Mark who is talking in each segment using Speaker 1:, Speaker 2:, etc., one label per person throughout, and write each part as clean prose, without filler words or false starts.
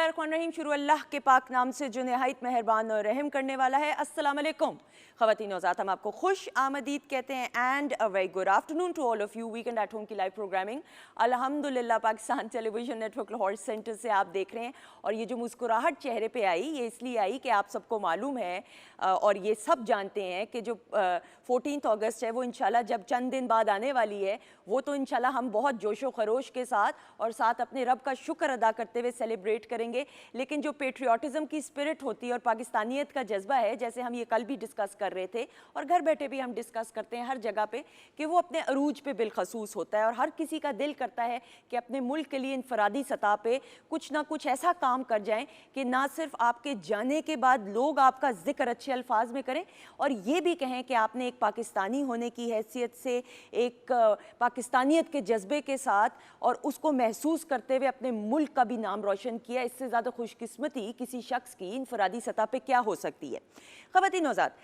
Speaker 1: बिस्मिल्लाहिर्रहमानिर्रहीम। शुरू अल्लाह के पाक नाम से जो निहायत मेहरबान और रहम करने वाला है। अस्सलाम वालेकुम ख़वातीन औज़ात, हम आपको खुश आमदीद कहते हैं and a very good afternoon to all of you. Weekend at home की लाइव प्रोग्रामिंग अल्हम्दुलिल्लाह Pakistan television network Lahore centre से आप देख रहे हैं। और ये जो मुस्कुराहट चेहरे पे आई, ये इसलिए आई कि आप सबको मालूम है और ये सब जानते हैं कि जो 14 अगस्त है वो इंशाल्लाह जब चंद दिन बाद आने वाली है, वो तो इंशाल्लाह हम बहुत जोशो खरोश के साथ और साथ अपने रब का शुक्र अदा करते हुए सेलिब्रेट करेंगे। लेकिन जो पेट्रियाटिज़म की स्पिरिट होती है और पाकिस्तानियत का जज्बा है, जैसे हम ये कल भी डिस्कस कर रहे थे और घर बैठे भी हम डिस्कस करते हैं हर जगह पे, कि वो अपने अरूज पे बिलखसूस होता है और हर किसी का दिल करता है कि अपने मुल्क के लिए इनफरादी सतह पे कुछ ना कुछ ऐसा काम कर जाएं कि ना सिर्फ आपके जाने के बाद लोग आपका जिक्र अच्छे अल्फाज में करें और ये भी कहें कि आपने एक पाकिस्तानी होने की हैसियत से, एक पाकिस्तानियत के जज्बे के साथ और उसको महसूस करते हुए अपने मुल्क का भी नाम रोशन किया। इससे ज़्यादा खुशकिस्मती किसी शख्स की इनफरादी सतह पे क्या हो सकती है। ख़वातीन औज़ात,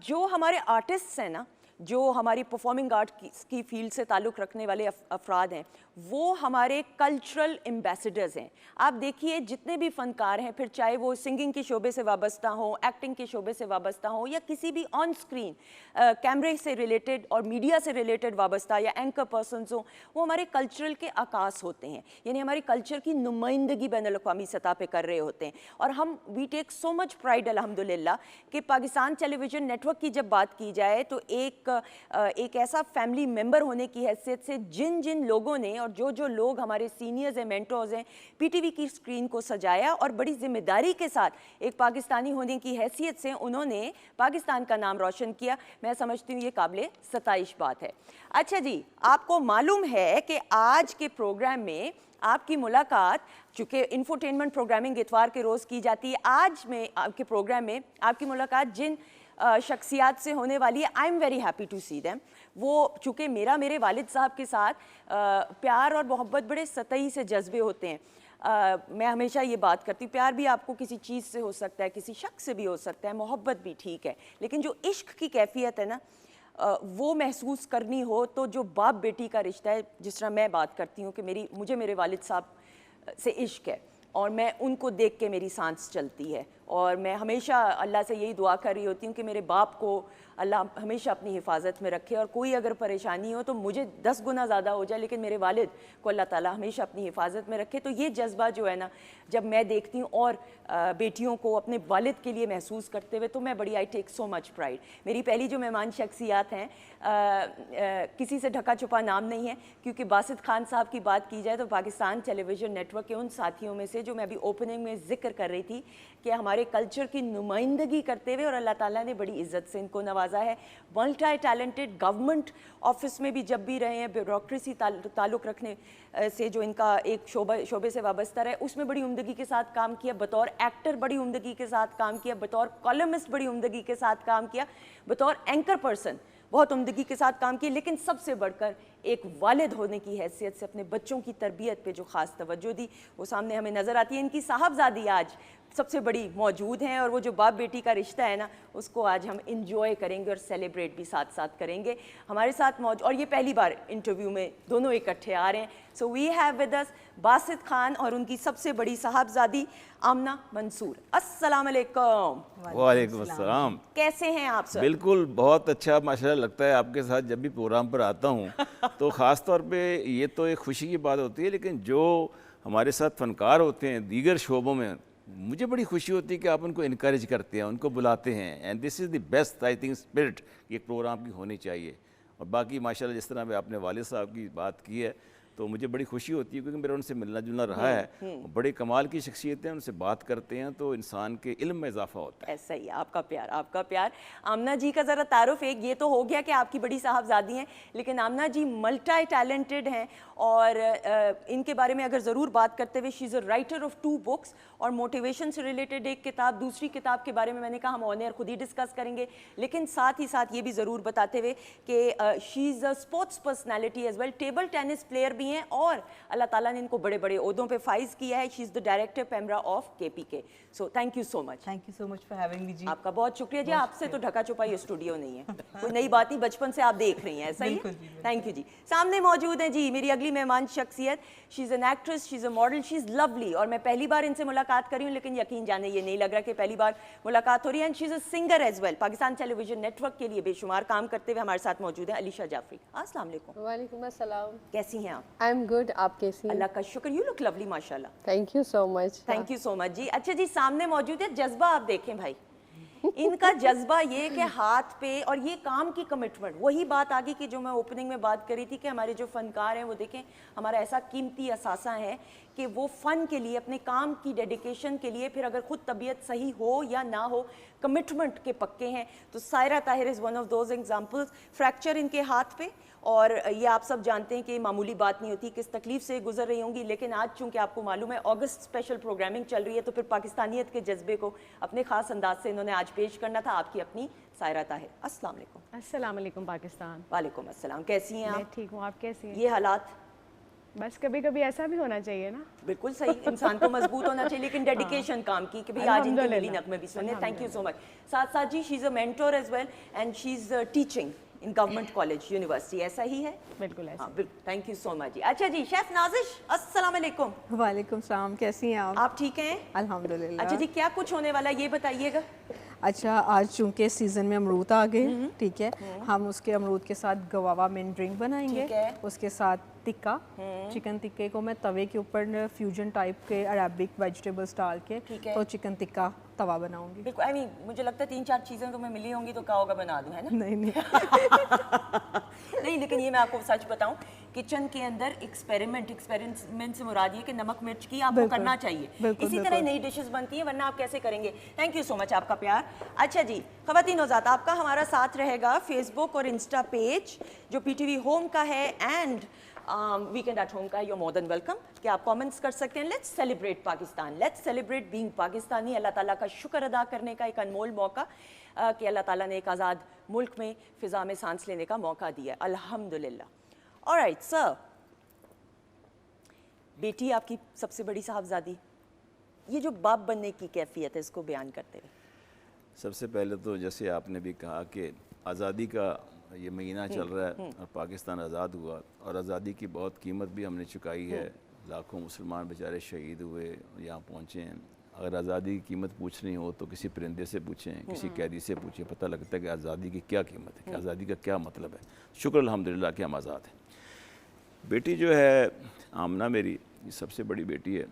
Speaker 1: जो हमारे आर्टिस्ट्स हैं ना, जो हमारी परफॉर्मिंग आर्ट की फील्ड से ताल्लुक़ रखने वाले अफराद हैं, वो हमारे कल्चरल एम्बेसडर्स हैं। आप देखिए जितने भी फ़नकार हैं, फिर चाहे वो सिंगिंग के शोबे से वाबस्ता हों, एक्टिंग के शोबे से वाबस्ता हों या किसी भी ऑन स्क्रीन कैमरे से रिलेटेड और मीडिया से रिलेटेड वाबस्ता या एंकर पर्सनस हों, वो हमारे कल्चरल के आकाश होते हैं, यानी हमारे कल्चर की नुमाइंदगी बैनुल-अक़वामी सतह पे कर रहे होते हैं। और हम we take so much pride अल्हम्दुलिल्लाह कि पाकिस्तान टेलीविज़न नेटवर्क की जब बात की जाए तो एक ऐसा फैमिली मेम्बर होने की हैसियत से जिन जिन लोगों ने और जो जो लोग हमारे सीनियर्स हैं, मेंटर्स हैं, पीटीवी की स्क्रीन को सजाया और बड़ी जिम्मेदारी के साथ एक पाकिस्तानी होने की हैसियत से उन्होंने पाकिस्तान का नाम रोशन किया, मैं समझती हूँ ये काबिले सताइश बात है। अच्छा जी, आपको मालूम है कि आज के प्रोग्राम में आपकी मुलाकात, चूँकि इंफोटेनमेंट प्रोग्रामिंग इतवार के रोज़ की जाती है, आज में आपके प्रोग्राम में आपकी मुलाकात जिन शख्सियात से होने वाली है, I am very happy to see them. वो चूँकि मेरे वालिद साहब के साथ प्यार और मोहब्बत बड़े सतही से जज्बे होते हैं। मैं हमेशा ये बात करती हूँ, प्यार भी आपको किसी चीज़ से हो सकता है, किसी शख्स से भी हो सकता है, मोहब्बत भी ठीक है, लेकिन जो इश्क की कैफियत है ना, वो महसूस करनी हो तो जो बाप बेटी का रिश्ता है, जिस तरह मैं बात करती हूँ कि मुझे मेरे वालिद साहब से इश्क है और मैं उनको देख के मेरी सांस चलती है और मैं हमेशा अल्लाह से यही दुआ कर रही होती हूँ कि मेरे बाप को अल्लाह हमेशा अपनी हिफाजत में रखे और कोई अगर परेशानी हो तो मुझे 10 गुना ज़्यादा हो जाए, लेकिन मेरे वालिद को अल्लाह ताला हमेशा अपनी हिफाजत में रखे। तो ये जज्बा जो है ना, जब मैं देखती हूँ और बेटियों को अपने वालिद के लिए महसूस करते हुए, तो मैं बड़ी I take so much pride. मेरी पहली जो मेहमान शख्सियात हैं, किसी से ढका छुपा नाम नहीं है, क्योंकि बासित खान साहब की बात की जाए तो पाकिस्तान टेलीविज़न नेटवर्क के उन साथियों में से जो मैं अभी ओपनिंग में जिक्र कर रही थी कि हमारे कल्चर की नुमाइंदगी करते हुए और अल्लाह ताला ने बड़ी इज़्ज़त से इनको नवाजा है। मल्टी टैलेंटेड, गवर्नमेंट ऑफिस में भी जब भी रहे हैं, ब्यूरोक्रेसी ताल्लुक़ रखने से जो इनका एक शोबे से वाबस्ता रहे, उसमें बड़ी उम्दगी के साथ काम किया, बतौर एक्टर बड़ी उम्दगी के साथ काम किया, बतौर कॉलमिस्ट बड़ी उम्दगी के साथ काम किया, बतौर एंकर पर्सन बहुत उम्दगी के साथ काम किया, लेकिन सबसे बढ़कर एक वालिद होने की हैसियत से अपने बच्चों की तरबियत पे जो ख़ास तवज्जो दी, वो सामने हमें नज़र आती है। इनकी साहबजादी आज सबसे बड़ी मौजूद हैं और वो जो बाप बेटी का रिश्ता है ना, उसको आज हम इंजॉय करेंगे और सेलिब्रेट भी साथ साथ करेंगे। हमारे साथ मौजूद, और ये पहली बार इंटरव्यू में दोनों इकट्ठे आ रहे हैं। So we have with us Basit Khan और उनकी सबसे बड़ी साहबजादी आमना मंसूर। अस्सलाम वालेकुम।
Speaker 2: वालेकुम अस्सलाम।
Speaker 1: कैसे हैं आप सर?
Speaker 2: बिल्कुल, बहुत अच्छा माशाल्लाह लगता है आपके साथ जब भी प्रोग्राम पर आता हूँ तो ख़ास तौर पे ये तो एक खुशी की बात होती है, लेकिन जो हमारे साथ फ़नकार होते हैं दीगर शोबों में, मुझे बड़ी खुशी होती है कि आप उनको इनकरेज करते हैं, उनको बुलाते हैं। And this is the best I think spirit एक प्रोग्राम की होनी चाहिए। और बाकी माशाल्लाह जिस तरह आपने वालिद साहब की बात की है तो मुझे बड़ी खुशी होती है, क्योंकि मेरा उनसे मिलना जुलना रहा है। बड़े कमाल की शख्सियतें हैं, उनसे बात करते हैं तो इंसान के इल्म में इजाफा होता है।
Speaker 1: ऐसा ही, आपका प्यार, आपका प्यार। आमना जी का ज़रा तारुफ, एक ये तो हो गया कि आपकी बड़ी साहबजादी हैं, लेकिन आमना जी मल्टी टैलेंटेड हैं और इनके बारे में अगर ज़रूर बात करते हुए, she is a writer of 2 books और मोटिवेशन से रिलेटेड एक किताब, दूसरी किताब के बारे में मैंने कहा हम ऑन एयर खुद ही डिस्कस करेंगे, लेकिन साथ ही साथ ये भी ज़रूर बताते हुए कि she is a sports personality as well, table tennis player भी हैं हैं और अल्लाह ताला ने इनको बड़े बड़े ओहदों पे फाइज किया है। She is the director PEMRA of KPK। So thank you so much.
Speaker 3: Thank you so much for having me जी।
Speaker 1: आपका बहुत शुक्रिया जी। आपसे तो ढका छुपा स्टूडियो नहीं है, कोई नई बात नहीं, बचपन से आप देख रही हैं, ऐसा ही है। थैंक यू जी। सामने मौजूद हैं जी मेरी अगली मेहमान शख्सियत। She is an actress, she is a model, she is lovely. और मैं पहली बार इनसे मुलाकात करी हूँ, लेकिन यकीन जाने ये नहीं लग रहा कि पहली बार मुलाकात हो रही है। And she is a singer as well. Pakistan television network के लिए बेशुमार काम करते हुए हमारे साथ मौजूद हैं अलीशा जाफरी। अस्सलाम वालेकुम।
Speaker 4: वालेकुम अस्सलाम।
Speaker 1: कैसी हैं आप?
Speaker 4: आई एम गुड, आप कैसी हैं?
Speaker 1: अल्लाह का शुक्र। यू लुक लवली माशाल्लाह।
Speaker 4: Thank you so much.
Speaker 1: Thank you so much जी। अच्छा जी, सामने मौजूद है जज्बा, आप देखें भाई इनका जज्बा ये कि हाथ पे और ये काम की कमिटमेंट, वही बात आगे की जो मैं ओपनिंग में बात करी थी कि हमारे जो फनकार हैं वो देखें हमारा ऐसा कीमती असासा है कि वो फ़न के लिए, अपने काम की डेडिकेशन के लिए, फिर अगर ख़ुद तबीयत सही हो या ना हो, कमिटमेंट के पक्के हैं। तो Saira Tahir is one of those examples. Fracture इनके हाथ पे, और ये आप सब जानते हैं कि मामूली बात नहीं होती, किस तकलीफ से गुजर रही होंगी। लेकिन आज चूँकि आपको मालूम है ऑगस्ट स्पेशल प्रोग्रामिंग चल रही है, तो फिर पाकिस्तानियत के जज्बे को अपने ख़ास अंदाज से इन्होंने आज पेश करना था। आपकी अपनी सायरा ताहिर। अस्सलाम वालेकुम।
Speaker 5: अस्सलाम वालेकुम पाकिस्तान।
Speaker 1: वालेकुम अस्सलाम। कैसी हैं
Speaker 5: मैं
Speaker 1: आप?
Speaker 5: ठीक हूँ, आप कैसी हैं?
Speaker 1: ये हालात
Speaker 5: बस कभी कभी ऐसा भी होना चाहिए ना।
Speaker 1: बिल्कुल सही, इंसान को मजबूत होना चाहिए, लेकिन डेडिकेशन काम की कि भाई आज इनके दिली नगमे भी सुने। Thank you so much. साथ साथ जी she is a mentor as well and she is teaching in government college university, ऐसा ही है?
Speaker 5: बिल्कुल ऐसा।
Speaker 1: हाँ बिल्कुल। थैंक यू सो मच जी। अच्छा जी, शेफ नाजिश अस्सलाम वालेकुम।
Speaker 3: वालेकुम सलाम, कैसी हैं
Speaker 1: आप ठीक हैं?
Speaker 3: अल्हम्दुलिल्लाह।
Speaker 1: अच्छा जी, क्या कुछ होने वाला है ये बताइएगा।
Speaker 3: अच्छा, आज चूंकि सीज़न में अमरूद आ गए, ठीक है, हम उसके अमरूद के साथ गवावा मिंट ड्रिंक बनाएंगे।
Speaker 1: ठीक है।
Speaker 3: उसके साथ टिक्का, चिकन टिक्के को मैं तवे के ऊपर फ्यूजन टाइप के अरेबिक वेजिटेबल्स डाल के
Speaker 1: ठीक है।
Speaker 3: तो चिकन टिक्का तवा बनाऊंगी।
Speaker 1: बिल्कुल, आई मीन मुझे लगता है 3-4 चीज़ें तो मैं मिली होंगी तो क्या होगा, बना दूं, है ना?
Speaker 3: नहीं नहीं
Speaker 1: नहीं, लेकिन ये मैं आपको सच बताऊं, किचन के अंदर एक्सपेरिमेंट से मुराद ये कि नमक मिर्च की आपको
Speaker 3: बिल्कुल,
Speaker 1: करना चाहिए।
Speaker 3: बिल्कुल,
Speaker 1: इसी तरह नई डिशेस बनती हैं, वरना आप कैसे करेंगे। थैंक यू सो मच, आपका प्यार। अच्छा जी, ख़वातीन नौज़ात, आपका हमारा साथ रहेगा फेसबुक और इंस्टा पेज जो PTV होम का है एंड वीकेंड एट होम का। यू मोर देन वेलकम कि आप कमेंट्स कर सकते हैं। Let's celebrate Pakistan, let's celebrate being Pakistani. अल्लाह ताला का शुक्र अदा करने का एक अनमोल मौका कि अल्लाह ताला ने एक आज़ाद मुल्क में फ़िज़ा में सांस लेने का मौका दिया, अल्हम्दुलिल्लाह। ऑलराइट सर, बेटी आपकी सबसे बड़ी साहबजादी, ये जो बाप बनने की कैफियत है इसको बयान करते हुए।
Speaker 2: सबसे पहले तो जैसे आपने भी कहा कि आज़ादी का ये महीना चल रहा है और पाकिस्तान आज़ाद हुआ और आज़ादी की बहुत कीमत भी हमने चुकाई है। लाखों मुसलमान बेचारे शहीद हुए, यहाँ पहुँचे हैं। अगर आज़ादी की कीमत पूछनी हो तो किसी परिंदे से पूछें, किसी कैदी से पूछें, पता लगता है कि आज़ादी की क्या कीमत है, कि आज़ादी का क्या मतलब है। शुक्र अल्हम्दुलिल्लाह कि हम आज़ाद हैं। बेटी जो है आमना मेरी, ये सबसे बड़ी बेटी है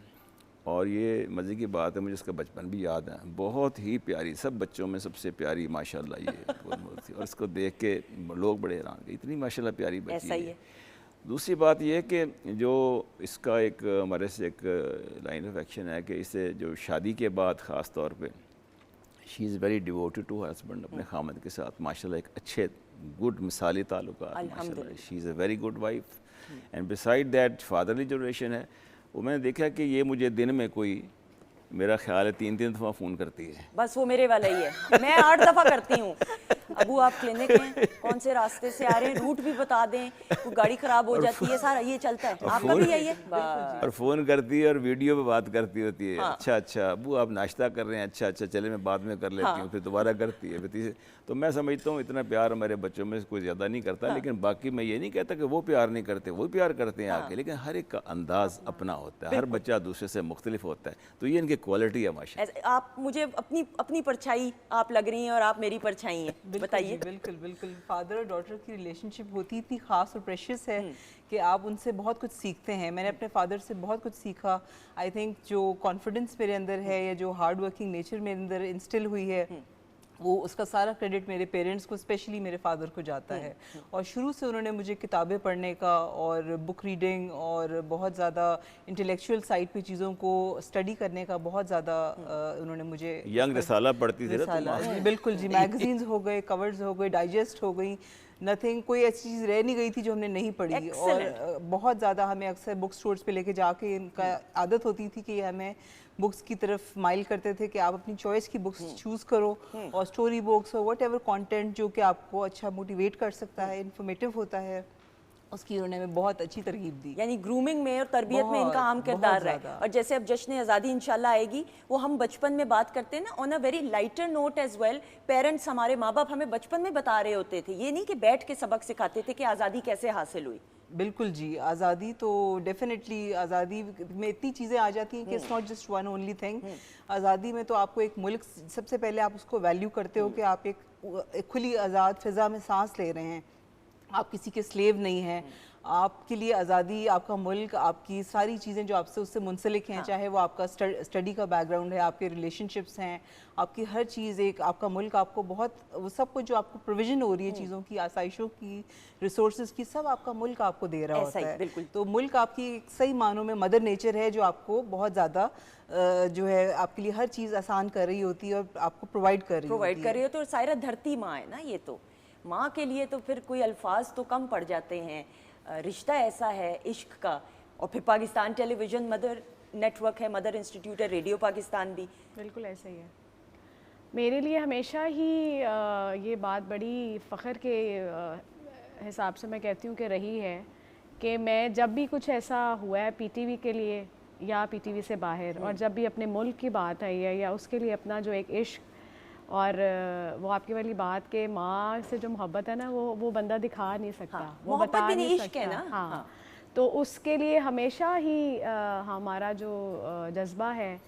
Speaker 2: और ये मज़े की बात है, मुझे इसका बचपन भी याद है। बहुत ही प्यारी, सब बच्चों में सबसे प्यारी माशाल्लाह ये थी और इसको देख के लोग बड़े हैरान थे, इतनी माशाल्लाह प्यारी बच्ची
Speaker 1: ऐसा ही है।
Speaker 2: दूसरी बात यह है कि जो इसका एक हमारे से एक लाइन ऑफ एक्शन है कि इसे जो शादी के बाद ख़ास तौर पे she is very devoted to her husband, अपने खामद के साथ माशाल्लाह एक अच्छे गुड मिसाली ताल्लुकात माशाल्लाह। She is a very good wife and beside that fatherly जो रिलेशन है वो मैंने देखा कि ये मुझे दिन में कोई, मेरा ख्याल है 3-3 दफ़ा फ़ोन करती है।
Speaker 1: बस वो मेरे वाला ही है, मैं 8 दफ़ा करती हूँ। अबू आप क्लिनिक हैं, कौन से रास्ते से आ रहे हैं, रूट भी बता दें, कोई गाड़ी ख़राब हो जाती है, सारा ये चलता है। आपका भी यही है?
Speaker 2: और फ़ोन करती है और वीडियो पे बात करती होती है। हाँ। अच्छा अबू आप नाश्ता कर रहे हैं, अच्छा चले मैं बाद में कर लेती हूँ। फिर दोबारा करती है, फिर तो मैं समझता हूँ इतना प्यार हमारे बच्चों में कोई ज़्यादा नहीं करता। लेकिन बाकी मैं ये नहीं कहता कि वो प्यार नहीं करते, वो प्यार करते हैं आके, लेकिन हर एक का अंदाज़ अपना होता है, हर बच्चा दूसरे से मुख्तलिफ होता है। तो ये इनकी क्वालिटी है माशाल्लाह।
Speaker 1: आप मुझे अपनी परछाई आप लग रही हैं और आप मेरी परछाई हैं, बताइए।
Speaker 3: बिल्कुल बिल्कुल, फादर और डॉटर की रिलेशनशिप होती इतनी ख़ास और प्रेशियस है कि आप उनसे बहुत कुछ सीखते हैं। मैंने अपने फादर से बहुत कुछ सीखा। आई थिंक जो कॉन्फिडेंस मेरे अंदर है या जो हार्ड वर्किंग नेचर मेरे अंदर इंस्टिल हुई है, वो उसका सारा क्रेडिट मेरे पेरेंट्स को, स्पेशली मेरे फादर को जाता है। और शुरू से उन्होंने मुझे किताबें पढ़ने का और बुक रीडिंग और बहुत ज़्यादा इंटेलेक्चुअल साइड पे चीज़ों को स्टडी करने का बहुत ज़्यादा उन्होंने मुझे।
Speaker 2: यंग रसाला पढ़ती थी
Speaker 3: जी बिल्कुल जी, मैगजीन्स हो गए, कवर्स हो गए, डाइजेस्ट हो गई, नथिंग, कोई ऐसी चीज़ रह नहीं गई थी जो हमने नहीं पढ़ी। और बहुत ज़्यादा हमें अक्सर बुक स्टोर्स पे लेके जाके इनका आदत होती थी कि हमें बुक्स की तरफ माइल करते थे कि आप अपनी चॉइस की बुक्स चूज़ करो और स्टोरी बुक्स और वट एवर कॉन्टेंट जो कि आपको अच्छा मोटिवेट कर सकता है, इन्फॉर्मेटिव होता है, उसकी उन्होंने हमें बहुत अच्छी तरकीब दी।
Speaker 1: यानी ग्रूमिंग में और तरबियत में इनका अहम
Speaker 3: बहुत
Speaker 1: किरदार रहा है।
Speaker 3: ज़्यादा।
Speaker 1: और जैसे अब जश्न आज़ादी इंशाल्लाह आएगी, वो हम बचपन में बात करते हैं ना, on a very lighter note as well. Parents, हमारे माँ बाप हमें बचपन में बता रहे होते थे, ये नहीं कि बैठ के सबक सिखाते थे कि आज़ादी कैसे हासिल हुई।
Speaker 3: बिल्कुल जी, आज़ादी तो डेफिनेटली, आज़ादी में इतनी चीज़ें आ जाती हैं कि it's not just one only thing. आज़ादी में तो आपको एक मुल्क, सबसे पहले आप उसको वैल्यू करते हो कि आप एक खुली आज़ाद फ़िज़ा में सांस ले रहे हैं, आप किसी के स्लेव नहीं हैं। आपके लिए आज़ादी, आपका मुल्क, आपकी सारी चीज़ें जो आपसे उससे मुंसलिक हैं, चाहे वो आपका स्टडी का बैकग्राउंड है, आपके रिलेशनशिप्स हैं, आपकी हर चीज़, एक आपका मुल्क आपको बहुत, वो सब कुछ जो आपको प्रोविज़न हो रही है चीज़ों की, आसाइशों की, रिसोर्सेज की, सब आपका मुल्क आपको दे रहा
Speaker 1: ऐसा
Speaker 3: होता
Speaker 1: ही,
Speaker 3: है।
Speaker 1: बिल्कुल।
Speaker 3: तो मुल्क आपकी एक सही मानों में मदर नेचर है जो आपको बहुत ज़्यादा जो है आपके लिए हर चीज़ आसान कर रही होती है और आपको प्रोवाइड कर रही
Speaker 1: हो तो सायरा धरती माँ है ना, ये तो माँ के लिए तो फिर कोई अल्फाज तो कम पड़ जाते हैं। रिश्ता ऐसा है इश्क का। और फिर पाकिस्तान टेलीविज़न मदर नेटवर्क है, मदर इंस्टीट्यूट है, रेडियो पाकिस्तान भी।
Speaker 5: बिल्कुल ऐसा ही है। मेरे लिए हमेशा ही ये बात बड़ी फ़ख्र के हिसाब से मैं कहती हूँ कि रही है कि मैं जब भी कुछ ऐसा हुआ है पीटीवी के लिए या पीटीवी से बाहर, और जब भी अपने मुल्क की बात आई है या उसके लिए अपना जो एक इश्क, और वो आपकी वाली बात के माँ से जो मोहब्बत है ना, वो बंदा दिखा नहीं सकता।
Speaker 1: हाँ,
Speaker 5: वो
Speaker 1: मोहब्बत
Speaker 5: बता
Speaker 1: भी नहीं, इश्क
Speaker 5: सकता।
Speaker 1: है ना।
Speaker 5: हाँ,
Speaker 1: हाँ।
Speaker 5: तो उसके लिए हमेशा ही हमारा जो जज्बा है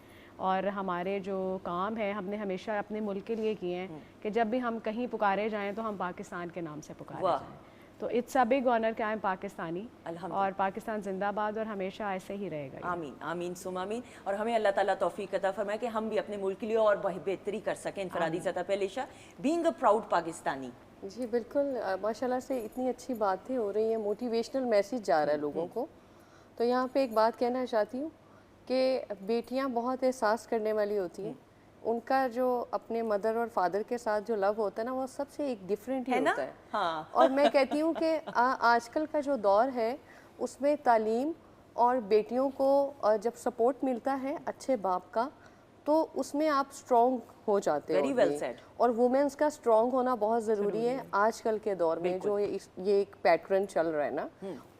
Speaker 5: और हमारे जो काम है, हमने हमेशा अपने मुल्क के लिए किए हैं कि जब भी हम कहीं पुकारे जाएं तो हम पाकिस्तान के नाम से पुकारे जाएं। तो इट्स अ बिग ऑनर कि आई एम पाकिस्तानी, और पाकिस्तान जिंदाबाद, और हमेशा ऐसे ही रहेगा।
Speaker 1: आमीन आमीन सुम आमीन। और हमें अल्लाह ताला तौफीक अता फरमाए कि हम भी अपने मुल्क के लिए और बेहतरी कर सकें इनफरादी सतह पे। Alisha, being a proud Pakistani.
Speaker 4: जी बिल्कुल, माशाल्लाह से इतनी अच्छी बातें हो रही हैं, मोटिवेशनल मैसेज जा रहा है लोगों को। तो यहाँ पे एक बात कहना चाहती हूँ कि बेटियाँ बहुत एहसास करने वाली होती हैं। उनका जो अपने मदर और फादर के साथ जो लव होता है ना, वो सबसे एक डिफरेंट ही होता है।
Speaker 1: हाँ।
Speaker 4: और मैं कहती हूँ कि आजकल का जो दौर है उसमें तालीम और बेटियों को जब सपोर्ट मिलता है अच्छे बाप का, तो उसमें आप स्ट्रॉन्ग हो जाते हो।
Speaker 1: Very well said.
Speaker 4: और वुमेन्स का स्ट्रॉन्ग होना बहुत ज़रूरी है आजकल के दौर में। जो ये एक पैटर्न चल रहा है ना,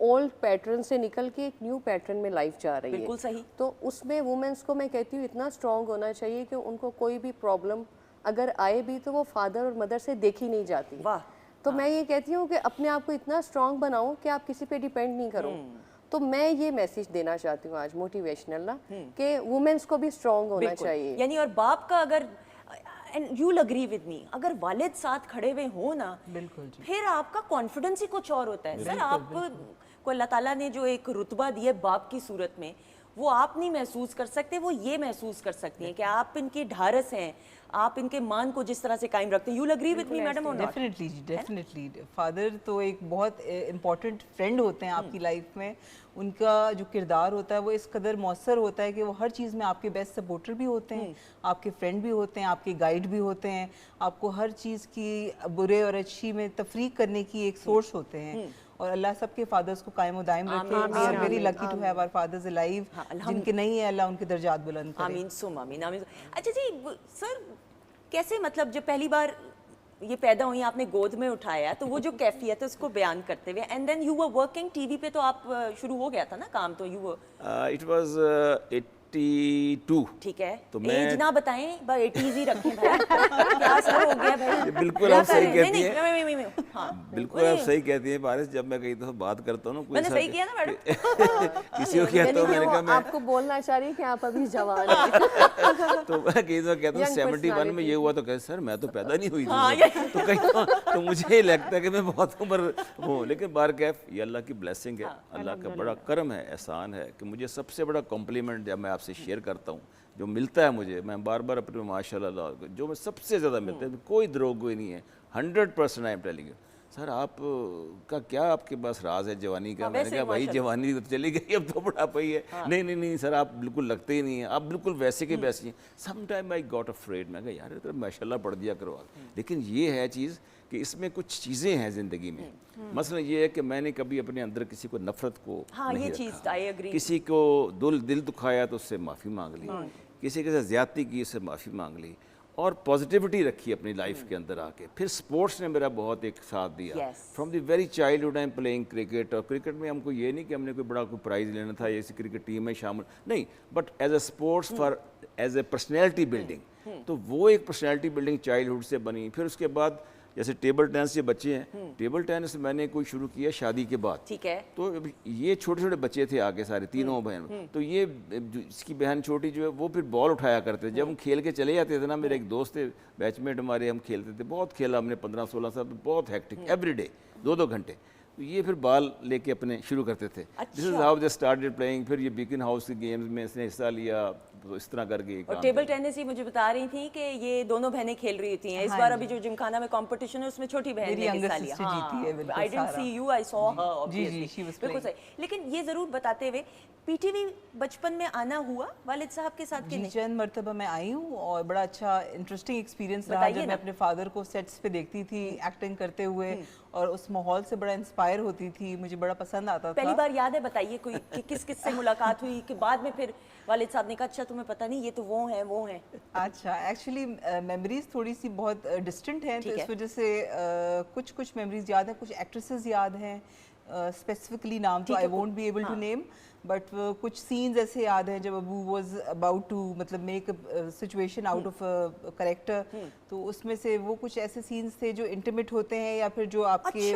Speaker 4: ओल्ड पैटर्न से निकल के एक न्यू पैटर्न में लाइफ जा रही है।
Speaker 1: बिल्कुल सही।
Speaker 4: तो उसमें वुमेन्स को मैं कहती हूँ इतना स्ट्रॉन्ग होना चाहिए कि उनको कोई भी प्रॉब्लम अगर आए भी तो वो फादर और मदर से देखी नहीं जाती।
Speaker 1: वाह।
Speaker 4: तो मैं ये कहती हूँ कि अपने आप को इतना स्ट्रॉन्ग बनाओ कि आप किसी पे डिपेंड नहीं करो। तो मैं ये मैसेज देना चाहती हूँ आज मोटिवेशनल ना, कि वुमेन्स को भी स्ट्रॉन्ग होना चाहिए।
Speaker 1: यानी और बाप का अगर, and you will agree with me, अगर वालिद साथ खड़े हुए हो ना,
Speaker 3: बिल्कुल जी,
Speaker 1: फिर आपका कॉन्फिडेंस ही कुछ और होता है। सर, आप को अल्लाह ताला ने जो एक रुतबा दिया बाप की सूरत में, वो आप नहीं महसूस कर सकते, वो ये महसूस कर सकती हैं कि आप इनकी ढारस हैं, आप इनके मान को जिस तरह से कायम रखते हैं। You will agree with me madam और नॉट?
Speaker 3: डेफिनेटली जी, डेफिनेटली। फादर तो एक बहुत इम्पॉर्टेंट फ्रेंड होते हैं आपकी लाइफ में। उनका जो किरदार होता है वो इस कदर मौसर होता है कि वो हर चीज़ में आपके बेस्ट सपोर्टर भी होते हैं, आपके फ्रेंड भी होते हैं, आपके गाइड भी होते हैं, आपको हर चीज़ की बुरे और अच्छी में तफरीक करने की एक सोर्स होते हैं। और अल्लाह सबके फादर्स को कायम दायम रखे। We are very lucky to have our fathers alive. जिनके नहीं है अल्लाह उनके दर्जात बुलंद करे।
Speaker 1: आमीन सुम आमीन आमीन। अच्छा जी सर, कैसे, मतलब जब पहली बार ये पैदा हुई, आपने गोद में उठाया, तो वो जो कैफियत है उसको बयान करते हुए, and then you were working TV पे, तो आप शुरू हो गया था ना काम, तो यू वर,
Speaker 2: इट वाज 82।
Speaker 1: ठीक है,
Speaker 2: तो
Speaker 1: एज
Speaker 2: मैं
Speaker 1: ना बताएं, बस 80s ही रखें भाई। क्या सर हो गया भाई?
Speaker 2: बिल्कुल
Speaker 1: क्या
Speaker 2: आप
Speaker 1: कर
Speaker 2: सही
Speaker 1: रहे हैं?
Speaker 2: कहती हैं।
Speaker 1: नहीं, हाँ
Speaker 2: बिल्कुल आप सही कहती हैं बारिश। जब मैं कहीं तो बात करता हूँ ना, कोई
Speaker 1: मैंने
Speaker 2: सा-
Speaker 1: सही किया ना मैडम?
Speaker 2: किसी को कहता हूँ, मैंने कहा मैं,
Speaker 4: आपको बोलना चाह रही है कि आप अभी जवान हैं।
Speaker 2: तो मैं कहीं तो कहता हूँ
Speaker 4: Young
Speaker 2: 71 में ये हुआ, तो कहते सर मैं तो पैदा नहीं हुई
Speaker 1: हाँ,
Speaker 2: थी। तो कहीं तो मुझे ये लगता है कि मैं बहुत उम्र हूँ, लेकिन बारकैफ ये अल्लाह की ब्लेसिंग है, अल्लाह का बड़ा करम है, एहसान है कि मुझे सबसे बड़ा कॉम्प्लीमेंट जब मैं आपसे शेयर करता हूँ, जो मिलता है मुझे, मैं बार बार अपने माशाल्लाह जो मैं सबसे ज़्यादा मिलता है, कोई कोई नहीं है, 100% I am telling you. Sir आप का क्या आपके पास राज है जवानी का? मैंने कहा भाई जवानी तो चली गई, अब तो बुढ़ापा ही है। नहीं सर, आप बिल्कुल लगते ही नहीं हैं, आप बिल्कुल वैसे के वैसे हैं। Some time I got afraid, मैं कहा यार तो माशाल्लाह पढ़ दिया करो आप। लेकिन ये है चीज़ कि इसमें कुछ चीज़ें हैं ज़िंदगी में। मसला ये है कि मैंने कभी अपने अंदर किसी को नफरत को नहीं रखा, किसी को दिल दुखाया तो उससे माफ़ी मांग ली, किसी के साथ ज़्यादती की उससे माफ़ी मांग ली, और पॉजिटिविटी रखी अपनी लाइफ के अंदर आके। फिर स्पोर्ट्स ने मेरा बहुत एक साथ दिया।
Speaker 1: Yes.
Speaker 2: From the very childhood I am playing cricket, और क्रिकेट में हमको ये नहीं कि हमने कोई बड़ा कोई प्राइज़ लेना था, ऐसी क्रिकेट टीम में शामिल नहीं, but as a sports for as a personality building. तो वो एक पर्सनैलिटी बिल्डिंग चाइल्डहुड से बनी। फिर उसके बाद जैसे टेबल टेनिस के बच्चे हैं, टेबल टेनिस मैंने कोई शुरू किया शादी के बाद।
Speaker 1: ठीक है।
Speaker 2: तो ये छोटे छोटे बच्चे थे आगे सारे तीनों बहन, तो ये इसकी बहन छोटी जो है वो फिर बॉल उठाया करते थे। जब हम खेल के चले जाते थे ना, मेरे एक दोस्त थे बैचमेट हमारे, हम खेलते थे, बहुत खेला हमने 15-16 साल, बहुत हैक्टिक एवरीडे 2-2 घंटे। तो ये फिर बॉल लेके अपने शुरू करते थे। This is how they started playing. फिर ये बीकन हाउस के गेम्स में इसने हिस्सा लिया, तो इस तरह करके
Speaker 1: और टेबल टेनिस ही मुझे बता रही थी कि ये दोनों बहनें खेल रही थी हैं। इस बार अभी जो जिमखाना में कंपटीशन है उसमें छोटी बहन ने हिस्सा लिया। I didn't see you, I saw her obviously. बिल्कुल सही। लेकिन ये जरूर बताते हुए पीटीवी बचपन में आना हुआ वालिद साहब के साथ कि नहीं?
Speaker 3: चंद मरतबा मैं आई हूँ और बड़ा अच्छा इंटरेस्टिंग एक्सपीरियंस रहा जब मैं अपने फादर को सेट्स पे देखती थी एक्टिंग करते हुए, और उस माहौल से बड़ा इंस्पायर होती थी, मुझे बड़ा पसंद आता था।
Speaker 1: पहली बार याद है, बताइए कोई कि किस किस से मुलाकात हुई कि बाद में फिर वालिद साहब ने कहा अच्छा तुम्हें पता नहीं ये तो वो हैं। अच्छा,
Speaker 3: एक्चुअली मेमोरीज थोड़ी सी बहुत डिस्टेंट हैं, तो इस वजह से कुछ मेमोरीज याद है, कुछ एक्ट्रेसेस याद हैं, स्पेसिफिकली नाम तो I won't be able to name, but कुछ सीन्स ऐसे याद हैं जब अबू वाज अबाउट टू मतलब make a situation out of a character, तो उसमें से वो कुछ ऐसे सीन्स थे जो इंटीमेट होते हैं या फिर जो आपके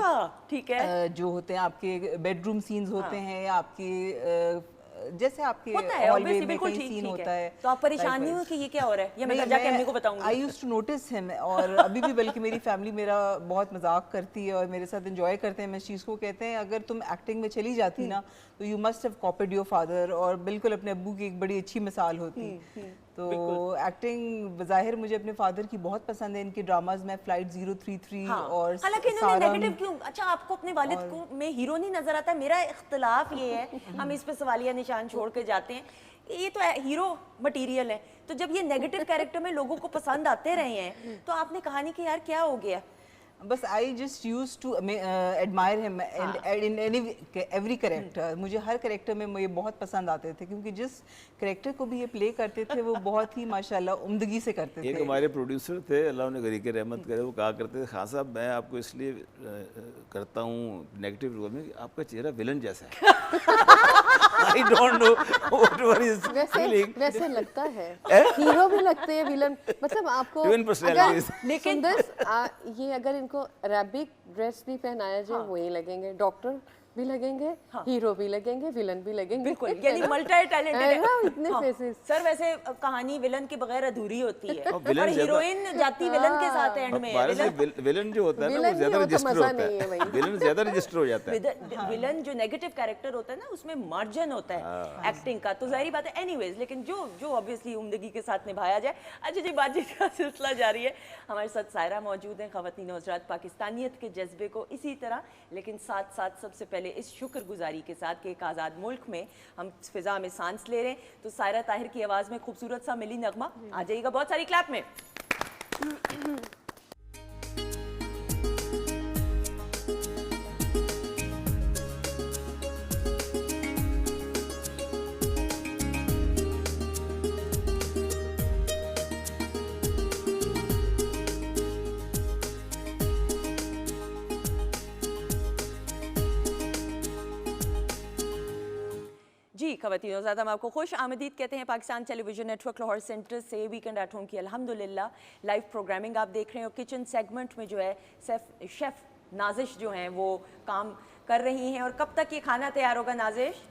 Speaker 1: ठीक है
Speaker 3: जो होते हैं आपके बेडरूम सीन्स होते हैं या आपके जैसे आपके
Speaker 1: हॉलवे में कहीं सीन होता है। तो आप परेशान नहीं हो कि ये क्या हो रहा है, ये मैं घर जाके अम्मी को बताऊंगी?
Speaker 3: I used to notice him, और अभी भी बल्कि मेरी फैमिली मेरा बहुत मजाक करती है और मेरे साथ एंजॉय करते हैं। मैं इस चीज़ को कहते हैं अगर तुम एक्टिंग में चली जाती ना तो you must have copied your father, और बिल्कुल अपने अब्बू की एक बड़ी अच्छी मिसाल होती। तो एक्टिंग बज़ाहिर मुझे अपने फादर की बहुत पसंद है, इनके ड्रामाज में फ्लाइट 033 और
Speaker 1: हालांकि इन्होंने नेगेटिव क्यों, अच्छा आपको अपने वालिद को में हीरो नहीं नजर आता? मेरा इख्तिलाफ ये है, हम इस पे सवालिया निशान छोड़ के जाते हैं, ये तो हीरो मटेरियल है, तो जब ये नेगेटिव कैरेक्टर में लोगों को पसंद आते रहे हैं तो आपने कहा नहीं कि यार क्या हो गया?
Speaker 3: बस I just use to admire him in every character. मुझे हर कैरेक्टर में मुझे बहुत पसंद आते थे, क्योंकि जिस कैरेक्टर को भी ये प्ले करते थे वो बहुत ही माशाल्लाह उम्दगी से करते थे।
Speaker 2: एक हमारे प्रोड्यूसर थे, अल्लाह उन्हें गरीक रहमत करे, वो कहा करते थे खान साहब मैं आपको इसलिए करता हूँ नेगेटिव रोल में कि आपका चेहरा विलन जैसा है। I don't know what was feeling.
Speaker 4: वैसे लगता है हीरो भी लगते हैं विलन, मतलब आपको
Speaker 2: Twin personalities.
Speaker 4: लेकिन ये अगर इनको अरेबिक ड्रेस भी पहनाया जाए वही लगेंगे, डॉक्टर भी लगेंगे, हीरो भी लगेंगे, विलन भी लगेंगे।
Speaker 1: बिल्कुल, यानी मल्टी टैलेंटेड
Speaker 4: है ना, इतने फेसेस।
Speaker 1: सर वैसे कहानी विलन के बगैर अधूरी होती है, और हीरोइन जाती विलन के साथ एंड में।
Speaker 2: विलन जो होता है ना वो ज्यादा रजिस्टर होता है, विलन ज्यादा रजिस्टर हो जाता है।
Speaker 1: विलन जो नेगेटिव कैरेक्टर होता है ना उसमें मार्जिन होता है एक्टिंग का, तो जाहिर बात है। एनीवेज, लेकिन जो ऑब्वियसली उम्दगी के साथ निभाया जाए। अच्छा जी, बातचीत का सिलसिला जारी है, हमारे साथ सायरा मौजूद हैं। ख़वातीन और हज़रात, पाकिस्तानियत के जज्बे को इसी तरह, लेकिन साथ साथ सबसे पहले इस शुक्रगुजारी के साथ कि एक आज़ाद मुल्क में हम फिजा में सांस ले रहे हैं, तो सायरा ताहिर की आवाज़ में खूबसूरत सा मिली नगमा आ जाइएगा, बहुत सारी क्लैप में। जी ख़वातीन और हज़रात, हम आपको खुश आमदीद कहते हैं Pakistan television network Lahore centre से। वीकेंड एट होम की अल्हम्दुलिल्लाह लाइव प्रोग्रामिंग आप देख रहे हैं, और किचन सेगमेंट में जो है शेफ़ नाजिश जो हैं वो काम कर रही हैं। और कब तक ये खाना तैयार होगा नाजिश?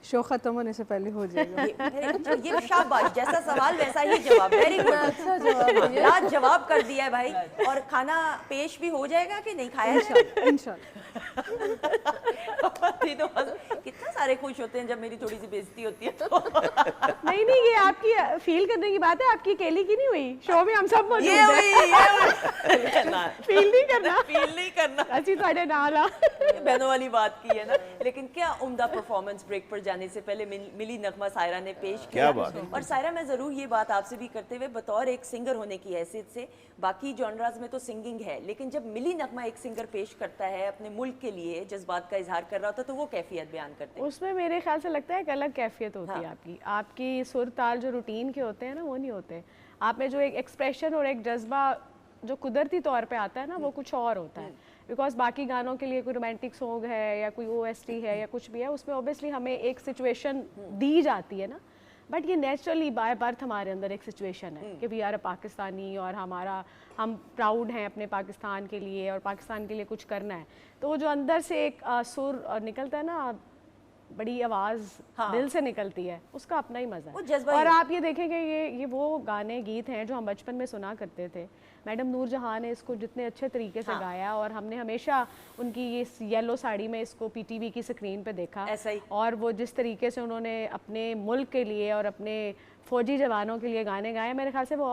Speaker 6: शो खत्म होने से पहले हो जाएगा।
Speaker 1: ये शाबाश, जैसा सवाल वैसा ही जवाब, वेरी गुड,
Speaker 4: अच्छा जवाब,
Speaker 1: लाजवाब कर दिया है भाई। और खाना पेश भी हो जाएगा कि नहीं खाया?
Speaker 6: इंशाल्लाह।
Speaker 1: कितना सारे खुश होते हैं जब मेरी थोड़ी सी बेइज्जती होती है तो।
Speaker 5: नहीं नहीं, ये आपकी फील करने की बात है, आपकी अकेली की नहीं हुई, शो में हम सब मौजूद
Speaker 1: ये
Speaker 5: हैं। फील नहीं करना अच्छी थोड़े नाला
Speaker 1: बहनों वाली बात की है ना। लेकिन क्या उम्दा परफॉर्मेंस, ब्रेक पर जाने से पहले मिली नगमा सायरा ने पेश किया। और सायरा, मैं जरूर ये बात आपसे भी करते हुए, बतौर एक सिंगर होने की हैसियत से, बाकी जॉनराज में तो सिंगिंग है, लेकिन जब मिली नगमा एक सिंगर पेश करता है अपने मुल्क के लिए, जज्बात का इजहार कर रहा होता है, तो वो कैफियत बयान करते हैं।
Speaker 5: उसमें मेरे ख्याल से लगता है एक अलग कैफियत होती है आपकी सुर ताल जो रूटीन के होते हैं ना वो नहीं होते। आप में जो एक एक्सप्रेशन और एक जज्बा जो कुदरती तौर पे आता है ना, वो कुछ और होता है। बिकॉज बाकी गानों के लिए कोई रोमांटिक सॉन्ग है या कोई OST है या कुछ भी है, उसमें ऑब्वियसली हमें एक सिचुएशन दी जाती है ना, बट ये नेचुरली बाय बर्थ हमारे अंदर एक सिचुएशन है कि वी आर अ पाकिस्तानी और हम प्राउड हैं अपने पाकिस्तान के लिए और पाकिस्तान के लिए कुछ करना है। तो वो जो अंदर से एक सुर निकलता है ना, बड़ी आवाज़ दिल से निकलती है, उसका अपना ही मज़ा है। और आप ये देखेंगे ये वो गाने गीत हैं जो हम बचपन में सुना करते थे। मैडम नूर जहाँ ने इसको जितने अच्छे तरीके से गाया, और हमने हमेशा उनकी ये येलो साड़ी में इसको PTV की स्क्रीन पे देखा, और वो जिस तरीके से उन्होंने अपने मुल्क के लिए और अपने फ़ौजी जवानों के लिए गाने गाए, मेरे ख्याल से वो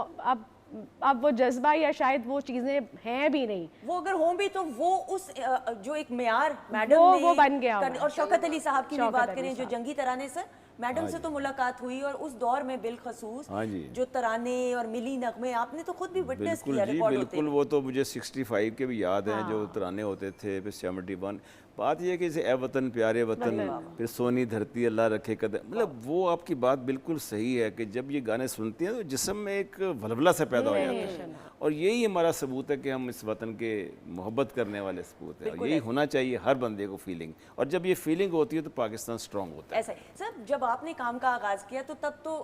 Speaker 5: अब वो जज्बा या शायद वो चीज़ें हैं भी नहीं,
Speaker 1: वो अगर हों भी तो वो उस जो एक मेयार मैडम ने
Speaker 5: वो बन गया।
Speaker 1: और शौकत अली साहब की भी बात करें, जो जंगी तराने से मैडम से तो मुलाकात हुई, और उस दौर में बिलखसूस जो तराने और मिली नगमे आपने तो खुद भी विटनेस किया, रिकॉर्ड होते हैं।
Speaker 2: बिल्कुल, वो तो मुझे 65 के भी याद हैं जो तराने होते थे, फिर 71। बात ये है कि जैसे ए वतन प्यारे वतन, फिर सोनी धरती अल्लाह रखे कदम, मतलब वो आपकी बात बिल्कुल सही है कि जब ये गाने सुनते हैं तो जिस्म में एक वलवला सा पैदा हो जाता है, और यही हमारा सबूत है कि हम इस वतन के मोहब्बत करने वाले सबूत है, और यही होना चाहिए हर बंदे को फीलिंग, और जब ये फीलिंग होती है तो पाकिस्तान स्ट्रॉन्ग होता है।
Speaker 1: ऐसा ही सर, जब आपने काम का आगाज़ किया तो तब तो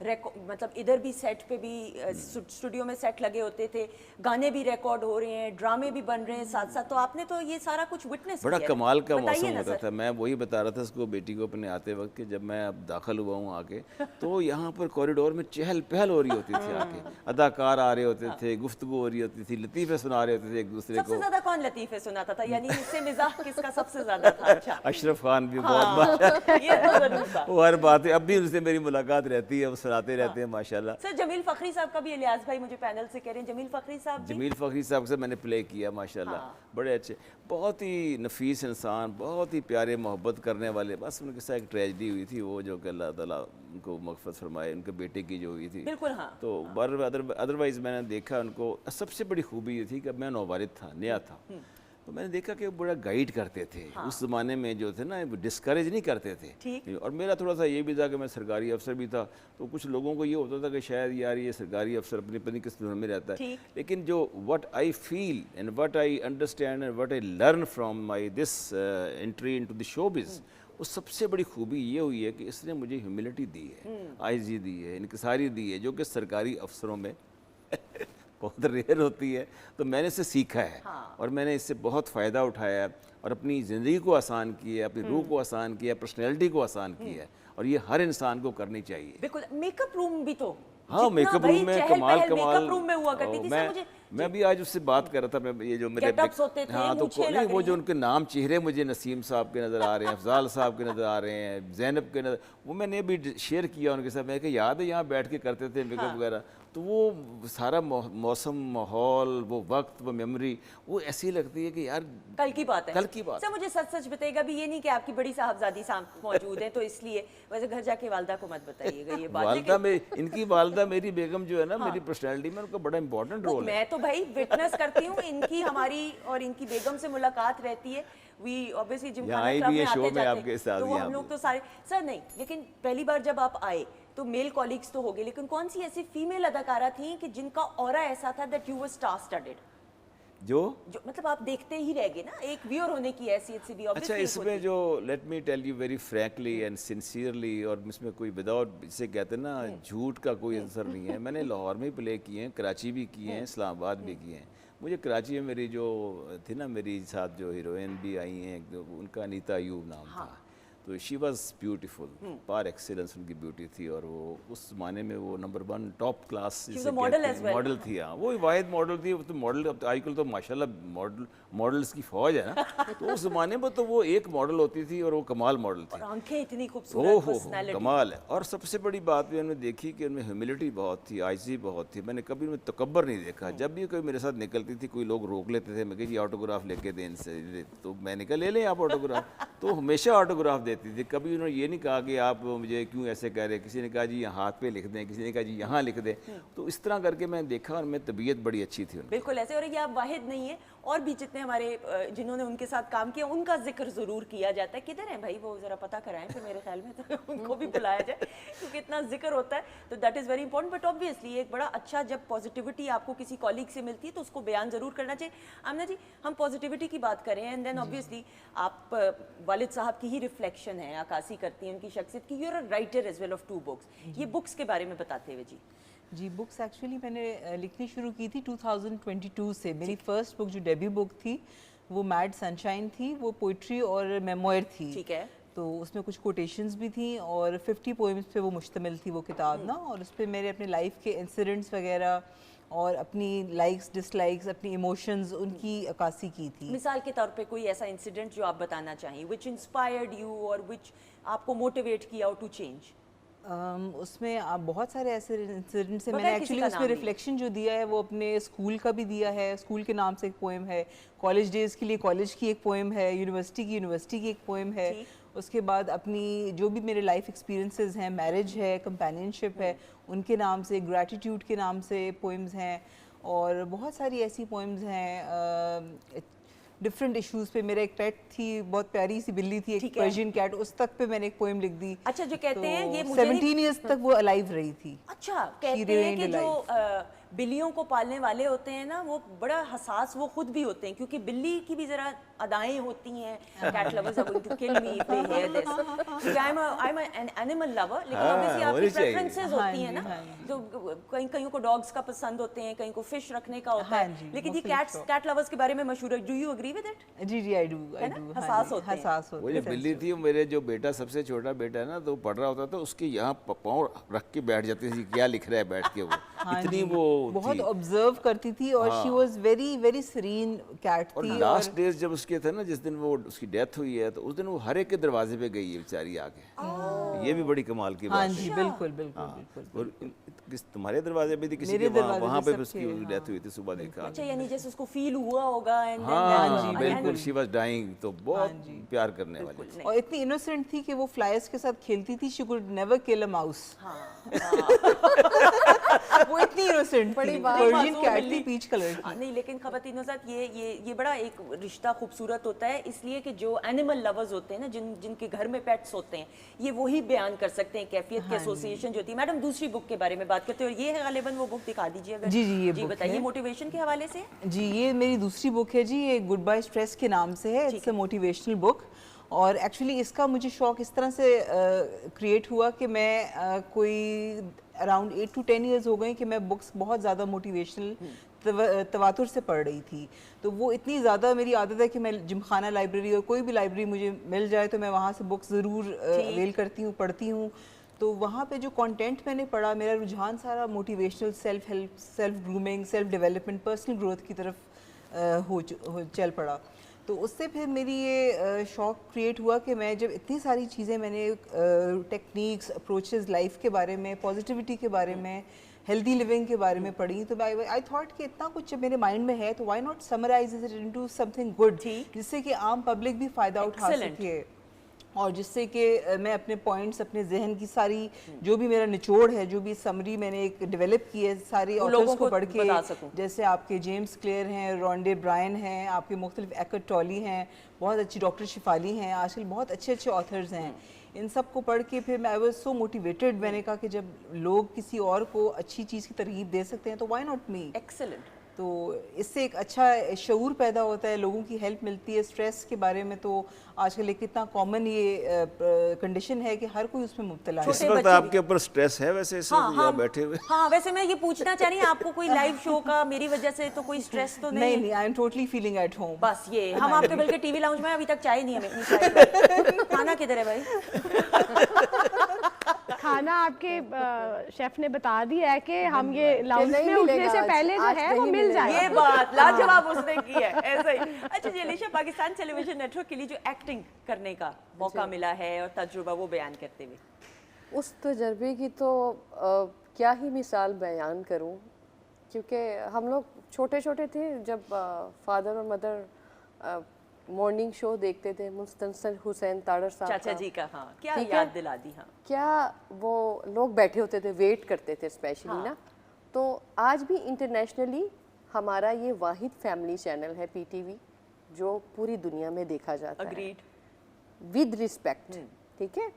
Speaker 1: मतलब इधर भी सेट पे भी स्टूडियो में सेट लगे होते थे, गाने भी रिकॉर्ड हो रहे हैं, ड्रामे भी बन रहे हैं साथ साथ, तो आपने तो ये सारा कुछ विटनेस
Speaker 2: बड़ा कमाल का मौसम होता था। मैं वही बता रहा था उसको, बेटी को अपने आते वक्त कि जब मैं अब दाखिल हुआ हूँ आके, तो यहाँ पर कॉरिडोर में चहल पहल हो रही होती थी आके, अदाकार आ रहे होते थे, गुफ्तगू हो रही होती थी, लतीफ़े सुना रहे होते थे एक दूसरे को।
Speaker 1: सबसे ज़्यादा कौन लतीफ़े सुनाता था, यानी इससे मिजाह किसका सबसे ज़्यादा था? अच्छा,
Speaker 2: अशरफ खान भी बहुत
Speaker 1: ये तो ज़रूर था।
Speaker 2: वो हर बात है, अब भी उनसे मेरी मुलाकात रहती है, वो सुनाते रहते हैं माशाल्लाह।
Speaker 1: सर जमील फ़खरी साहब का भी इलियास भाई मुझे पैनल से कह रहे हैं, जमील फ़खरी साहब भी?
Speaker 2: जमील फ़खरी साहब से मैंने प्ले किया माशाल्लाह, बड़े अच्छे, बहुत ही नफीस इंसान, बहुत ही प्यारे, मोहब्बत करने वाले। बस उनके साथ एक ट्रेजेडी हुई थी, वो जो कि अल्लाह ताला उनको मग़फ़िरत फरमाए, उनके बेटे की जो हुई थी।
Speaker 1: बिल्कुल हाँ।
Speaker 2: तो अदरवाइज़ मैंने देखा उनको, सबसे बड़ी खूबी ये थी कि मैं नौवारिद था, नया था, तो मैंने देखा कि वो बड़ा गाइड करते थे। उस ज़माने में जो थे ना, डिस्करेज नहीं करते थे। और मेरा थोड़ा सा ये भी था कि मैं सरकारी अफसर भी था, तो कुछ लोगों को ये होता था कि शायद यार ये सरकारी अफसर अपनी पत्नी किस धुन में रहता है, लेकिन जो what I feel and what I understand and what I learn from my this entry into the showbiz, उस सबसे बड़ी खूबी ये हुई है कि इसने मुझे ह्यूमिलिटी दी है, आइज़ी दी है, इनकिसारी दी है, जो कि सरकारी अफसरों में बहुत रेयर होती है। तो मैंने इससे सीखा है, और मैंने इससे बहुत फ़ायदा उठाया है, और अपनी ज़िंदगी को आसान किया, अपनी रूह को आसान किया, पर्सनैलिटी को आसान किया है, और ये हर इंसान को करनी चाहिए।
Speaker 1: बिल्कुल, मेकअप रूम भी तो,
Speaker 2: हाँ, मेकअप रूम में कमाल
Speaker 1: मेकअप रूम में हुआ करती थी।
Speaker 2: मैं भी आज उससे बात कर रहा था, मैं ये जो मेरे
Speaker 1: होते थे,
Speaker 2: हाँ, तो नहीं, वो जो उनके नाम चेहरे मुझे नसीम साहब के नज़र आ रहे हैं, अफजाल साहब के नज़र आ रहे हैं, ज़ैनब के नज़र, वो मैंने भी शेयर किया उनके साथ। मैं कहा याद है यहाँ बैठ के करते थे मेकअप वगैरह, तो वो सारा मौसम, माहौल, वो वक्त, वो मेमोरी, वो ऐसी लगती है कि यार
Speaker 1: कल की बात है,
Speaker 2: कल की बात।
Speaker 1: सर मुझे सच सच बताइएगा भी, ये नहीं कि आपकी बड़ी साहबजादी साहब मौजूद हैं तो इसलिए, वैसे घर जाके वालदा को मत बताइएगा ये बात।
Speaker 2: वालदा में, इनकी वालदा मेरी बेगम जो है ना, मेरी पर्सनैलिटी में उनका बड़ा इंपॉर्टेंट रोल है।
Speaker 1: मैं तो भाई विटनेस करती हूँ, इनकी हमारी और इनकी बेगम से मुलाकात रहती है। वी ऑब्वियसली जिमखाना क्लब में आते जाते हैं, तो वो हम लोग तो सारे सर नहीं, लेकिन पहली बार जब आप आए तो मेल कॉलीग्स तो हो गए, लेकिन कौन सी ऐसी फीमेल अदाकारा थी कि जिनका ऑरा ऐसा था that you were star studded, जो मतलब आप देखते ही रह गए ना, एक व्यूअर होने की हैसियत से भी
Speaker 2: अच्छा, इसमें जो let me tell you very frankly and sincerely, और इसमें कोई विदाउट, इसे कहते हैं ना, झूठ का कोई आंसर नहीं है। मैंने लाहौर में प्ले किए हैं, कराची भी किए हैं, इस्लामाबाद भी किए हैं। मुझे कराची में मेरी जो थी ना, मेरी साथ जो हीरोइन भी आई हैं, उनका अनीता अयूब नाम था, तो she was beautiful, par excellence उनकी ब्यूटी थी, और वो उस ज़माने में वो नंबर 1 टॉप क्लास मॉडल थी। हाँ, वो वाहिद मॉडल थी। तो मॉडल अब आजकल तो माशाल्लाह मॉडल्स की फौज है ना, तो उस ज़माने में तो वो एक मॉडल होती थी, और वो कमाल मॉडल थी,
Speaker 1: आंखें इतनी खूबसूरत,
Speaker 2: पर्सनैलिटी कमाल है। और सबसे बड़ी बात भी उन्होंने देखी कि उनमें ह्यूमिलिटी बहुत थी, आइज़ी बहुत थी। मैंने कभी उनमें तकब्बर नहीं देखा। जब भी कोई मेरे साथ निकलती थी, कोई लोग रोक लेते थे, मैं कही ऑटोग्राफ लेके दें इनसे, तो मैंने कहा ले लें आप ऑटोग्राफ, तो हमेशा ऑटोग्राफ देती थी। कभी उन्होंने ये नहीं कहा कि आप मुझे क्यों ऐसे कह रहे हैं, किसी ने कहा जी यहाँ हाथ पे लिख दें, किसी ने कहा जी यहाँ लिख दें। तो इस तरह करके मैंने देखा और मेरी तबीयत बड़ी अच्छी थी उनकी।
Speaker 1: बिल्कुल ऐसे, और ये आप वाहिद नहीं है, और भी जितने हमारे जिन्होंने उनके साथ काम किया उनका जिक्र ज़रूर किया जाता है। किधर हैं भाई वो, ज़रा पता कराएं फिर मेरे ख्याल में तो उनको भी बुलाया जाए, क्योंकि इतना जिक्र होता है। तो that is very important. But obviously एक बड़ा अच्छा, जब पॉजिटिविटी आपको किसी कॉलीग से मिलती है तो उसको बयान ज़रूर करना चाहिए। आमना जी, हम पॉजिटिविटी की बात करें एंड देन ऑब्वियसली आप वालिद साहब की ही रिफ्लेक्शन है, अक्कासी करती हैं उनकी शख्सियत की। You're a writer as well of 2 books. ये बुक्स के बारे में बताते हुए जी।
Speaker 3: बुक्स एक्चुअली मैंने लिखनी शुरू की थी 2022 से। मेरी फर्स्ट बुक जो डेब्यू बुक थी वो मैड सनशाइन थी, वो पोइट्री और मेमोयर थी।
Speaker 1: ठीक है।
Speaker 3: तो उसमें कुछ कोटेशंस भी थी और 50 पोएम्स पे वो मुश्तमिल थी वो किताब ना, और उस पर मेरे अपने लाइफ के इंसिडेंट्स वगैरह और अपनी लाइक्स डिसलाइक्स, अपनी इमोशंस, उनकी अक्कासी की थी।
Speaker 1: मिसाल के तौर पे कोई ऐसा इंसिडेंट जो आप बताना चाहें, विच इंस्पायर्ड यू और विच आपको मोटिवेट किया टू चेंज?
Speaker 3: उसमें आप बहुत सारे ऐसे इंसिडेंट्स हैं।
Speaker 1: बगैर
Speaker 3: मैंने
Speaker 1: किसी
Speaker 3: एक्चुअली
Speaker 1: का
Speaker 3: उसमें
Speaker 1: नाम नहीं।
Speaker 3: रिफ्लेक्शन जो दिया है वो अपने स्कूल का भी दिया है। स्कूल के नाम से एक पोएम है, कॉलेज डेज़ के लिए कॉलेज की एक पोएम है, यूनिवर्सिटी की एक पोएम है। उसके बाद अपनी जो भी मेरे लाइफ एक्सपीरियंसेस हैं, मैरिज है, कंपेनियनशिप है, उनके नाम से, ग्रैटिट्यूड के नाम से पोएम्स हैं। और बहुत सारी ऐसी पोएम्स हैं डिफरेंट इश्यूज पे। मेरा एक पेट थी, बहुत प्यारी सी बिल्ली थी, एक पर्शियन कैट, उस तक पे मैंने एक पोएम लिख दी।
Speaker 1: अच्छा, जो कहते हैं ये मुझे
Speaker 3: 17 इयर्स तक वो अलाइव रही थी।
Speaker 1: अच्छा, कहते हैं कि जो बिल्लियों को पालने वाले होते हैं ना, वो बड़ा हसास वो खुद भी होते हैं, क्योंकि बिल्ली की भी जरा अदाएं होती हैं। Cat lovers are going to kill me if they hear this. I am an animal lover, लेकिन ऑब्वियसली आपकी प्रेफरेंसेस होती हैं ना, जो कईयों को डॉग्स का पसंद होते हैं, कहीं को फिश रखने का होता है, लेकिन ये कैट लवर्स के बारे में मशहूर है। Do you agree with it?
Speaker 3: जी आई डू।
Speaker 1: हसास होते हैं।
Speaker 2: वो जो बिल्ली थी, मेरे जो बेटा, सबसे छोटा बेटा है ना, तो पढ़ रहा होता था, उसके यहाँ पाँव रख के बैठ जाती थी, क्या लिख रहा है बैठ के। वो इतनी वो
Speaker 3: बहुत ऑब्जर्व करती थी और she was very very serene cat थी।
Speaker 2: और लास्ट डेज जब उसके थे ना, जिस दिन वो उसकी डेथ हुई है, तो उस दिन वो हर एक के दरवाजे पे गई है बेचारी आके। ये भी बड़ी कमाल की बात है।
Speaker 3: हाँ जी, बिल्कुल बिल्कुल बिल्कुल।
Speaker 2: और तुम्हारे दरवाजे पे थी, किसी के वहाँ पे उसकी डेथ हुई थी, सुबह देखा।
Speaker 1: अच्छा, यानी जैसे उसको फील हुआ होगा एंड
Speaker 2: हाँ बिल्कुल, शी वाज डाइंग। तो बहुत प्यार करने वाली
Speaker 3: और इतनी इनोसेंट थी कि वो फ्लायर्स के साथ खेलती थी। She could never kill a mouse. वो इतनी इनोसेंट थी, पर्शियन कैट थी, पीच कलर की।
Speaker 1: नहीं, लेकिन ख़वातीनों साथ ये बड़ा एक रिश्ता खूबसूरत होता है, इसलिए कि जो एनिमल लवर्स होते हैं ना, जिनके घर में पेट्स होते हैं, ये वही बयान कर सकते हैं कैफियत की एसोसिएशन जो होती है। मैडम, दूसरी बुक के बारे में बात करते हो, ये है गालिबन वो बुक, दिखा दीजिए अगर।
Speaker 3: जी ये
Speaker 1: जी बताइए, मोटिवेशन के हवाले से।
Speaker 3: जी ये मेरी दूसरी बुक है जी, ये गुड बाय स्ट्रेस के नाम से है। It's a motivational book. और एक्चुअली इसका मुझे शौक इस तरह से क्रिएट हुआ कि मैं कोई अराउंड 8 to 10 ईयर्स हो गए कि मैं बुक्स बहुत ज़्यादा मोटिवेशनल तवातुर से पढ़ रही थी। तो वो इतनी ज़्यादा मेरी आदत है कि मैं जिमखाना लाइब्रेरी और कोई भी लाइब्रेरी मुझे मिल जाए तो मैं वहाँ से बुक्स ज़रूर अवेल करती हूँ, पढ़ती हूँ। तो वहाँ पे जो कंटेंट मैंने पढ़ा, मेरा रुझान सारा motivational, self help, self grooming, self development, personal growth की तरफ चल पड़ा। तो उससे फिर मेरी ये शौक क्रिएट हुआ कि मैं जब इतनी सारी चीज़ें मैंने टेक्निक्स, अप्रोचेस लाइफ के बारे में, पॉजिटिविटी के बारे में, हेल्दी लिविंग के बारे में पढ़ी, तो आई थॉट कि इतना कुछ जब मेरे माइंड में है तो why not summarise it into something good, जिससे कि आम पब्लिक भी फ़ायदा उठा सके और जिससे कि मैं अपने पॉइंट्स, अपने जहन की सारी जो भी मेरा निचोड़ है, जो भी समरी मैंने एक डेवलप की है सारी ऑथर्स को पढ़ के, जैसे आपके जेम्स क्लियर हैं, रॉन्डे ब्रायन हैं, आपके मुख्तलिफ एकर्ट टॉली हैं, बहुत अच्छी डॉक्टर शिफाली हैं, आजकल बहुत अच्छे अच्छे ऑथर्स हैं। इन सब को पढ़ के फिर मैं आई वाज सो मोटिवेटेड। मैंने कहा कि जब लोग किसी और को अच्छी चीज़ की तरगीब दे सकते हैं तो व्हाई नॉट मी।
Speaker 1: एक्सेलेंट।
Speaker 3: तो इससे एक अच्छा शऊर पैदा होता है, लोगों की हेल्प मिलती है। स्ट्रेस के बारे में तो आजकल एक कितना कॉमन ये कंडीशन है कि हर कोई उसमें मुब्तला है।
Speaker 2: इस वक्त आपके ऊपर स्ट्रेस है वैसे यहाँ बैठे हुए?
Speaker 1: हाँ, वैसे मैं ये पूछना चाह रही हूँ, आपको कोई लाइव शो का मेरी वजह से तो कोई स्ट्रेस तो नहीं?
Speaker 3: नहीं, I am totally feeling at home.
Speaker 1: बस ये हम आपके बल्कि टीवी लाउंज में अभी तक चाय नहीं हमें इतनी। खाना किधर है भाई?
Speaker 5: खाना आपके शेफ ने बता दिया है कि हम ये लाउंज में उठने से पहले जो है वो मिल जाएगा।
Speaker 1: ये बात लाजवाब उसने की है, ऐसा ही। अच्छा जी अलीशा, पाकिस्तान टेलीविजन नेटवर्क के लिए जो एक्टिंग करने का मौका मिला है और तजुर्बा, वो बयान करते हुए।
Speaker 4: उस तजर्बे की तो क्या ही मिसाल बयान करूं, क्योंकि हम लोग छोटे छोटे थे जब फादर और मदर मॉर्निंग शो देखते थे, मुस्तनसर हुसैन ताड़र साहब
Speaker 1: चाचा
Speaker 4: का।
Speaker 1: जी का, हाँ क्या
Speaker 4: ठीक है?
Speaker 1: याद दिला दी। हाँ
Speaker 4: क्या वो लोग बैठे होते थे, वेट करते थे स्पेशली ना। तो आज भी इंटरनेशनली हमारा ये वाहिद फैमिली चैनल है पीटीवी, जो पूरी दुनिया में देखा जाता है
Speaker 1: अग्रीड।
Speaker 4: विद रिस्पेक्ट, ठीक है।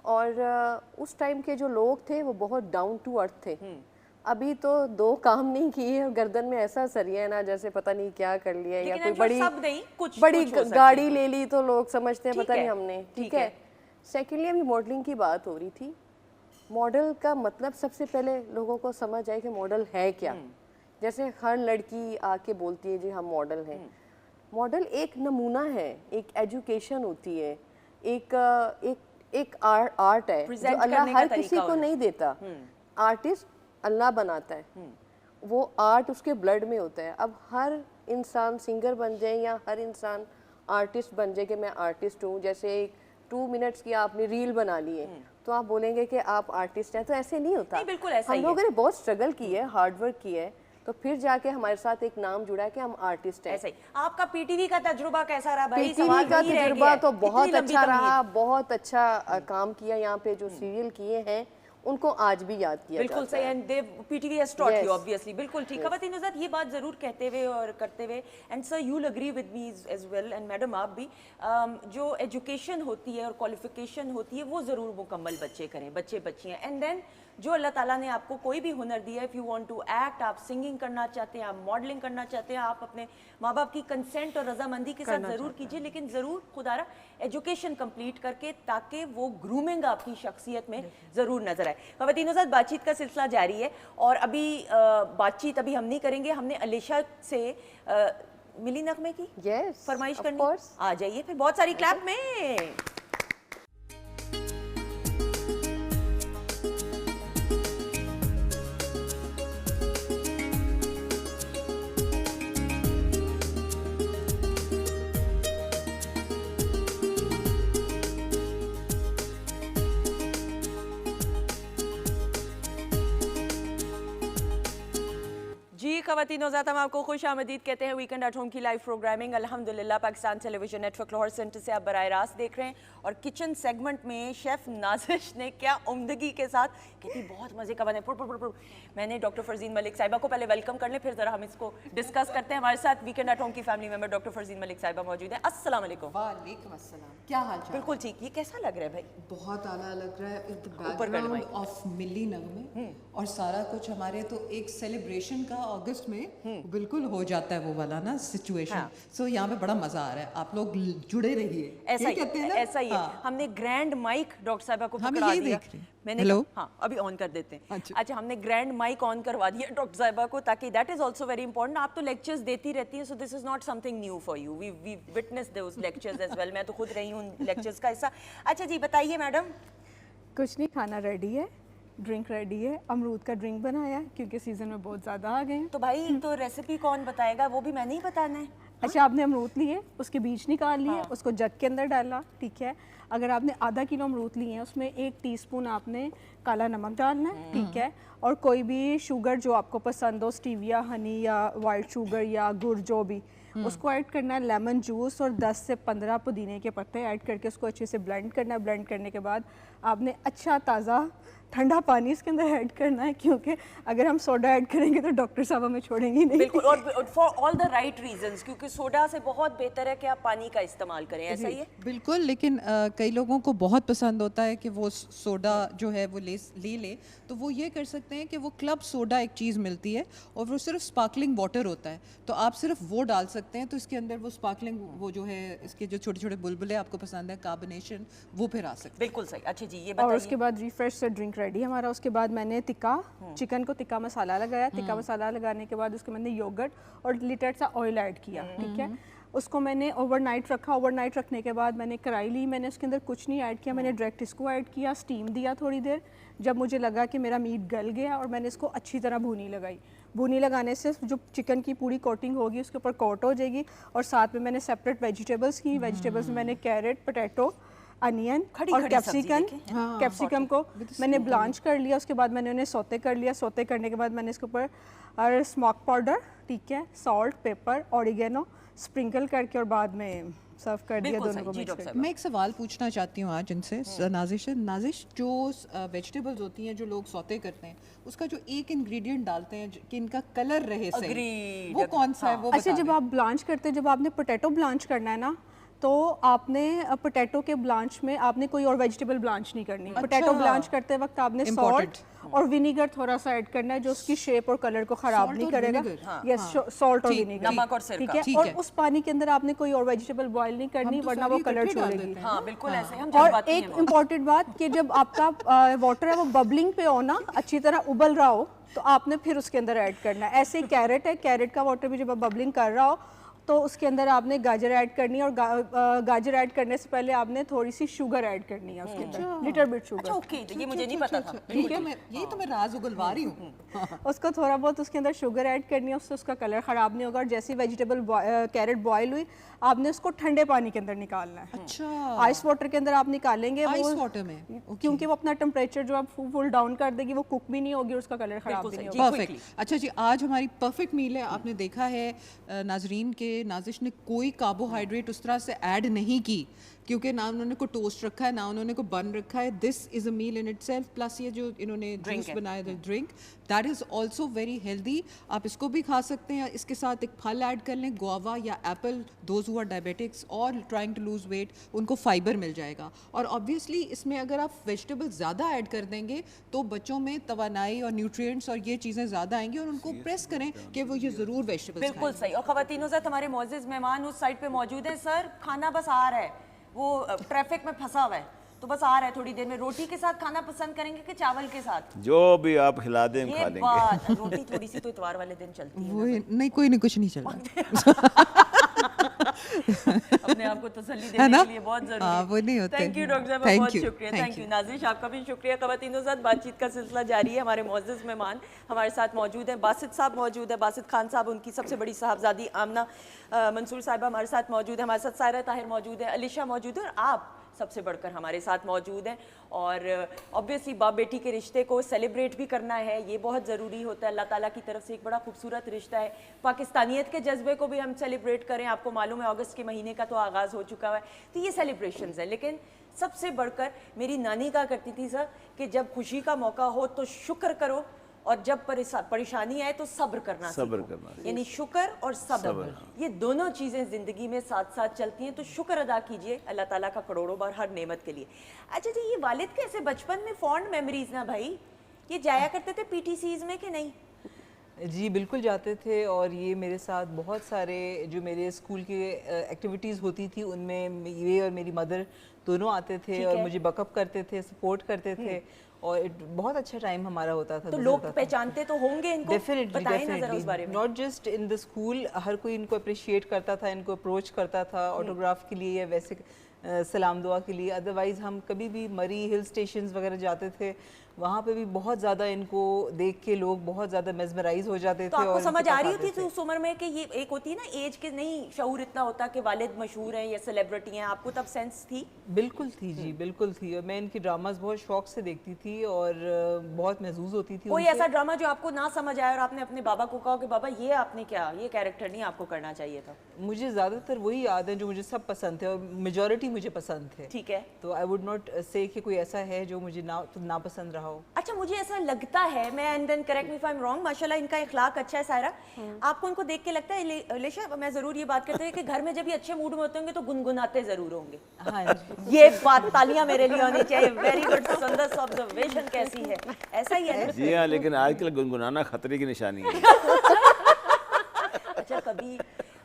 Speaker 4: और उस टाइम के जो लोग थे वो बहुत डाउन टू अर्थ थे। अभी तो 2 काम नहीं किए और गर्दन में ऐसा सरिया है ना, जैसे पता नहीं क्या कर लिया, या
Speaker 1: लेकिन
Speaker 4: कोई
Speaker 1: I'm sure
Speaker 4: बड़ी
Speaker 1: सब नहीं, कुछ
Speaker 4: बड़ी
Speaker 1: कुछ हो सकते
Speaker 4: गाड़ी
Speaker 1: हैं।
Speaker 4: ले ली तो लोग समझते हैं
Speaker 1: ठीक
Speaker 4: पता
Speaker 1: है,
Speaker 4: नहीं हमने,
Speaker 1: ठीक
Speaker 4: ठीक है।
Speaker 1: है।
Speaker 4: सेकेंडली अभी मॉडलिंग की बात हो रही थी। मॉडल का मतलब सबसे पहले लोगों को समझ आए कि मॉडल है क्या। जैसे हर लड़की आके बोलती है जी हम मॉडल हैं। मॉडल एक नमूना है, एक एजुकेशन होती है, एक आर्ट है जो
Speaker 1: Present
Speaker 4: अल्लाह
Speaker 1: करने का
Speaker 4: हर
Speaker 1: तरीका
Speaker 4: किसी को
Speaker 1: होना
Speaker 4: नहीं देता। आर्टिस्ट अल्लाह बनाता है, वो आर्ट उसके ब्लड में होता है। अब हर इंसान सिंगर बन जाए या हर इंसान आर्टिस्ट बन जाए कि मैं आर्टिस्ट हूँ, जैसे 2 मिनट्स की आपने रील बना ली है तो आप बोलेंगे कि आप आर्टिस्ट हैं, तो ऐसे नहीं होता।
Speaker 1: नहीं, बिल्कुल ऐसा
Speaker 4: हम
Speaker 1: ही
Speaker 4: लोगों
Speaker 1: है।
Speaker 4: ने बहुत स्ट्रगल की है, हार्ड वर्क की है, तो फिर जाके हमारे साथ एक नाम जुड़ा है कि हम आर्टिस्ट हैं।
Speaker 1: ऐसा ही। आपका पीटीवी का तजुर्बा कैसा रहा भाई?
Speaker 4: पीटीवी
Speaker 1: सवाल
Speaker 4: का
Speaker 1: वही रह
Speaker 4: तजुर्बा
Speaker 1: गया।
Speaker 4: तो
Speaker 1: इतनी
Speaker 4: बहुत
Speaker 1: लंबी
Speaker 4: अच्छा
Speaker 1: तमीज़।
Speaker 4: रहा, बहुत अच्छा काम किया। यहाँ पे जो सीरियल किए हैं उनको आज भी याद किया
Speaker 1: बिल्कुल
Speaker 4: जाता
Speaker 1: सही।
Speaker 4: है।
Speaker 1: And they PTV has taught
Speaker 4: Yes.
Speaker 1: You obviously. बिल्कुल ठीक। खवातीन हज़रात, ये बात जरूर कहते हुए और करते हुए, and sir you will agree with me as well, and madam आप भी, जो एजुकेशन होती है और क्वालिफिकेशन होती है वो ज़रूर मुकम्मल बच्चे करें, बच्चे बच्चियाँ। एंड देन जो अल्लाह ताला ने आपको कोई भी हुनर दिया है, if you want to act, आप सिंगिंग करना चाहते हैं, आप मॉडलिंग करना चाहते हैं, आप अपने माँ बाप की कंसेंट और रजामंदी के साथ ज़रूर कीजिए, लेकिन ज़रूर खुदारा एजुकेशन कंप्लीट करके, ताकि वो ग्रूमिंग आपकी शख्सियत में ज़रूर नजर आए। खवातीन हज़रात, बातचीत का सिलसिला जारी है और अभी बातचीत अभी हम नहीं करेंगे, हमने अलीशा से मिली नगमे की
Speaker 4: Yes,
Speaker 1: फरमाइश
Speaker 4: of
Speaker 1: करनी।
Speaker 4: course.
Speaker 1: आ जाइए फिर, बहुत सारी क्लैप में। जी खवातीन हज़रात, हम आपको खुश आमदीद कहते हैं वीकेंड एट होम की लाइव प्रोग्रामिंग अल्हम्दुलिल्लाह Pakistan television network Lahore centre से आप बराह रास्त देख रहे हैं। और किचन सेगमेंट में शेफ़ नाजिश ने क्या उम्दगी के साथ कहती बहुत मज़े का बने पुर पुर पुर पुर। मैंने डॉक्टर फरजीन मलिक साहिबा को पहले वेलकम कर लें, फिर ज़रा हम इसको डिस्कस करते हैं। हमारे साथ वीकेंड एट होम की family member doctor Farzeen Malik साहिबा मौजूद है। अस्सलाम वालेकुम।
Speaker 7: वालेकुम अस्सलाम, क्या हाल चाल?
Speaker 1: बिल्कुल ठीक। ये कैसा लग रहा है भाई?
Speaker 7: बहुत आला लग रहा है।
Speaker 1: ऊपर कर लो
Speaker 7: बैकग्राउंड
Speaker 1: माइक।
Speaker 7: ऑफ मिली नगमे और सारा कुछ हमारे तो एक सेलिब्रेशन का अगस्त में बिल्कुल हो जाता है वो वाला ना सिचुएशन। सो यहाँ पे बड़ा मजा आ रहा है, आप लोग जुड़े रहिए।
Speaker 1: ऐसा
Speaker 7: ये कहते हैं
Speaker 1: ही,
Speaker 7: ना?
Speaker 1: ऐसा ही है।
Speaker 7: हाँ।
Speaker 1: हमने ग्रैंड माइक डॉक्टर साहिबा को
Speaker 7: हम
Speaker 1: पकड़ा
Speaker 7: यही
Speaker 1: दिया।
Speaker 7: देख रहे हैं।
Speaker 1: मैंने
Speaker 7: हेलो?
Speaker 1: हाँ अभी ऑन कर देते हैं।
Speaker 7: अच्छा।
Speaker 1: अच्छा, हमने ग्रैंड माइक ऑन करवा दिया डॉक्टर साहिबा को, ताकि that is also very important. आप तो लेक्चर्स देती रहती हैं, so this is not something new for you. We witness those lectures as well. मैं तो खुद रही हूँ लेक्चर्स का हिस्सा। अच्छा जी बताइए मैडम।
Speaker 6: कुछ नहीं, खाना रेडी है, ड्रिंक रेडी है। अमरूद का ड्रिंक बनाया है क्योंकि सीज़न में बहुत ज़्यादा आ गए हैं।
Speaker 1: तो भाई तो रेसिपी कौन बताएगा? वो भी मैंने ही बताना है।
Speaker 6: अच्छा, आपने अमरूद लिए, उसके बीज निकाल लिए, उसको जग के अंदर डाला, ठीक है। अगर आपने आधा किलो अमरूद लिए हैं, उसमें 1 टीस्पून आपने काला नमक डालना है, ठीक है। और कोई भी शुगर जो आपको पसंद हो, स्टीविया, हनी या वाइट शुगर या गुड़, जो भी, उसको ऐड करना है। लेमन जूस और 10 से 15 पुदीने के पत्ते ऐड करके उसको अच्छे से ब्लेंड करना है। ब्लेंड करने के बाद आपने अच्छा ताज़ा ठंडा पानी इसके अंदर ऐड करना है, क्योंकि अगर हम सोडा ऐड करेंगे तो डॉक्टर साहब हमें छोड़ेंगे नहीं।
Speaker 1: बिल्कुल, और for all the right reasons, क्योंकि सोडा से बहुत बेहतर है कि आप पानी का इस्तेमाल करें। ऐसा ही है?
Speaker 7: बिल्कुल, लेकिन कई लोगों को बहुत पसंद होता है कि वो सोडा जो है वो ले तो वो ये कर सकते हैं कि वो क्लब सोडा एक चीज़ मिलती है और वो सिर्फ स्पार्कलिंग वाटर होता है, तो आप सिर्फ वो डाल सकते हैं। तो इसके अंदर वो स्पार्कलिंग, वो जो है इसके जो छोटे छोटे बुलबुले आपको पसंद है, कार्बोनेशन, वो फिर आ सकते हैं।
Speaker 1: बिल्कुल सही। अच्छा जी, ये
Speaker 6: और
Speaker 1: बताइए।
Speaker 6: उसके बाद रिफ्रेश से ड्रिंक रेडी हमारा। उसके बाद मैंने टिक्का, चिकन को टिक्का मसाला लगाया। टिक्का मसाला लगाने के बाद उसके मैंने योगर्ट और लिटर सा ऑयल ऐड किया, ठीक है। उसको मैंने ओवरनाइट रखा। ओवरनाइट रखने के बाद मैंने कढ़ाई ली, मैंने उसके अंदर कुछ नहीं ऐड किया, मैंने डायरेक्ट इसको ऐड किया, स्टीम दिया थोड़ी देर। जब मुझे लगा कि मेरा मीट गल गया और मैंने इसको अच्छी तरह भूनी लगाई। भूनी लगाने से जो चिकन की पूरी कोटिंग होगी उसके ऊपर कोट हो जाएगी। और साथ में मैंने सेपरेट वेजिटेबल्स की। वेजिटेबल्स में मैंने कैरेट, पोटैटो, अनियन और कैप्सिकम को मैंने ब्लांच कर लिया। उसके बाद मैंने उन्हें सौते कर लिया। सौते करने के बाद मैंने इसके ऊपर और स्मोक पाउडर, ठीक है, सॉल्ट, पेपर, ऑरिगेनो, स्प्रिंकल करके और बाद में सर्व कर दिया
Speaker 1: बिल्कुल
Speaker 6: दोनों
Speaker 1: सही,
Speaker 6: को
Speaker 1: जी
Speaker 6: मिक्स
Speaker 1: डॉक्टर
Speaker 6: करके।
Speaker 1: साहब।
Speaker 7: मैं एक सवाल पूछना चाहती हूँ आज इनसे नाजिश, जो वेजिटेबल्स होती हैं जो लोग सौते करते हैं, उसका जो एक इंग्रेडिएंट डालते हैं कि इनका कलर रहे सही,
Speaker 1: Agreed,
Speaker 7: वो कौन सा है वो
Speaker 6: अच्छा,
Speaker 7: बता
Speaker 6: जब
Speaker 7: दें।
Speaker 6: आप ब्लांच करते हैं, जब आपने पोटैटो ब्लांच करना है ना, तो आपने पोटैटो के ब्लांच में आपने कोई और वेजिटेबल ब्लांच नहीं करनी। पोटैटो ब्लांच करते वक्त आपने
Speaker 7: Important.
Speaker 6: सॉल्ट और विनीगर थोड़ा सा ऐड करना है, जो उसकी शेप और कलर को खराब
Speaker 7: Salt
Speaker 6: नहीं
Speaker 7: और
Speaker 6: करेगा।
Speaker 7: vinegar,
Speaker 6: यस, सॉल्ट और
Speaker 7: ठीक,
Speaker 6: विनीगर,
Speaker 1: नमक और सिरका।
Speaker 6: ठीक है।
Speaker 7: ठीक
Speaker 6: और
Speaker 7: है।
Speaker 6: उस पानी के अंदर आपने कोई और वेजिटेबल बॉईल नहीं करनी,
Speaker 7: तो
Speaker 6: वरना वो
Speaker 7: सारी
Speaker 6: कलर
Speaker 7: इकट्ठे डाल
Speaker 6: छोड़ेगी।
Speaker 7: देते हैं।
Speaker 1: हाँ बिल्कुल ऐसे हम
Speaker 6: और
Speaker 1: जज्बाती
Speaker 6: एक
Speaker 1: हैं बहुत।
Speaker 6: इम्पॉर्टेंट बात कि जब आपका वाटर है वो बबलिंग पे हो ना, अच्छी तरह उबल रहा हो, तो आपने फिर उसके अंदर ऐड करना है। ऐसे ही कैरेट है, कैरेट का वाटर भी जब बबलिंग कर रहा हो तो उसके अंदर आपने गाजर ऐड करनी है, और गाजर ऐड करने से पहले आपने थोड़ी सी शुगर ऐड करनी है उसके अंदर, लिटिल बिट शुगर।
Speaker 1: अच्छा ओके, ये मुझे नहीं पता था।
Speaker 7: ठीक है, मैं यही तो मैं राज उगलवा रही हूँ।
Speaker 6: उसको थोड़ा बहुत उसके अंदर शुगर ऐड करनी है, उससे उसका कलर ख़राब नहीं होगा। और जैसे वेजिटेबल कैरेट बॉयल हुई, आपने उसको ठंडे पानी के अंदर निकालना है।
Speaker 7: अच्छा,
Speaker 6: आइस वाटर के अंदर आप निकालेंगे,
Speaker 7: आइस
Speaker 6: वो
Speaker 7: वाटर में, okay.
Speaker 6: क्योंकि वो अपना टेम्परेचर जो आप फुल डाउन कर देगी, वो कुक भी नहीं होगी और उसका कलर ख़राब भी नहीं होगा।
Speaker 7: परफेक्ट। अच्छा जी, आज हमारी परफेक्ट मील है। आपने देखा है नाजरीन के नाजिश ने कोई कार्बोहाइड्रेट उस तरह से ऐड नहीं की, क्योंकि ना उन्होंने को टोस्ट रखा है, ना उन्होंने को बन रखा है। This is a meal in itself, plus ये जो इन्होंने जूस बनाया था, drink, that is also very healthy. आप इसको भी खा सकते हैं, इसके साथ एक फल ऐड कर लें, गुआवा या apple. Those who are diabetics और ट्राइंग टू लूज वेट, उनको फाइबर मिल जाएगा। और ऑब्वियसली इसमें अगर आप वेजिटेबल ज़्यादा ऐड कर देंगे तो बच्चों में तवानाई और न्यूट्रिएंट्स और ये चीज़ें ज़्यादा आएंगी, और उनको प्रेस करें कि वो ये ज़रूर वेजिटेबल्स खाएं।
Speaker 1: बिल्कुल सही। और ख़वातीनो ज़ात, हमारे मोअज़्ज़िज़ मेहमान उस साइड पे मौजूद हैं। सर, खाना बस आ रहा है, वो ट्रैफिक में फंसा हुआ है, तो बस आ रहा है थोड़ी देर में। रोटी के साथ खाना पसंद करेंगे कि चावल के साथ?
Speaker 2: जो भी आप खिला दें हम खा
Speaker 1: ये
Speaker 2: लेंगे।
Speaker 1: बात, रोटी थोड़ी सी तो इतवार वाले दिन चलती है
Speaker 7: वो नहीं, कोई नहीं, कुछ नहीं चल रहा।
Speaker 1: अपने आप को तसल्ली देने
Speaker 7: ना?
Speaker 1: के लिए बहुत जरूरी
Speaker 7: हाँ,
Speaker 1: है।
Speaker 7: वो नहीं होते।
Speaker 1: थैंक यू डॉक्टर साहब,
Speaker 7: Thank
Speaker 1: बहुत
Speaker 7: you,
Speaker 1: शुक्रिया।
Speaker 7: thank
Speaker 1: thank you
Speaker 7: you.
Speaker 1: नाज़िश, आपका भी शुक्रिया। ख़वातीनो ज़ात, बातचीत का सिलसिला जारी है। हमारे मुअज़्ज़िज़ मेहमान हमारे साथ मौजूद हैं। बासित साहब मौजूद है, बासित खान साहब, उनकी सबसे बड़ी साहबजादी आमना मंसूर साहिबा हमारे साथ मौजूद है। हमारे साथ सायरा ताहिर मौजूद है, अलीशा मौजूद है, और आप सबसे बढ़कर हमारे साथ मौजूद हैं। और ऑब्वियसली बाप बेटी के रिश्ते को सेलिब्रेट भी करना है, ये बहुत ज़रूरी होता है। अल्लाह ताला की तरफ से एक बड़ा खूबसूरत रिश्ता है। पाकिस्तानियत के जज्बे को भी हम सेलिब्रेट करें। आपको मालूम है अगस्त के महीने का तो आगाज़ हो चुका है, तो ये सेलिब्रेशंस है। लेकिन सबसे बढ़कर मेरी नानी कहा करती थी सर कि जब खुशी का मौका हो तो शुक्र करो, और जब परेशानी आए तो सब्र करना सीखो। यानी शुक्र और सब्र, ये दोनों चीज़ें ज़िंदगी में साथ साथ चलती हैं। तो शुक्र अदा कीजिए अल्लाह ताला का करोड़ों बार हर नेमत के लिए। अच्छा जी, ये वालिद के ऐसे बचपन में फॉन्ड मेमोरीज ना भाई, ये जाया करते थे पीटीसीज में कि नहीं?
Speaker 3: जी बिल्कुल जाते थे, और ये मेरे साथ बहुत सारे जो मेरे स्कूल की एक्टिविटीज़ होती थी उनमें ये और मेरी मदर दोनों आते थे और मुझे बकअप करते थे, सपोर्ट करते थे, और बहुत अच्छा टाइम हमारा होता था।
Speaker 1: तो लोग पहचानते तो होंगे इनको, बताएं ना जरा उस बारे में।
Speaker 3: Not just in the school, हर कोई इनको अप्रिशिएट करता था, इनको अप्रोच करता था ऑटोग्राफ के लिए या वैसे सलाम दुआ के लिए। अदरवाइज़ हम कभी भी मरी हिल स्टेशंस वगैरह जाते थे, वहाँ पे भी बहुत ज़्यादा इनको देख के लोग बहुत ज़्यादा मेस्मराइज हो जाते थे।
Speaker 1: तो आपको
Speaker 3: और
Speaker 1: समझ आ रही होती थी उस उम्र में कि ये एक होती है ना एज के, नहीं शऊर इतना होता कि वालिद मशहूर हैं या सेलिब्रिटी हैं, आपको तब सेंस थी?
Speaker 3: बिल्कुल थी जी, बिल्कुल थी। और मैं इनकी ड्रामास बहुत शौक से देखती थी और बहुत महसूस होती थी।
Speaker 1: कोई ऐसा ड्रामा जो आपको ना समझ आया और आपने अपने बाबा को कहा कि बाबा ये आपने क्या, ये कैरेक्टर नहीं आपको करना चाहिए था?
Speaker 3: मुझे ज़्यादातर वही याद है जो मुझे सब पसंद थे, और मेजॉरिटी मुझे पसंद थे।
Speaker 1: ठीक है,
Speaker 3: तो आई वुड नॉट से कि कोई ऐसा है जो मुझे ना पसंद रहा हो।
Speaker 1: अच्छा मुझे ऐसा लगता है, मैं and then correct me if I am wrong, माशाल्लाह इनका इखलाक अच्छा है सायरा, आपको इनको देख के लगता है अलीशा, मैं जरूर ये बात करते हैं कि घर में जब भी अच्छे मूड में होते होंगे तो गुनगुनाते जरूर होंगे।
Speaker 3: हाँ जी।
Speaker 1: ये बात तालियां मेरे लिए होनी चाहिए। वेरी गुड, सुंदर ऑब्जर्वेशन। कैसी है, ऐसा ही है ना?
Speaker 2: जी हाँ, लेकिन आजकल गुनगुनाना खतरे की निशानी है।
Speaker 1: अच्छा, कभी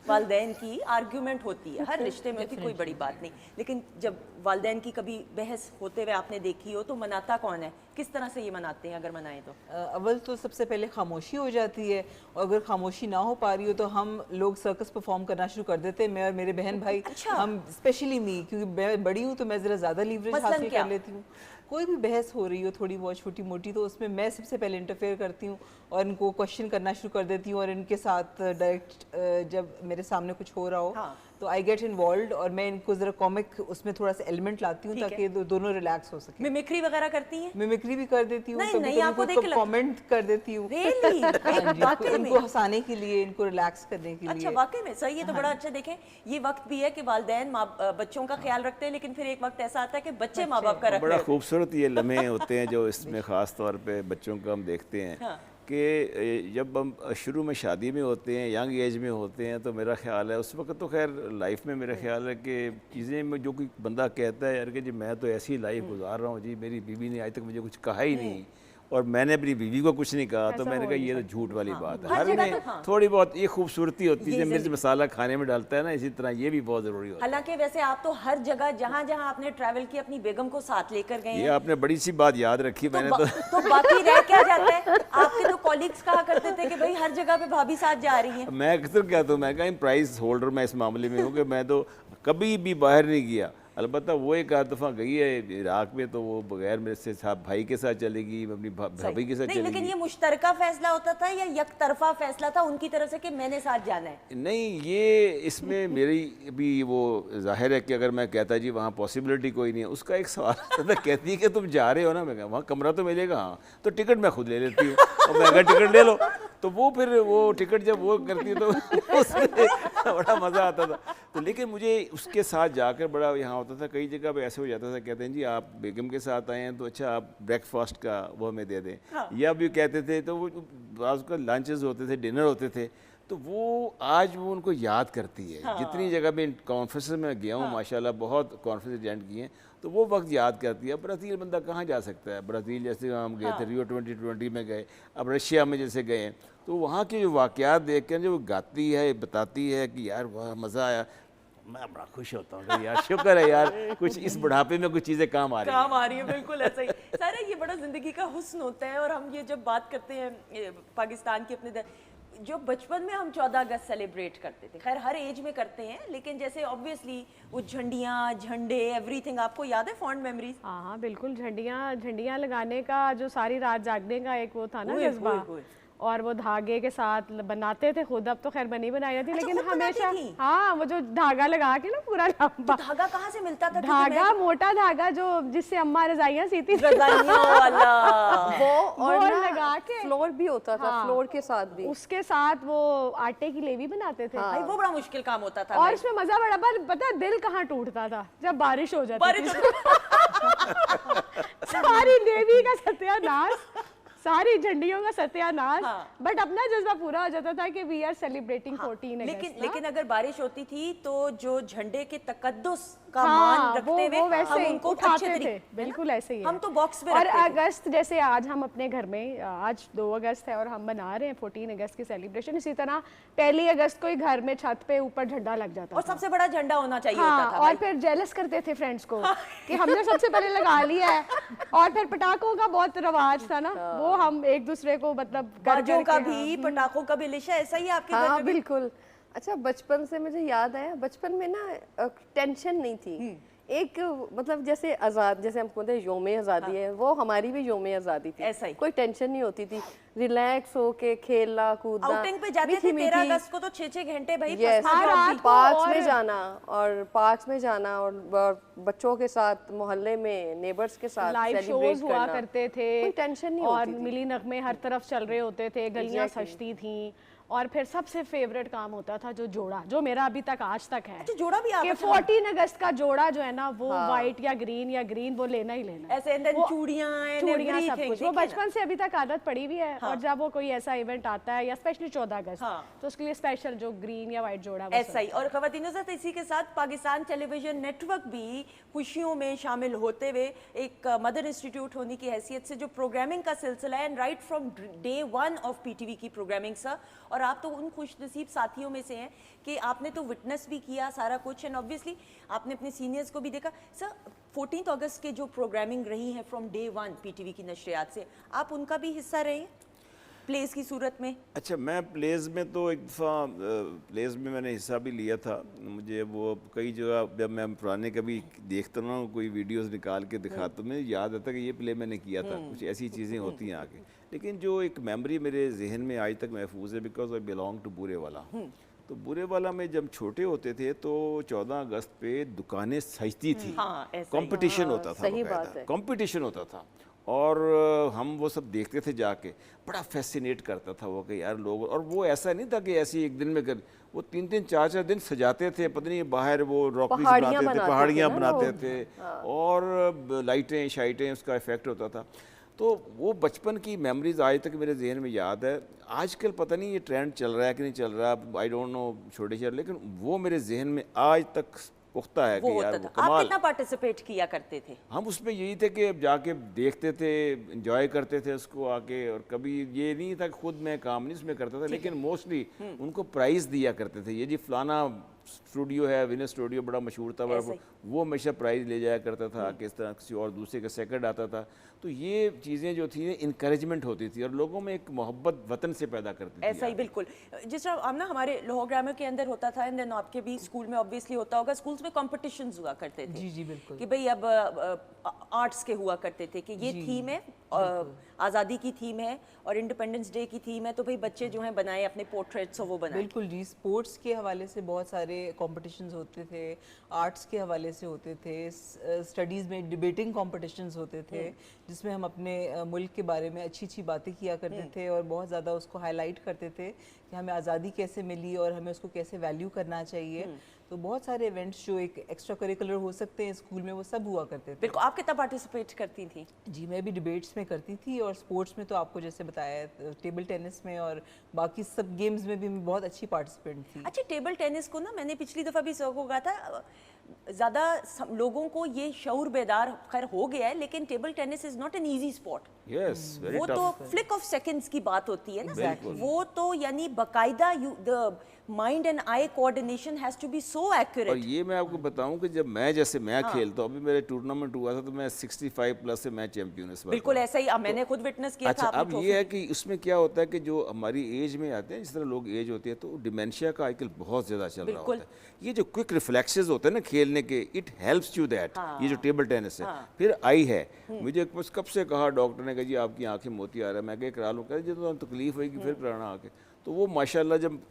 Speaker 1: वालदैन की आर्ग्यूमेंट होती है, हर रिश्ते में होती, कोई बड़ी बात नहीं, लेकिन जब वालदैन की कभी बहस होते हुए आपने देखी हो तो मनाता कौन है, किस तरह से ये मनाते हैं अगर मनाएं तो?
Speaker 3: अव्वल तो सबसे पहले खामोशी हो जाती है, और अगर खामोशी ना हो पा रही हो तो हम लोग सर्कस परफॉर्म करना शुरू कर देते हैं, मैं और मेरे बहन भाई।
Speaker 1: अच्छा।
Speaker 3: हम स्पेशली मी, क्योंकि मैं बड़ी हूँ तो मैं ज़रा ज़्यादा लीवरेज
Speaker 1: मसलन
Speaker 3: हासिल
Speaker 1: क्या?
Speaker 3: कर लेती हूँ। कोई भी बहस हो रही हो थोड़ी बहुत छोटी मोटी, तो उसमें मैं सबसे पहले इंटरफेयर करती हूँ और इनको क्वेश्चन करना शुरू कर देती हूँ, और इनके साथ डायरेक्ट जब मेरे सामने कुछ हो रहा हो
Speaker 1: हाँ।
Speaker 3: तो आई गेट इन्वॉल्व और मैं इनको जरा कॉमिक उसमें थोड़ा सा एलिमेंट लाती हूँ ताकि दोनों रिलैक्स हो सके।
Speaker 1: मिमिक्री वगैरह करती हैं?
Speaker 3: मिमिक्री भी कर देती हूँ,
Speaker 1: नहीं, आपको देख के
Speaker 3: कमेंट कर देती हूँ।
Speaker 1: Really? वाकई में?
Speaker 3: इनको हंसाने के लिए, इनको रिलैक्स करने के लिए।
Speaker 1: अच्छा, वाकई में सही है। तो बड़ा अच्छा। देखें, ये वक्त भी है कि वालिदैन बच्चों का ख्याल रखते हैं, लेकिन फिर एक वक्त ऐसा आता है कि बच्चे माँ बाप का रखते हैं।
Speaker 2: बड़ा खूबसूरत ये लम्हे होते हैं जो इसमें ख़ास तौर पे बच्चों को हम देखते हैं कि जब हम शुरू में शादी में होते हैं, यंग एज में होते हैं, तो मेरा ख्याल है उस वक्त तो खैर लाइफ में मेरा ख्याल है कि चीज़ें में जो कोई बंदा कहता है यार कि जी मैं तो ऐसी लाइफ गुजार रहा हूँ, जी मेरी बीवी ने आज तक मुझे कुछ कहा ही नहीं और मैंने अपनी बीवी को कुछ नहीं कहा, तो मैंने कहा ये तो झूठ वाली बात है। हर में थोड़ी बहुत ये खूबसूरती होती है, मिर्च मसाला खाने में डालता है ना, इसी तरह ये भी बहुत ज़रूरी होता है।
Speaker 1: हालांकि वैसे आप तो हर जगह जहाँ जहाँ आपने ट्रैवल किया अपनी बेगम को साथ लेकर गए हैं।
Speaker 2: ये आपने बड़ी सी बात याद रखी। मैंने
Speaker 1: तो बाकी रह क्या जाता है? आपके तो कॉलीग्स कहा करते थे कि भाई हर जगह पे भाभी साथ जा रही हैं।
Speaker 2: मैं अक्सर कहता हूँ, मैं कहीं प्राइस होल्डर मैं इस मामले में हूँ कि मैं तो कभी भी बाहर नहीं गया। अलबत्ता वो एक आध दफ़ा गई है इराक में, तो वो बगैर मेरे से साथ भाई के साथ चलेगी, अपनी भाभी के साथ चलेगी।
Speaker 1: लेकिन ये मुश्तरका फैसला होता था या यकतरफा फैसला था उनकी तरफ से कि मैंने साथ जाना है?
Speaker 2: नहीं, ये इसमें मेरी भी वो जाहिर है कि अगर मैं कहता जी वहाँ पॉसिबिलिटी कोई नहीं है, उसका एक सवाल आता था, कहती है कि तुम जा रहे हो ना, मैं कहा वहाँ कमरा तो मिलेगा, हाँ तो टिकट मैं खुद ले लेती हूँ और महंगा टिकट ले लो। तो वो फिर वो टिकट जब वो करती है तो उसमें बड़ा मज़ा आता था। तो लेकिन मुझे उसके साथ जाकर बड़ा यहाँ होता था, कई जगह पे ऐसे हो जाता था, कहते हैं जी आप बेगम के साथ आए हैं तो अच्छा आप ब्रेकफास्ट का वो हमें दे दें, या भी कहते थे। तो वो आज का लंचेस होते थे, डिनर होते थे, तो वो आज वो उनको याद करती है। जितनी जगह में कॉन्फ्रेंस में गया हूँ माशाल्लाह, बहुत कॉन्फ्रेंस अटेंड किए हैं, तो वो वक्त याद करती है। ब्राज़ील बंदा कहाँ जा सकता है? ब्राज़ील जैसे हम गए थे, रियो 2020 में गए, अब रशिया में जैसे गए, तो वहाँ के जो वाक़यात देख कर जो गाती है, बताती है कि यार वाह मज़ा आया, मैं बड़ा खुश होता हूँ यार, शुक्र है यार कुछ इस बुढ़ापे में कुछ चीज़ें काम आ रही हैं।
Speaker 1: बिल्कुल ऐसा ही सारा ये बड़ा ज़िंदगी का हुस्न होता है। और हम ये जब बात करते हैं पाकिस्तान की अपने जो बचपन में हम 14 अगस्त सेलिब्रेट करते थे, खैर हर एज में करते हैं, लेकिन जैसे ऑब्वियसली वो झंडियाँ, झंडे, एवरीथिंग आपको याद है? Fond memories?
Speaker 5: हाँ बिल्कुल, झंडियाँ लगाने का जो सारी रात जागने का एक वो था ना जज्बा, और वो धागे के साथ बनाते थे खुद, अब तो खैर बनी बनाई जाती, लेकिन हमेशा हाँ वो जो धागा लगा के ना पूरा लंबा।
Speaker 1: तो धागा कहाँ से मिलता था?
Speaker 5: धागा, मोटा धागा जो जिससे अम्मा रजाइयाँ सीती थी,
Speaker 1: वाला
Speaker 4: वो और
Speaker 5: लगा के
Speaker 4: फ्लोर भी होता था, फ्लोर के साथ भी,
Speaker 5: उसके साथ वो आटे की लेवी बनाते थे।
Speaker 1: भाई वो बड़ा मुश्किल काम होता था।
Speaker 5: और इसमें मजा बड़ा, पर पता है दिल कहाँ टूटता था जब बारिश हो जाती थी। सारी लेवी का सत्यानाश, सारी झंडियों का सत्यानाश, बट अपना जज्बा पूरा हो जाता था कि वी आर सेलिब्रेटिंग 14 अगस्त।
Speaker 1: लेकिन अगर बारिश होती थी तो जो झंडे के तकद्दुस का मान रखते हुए हम उनको
Speaker 5: उठाते थे, बिल्कुल ऐसे ही
Speaker 1: हम तो बॉक्स में
Speaker 5: और
Speaker 1: रखते थे।
Speaker 5: अगस्त जैसे आज हम अपने घर में, आज 2 अगस्त है और हम मना रहे हैं 14 अगस्त की सेलिब्रेशन, इसी तरह 1 अगस्त को ही घर में छत पे ऊपर झंडा लग जाता
Speaker 1: और
Speaker 5: था,
Speaker 1: सबसे बड़ा झंडा होना चाहिए
Speaker 5: हाँ,
Speaker 1: होता था।
Speaker 5: और फिर जेलस करते थे फ्रेंड्स को कि हमने सबसे पहले लगा लिया है। और फिर पटाखों का बहुत रवाज था ना, वो हम एक दूसरे को मतलब
Speaker 1: बाजों का भी, पटाखों का भी। लिशा ऐसा ही आपके घर में?
Speaker 4: बिल्कुल। अच्छा, बचपन से मुझे याद आया, बचपन में ना टेंशन नहीं थी, एक मतलब जैसे आज़ाद, जैसे हम बोलते हैं योम आज़ादी है, वो हमारी भी योम आज़ादी थी,
Speaker 1: ऐसा ही
Speaker 4: कोई टेंशन नहीं होती थी, रिलैक्स होके खेलना कूदना।
Speaker 1: आउटिंग पे जाते थे 13 अगस्त को तो 6-6 घंटे भाई
Speaker 4: पार्क्स में जाना, और पार्क्स में जाना और बच्चों के साथ मोहल्ले में नेबर्स के साथ
Speaker 5: लाइव शोज हुआ करते थे,
Speaker 4: कोई टेंशन नहीं
Speaker 5: और
Speaker 4: होती थी।
Speaker 5: मिली नगमे हर तरफ चल रहे होते थे, गलियां सजती थी। और फिर सबसे फेवरेट काम होता था जो जोड़ा, जो मेरा अभी तक आज तक है।
Speaker 1: अच्छा, जोड़ा भी
Speaker 5: कि 14 अगस्त का जोड़ा जो है ना वो व्हाइट या ग्रीन वो लेना ही लेना,
Speaker 1: ऐसे चूड़ियां
Speaker 5: सब कुछ, वो बचपन से अभी तक आदत पड़ी हुई है। और जब वो कोई ऐसा इवेंट आता है या स्पेशली 14 अगस्त, तो उसके लिए स्पेशल जो ग्रीन या व्हाइट जोड़ा
Speaker 1: ऐसा ही। और ख़वातीनो ज़ात, इसी के साथ पाकिस्तान टेलीविजन नेटवर्क भी खुशियों में शामिल होते हुए एक मदर इंस्टीट्यूट होने की हैसियत से जो प्रोग्रामिंग का सिलसिला है, and right from day 1 of PTV की प्रोग्रामिंग सर, और आप तो उन खुशनसीब साथियों में से हैं कि आपने तो विटनेस भी किया सारा कुछ, एंड ऑब्वियसली आपने अपने सीनियर्स को भी देखा। सर 14 अगस्त के जो प्रोग्रामिंग रही है फ्रॉम डे 1 PTV की नशरियात से, आप उनका भी हिस्सा रहे प्लेस की सूरत में?
Speaker 2: अच्छा, मैं प्लेस में तो एक दफ़ा प्लेस में मैंने हिस्सा भी लिया था। मुझे वो कई जगह जब मैं पुराने कभी देखता ना कोई वीडियोस निकाल के दिखाता, मुझे याद आता कि ये प्ले मैंने किया था, कुछ ऐसी चीज़ें होती हैं आगे। लेकिन जो एक मेमोरी मेरे जहन में आज तक महफूज है, बिकॉज आई बिलोंग टू बूरे वाला, तो बुरे वाला में जब छोटे होते थे तो 14 अगस्त पे दुकानें सजती थी,
Speaker 1: हाँ, ऐसा ही।
Speaker 2: कंपटीशन होता था,
Speaker 4: सही बात है।
Speaker 2: कंपटीशन होता था, और हम वो सब देखते थे जाके, बड़ा फैसिनेट करता था वो कि यार लोग, और वो ऐसा नहीं था कि ऐसे एक दिन में कर, वो 3-3 4-4 दिन सजाते थे, पता नहीं बाहर वो रॉकेट
Speaker 4: पहाड़ियाँ
Speaker 2: बनाते थे,
Speaker 4: बनाते थे
Speaker 2: पहाड़ियाँ
Speaker 4: ना
Speaker 2: बनाते
Speaker 4: लोग।
Speaker 2: थे, और लाइटें शाइटें उसका इफेक्ट होता था। तो वो बचपन की मेमोरीज आज तक मेरे जहन में याद है। आजकल पता नहीं ये ट्रेंड चल रहा है कि नहीं चल रहा, आई डोंट नो, छोटे शहर, लेकिन वो मेरे जहन में आज तक पुख्ता है
Speaker 1: वो
Speaker 2: कि यार
Speaker 1: होता
Speaker 2: वो
Speaker 1: था। आप
Speaker 2: कमाल।
Speaker 1: कितना पार्टिसिपेट किया करते थे?
Speaker 2: हम उसमें यही थे कि जाके देखते थे, एंजॉय करते थे उसको आके, और कभी ये नहीं था कि खुद मैं काम नहीं उसमें करता था, लेकिन मोस्टली उनको प्राइज़ दिया करते थे। ये जी फलाना स्टूडियो है, विनर स्टूडियो बड़ा मशहूर था,
Speaker 1: ऐसे ही।
Speaker 2: वो हमेशा प्राइज़ ले जाया करता था, किस तरह किसी और दूसरे का सेकंड आता था। तो ये चीज़ें जो थी इंकरेजमेंट होती थी और लोगों में एक मोहब्बत वतन से पैदा करती थी।
Speaker 1: ऐसा ही बिल्कुल, जिस तरह हम ना हमारे लोहो ग्रामर के अंदर होता था, एंड देन आपके भी स्कूल में ऑब्वियसली होता होगा, स्कूल्स में कॉम्पिटिशन्स हुआ करते थे।
Speaker 3: जी जी बिल्कुल।
Speaker 1: कि भाई अब आर्ट्स के हुआ करते थे कि ये थीम है, आज़ादी की थीम है और इंडिपेंडेंस डे की थीम है, तो भाई बच्चे जो हैं बनाए अपने पोर्ट्रेट्स और वो बनाए।
Speaker 3: बिल्कुल जी, स्पोर्ट्स के हवाले से बहुत सारे कॉम्पिटिशन्स होते थे, आर्ट्स के हवाले से होते थे, स्टडीज़ में डिबेटिंग कॉम्पिटिशन्स होते थे, जिसमें हम अपने मुल्क के बारे में अच्छी अच्छी बातें किया करते थे और बहुत ज़्यादा उसको हाईलाइट करते थे कि हमें आज़ादी कैसे मिली और हमें उसको कैसे वैल्यू करना चाहिए। तो बहुत सारे इवेंट्स जो एक एक्स्ट्रा करिकुलर हो सकते हैं स्कूल में, वो सब हुआ करते थे।
Speaker 1: बिल्कुल। आप कितना पार्टिसिपेट करती थी?
Speaker 3: जी, मैं भी डिबेट्स में करती थी, और स्पोर्ट्स में तो आपको जैसे बताया, टेबल टेनिस में और बाकी सब गेम्स में भी मैं बहुत अच्छी पार्टिसिपेंट थी।
Speaker 1: अच्छा, टेबल टेनिस को ना मैंने पिछली दफ़ा भी सर को कहा था, ज़्यादा लोगों को ये शऊर बेदार खैर हो गया है, लेकिन table tennis is not an easy sport.
Speaker 2: Yes, very
Speaker 1: वो
Speaker 2: टफ।
Speaker 1: तो फ्लिक ऑफ सेकंड्स की बात होती है ना,
Speaker 2: बिल्कुल।
Speaker 1: वो तो यानी बकायदा the mind and eye coordination has to be so
Speaker 2: और
Speaker 1: एक्यूरेट।
Speaker 2: ये मैं आपको बताऊं कि जब मैं खेलता हूं, अभी मेरे टूर्नामेंट हुआ था तो मैं 65 प्लस से मैं चैंपियन इस बार।
Speaker 1: बिल्कुल ऐसा ही, अब मैंने खुद विटनेस किया
Speaker 2: अच्छा,
Speaker 1: था अपनी
Speaker 2: अब
Speaker 1: trophy
Speaker 2: ये है कि उसमें क्या होता है कि जो हमारी एज में आते हैं, जिस तरह लोग एज होती है, तो डिमेंशिया का आजकल बहुत ज़्यादा चल रहा
Speaker 1: बिल्कुल।
Speaker 2: होता है। ये जो क्विक रिफ्लेक्सेस होते हैं ना खेलने के, इट हेल्प्स यू दैट। ये जो टेबल टेनिस है, फिर आई है, मुझे बस कब से कहा डॉक्टर ने, कहा जी आपकी आंखें मोती आ रहा है, मैं कहा करा लूँ, कहा जी तो तकलीफ होगी फिर कराना आके। तो वो माशाल्लाह जब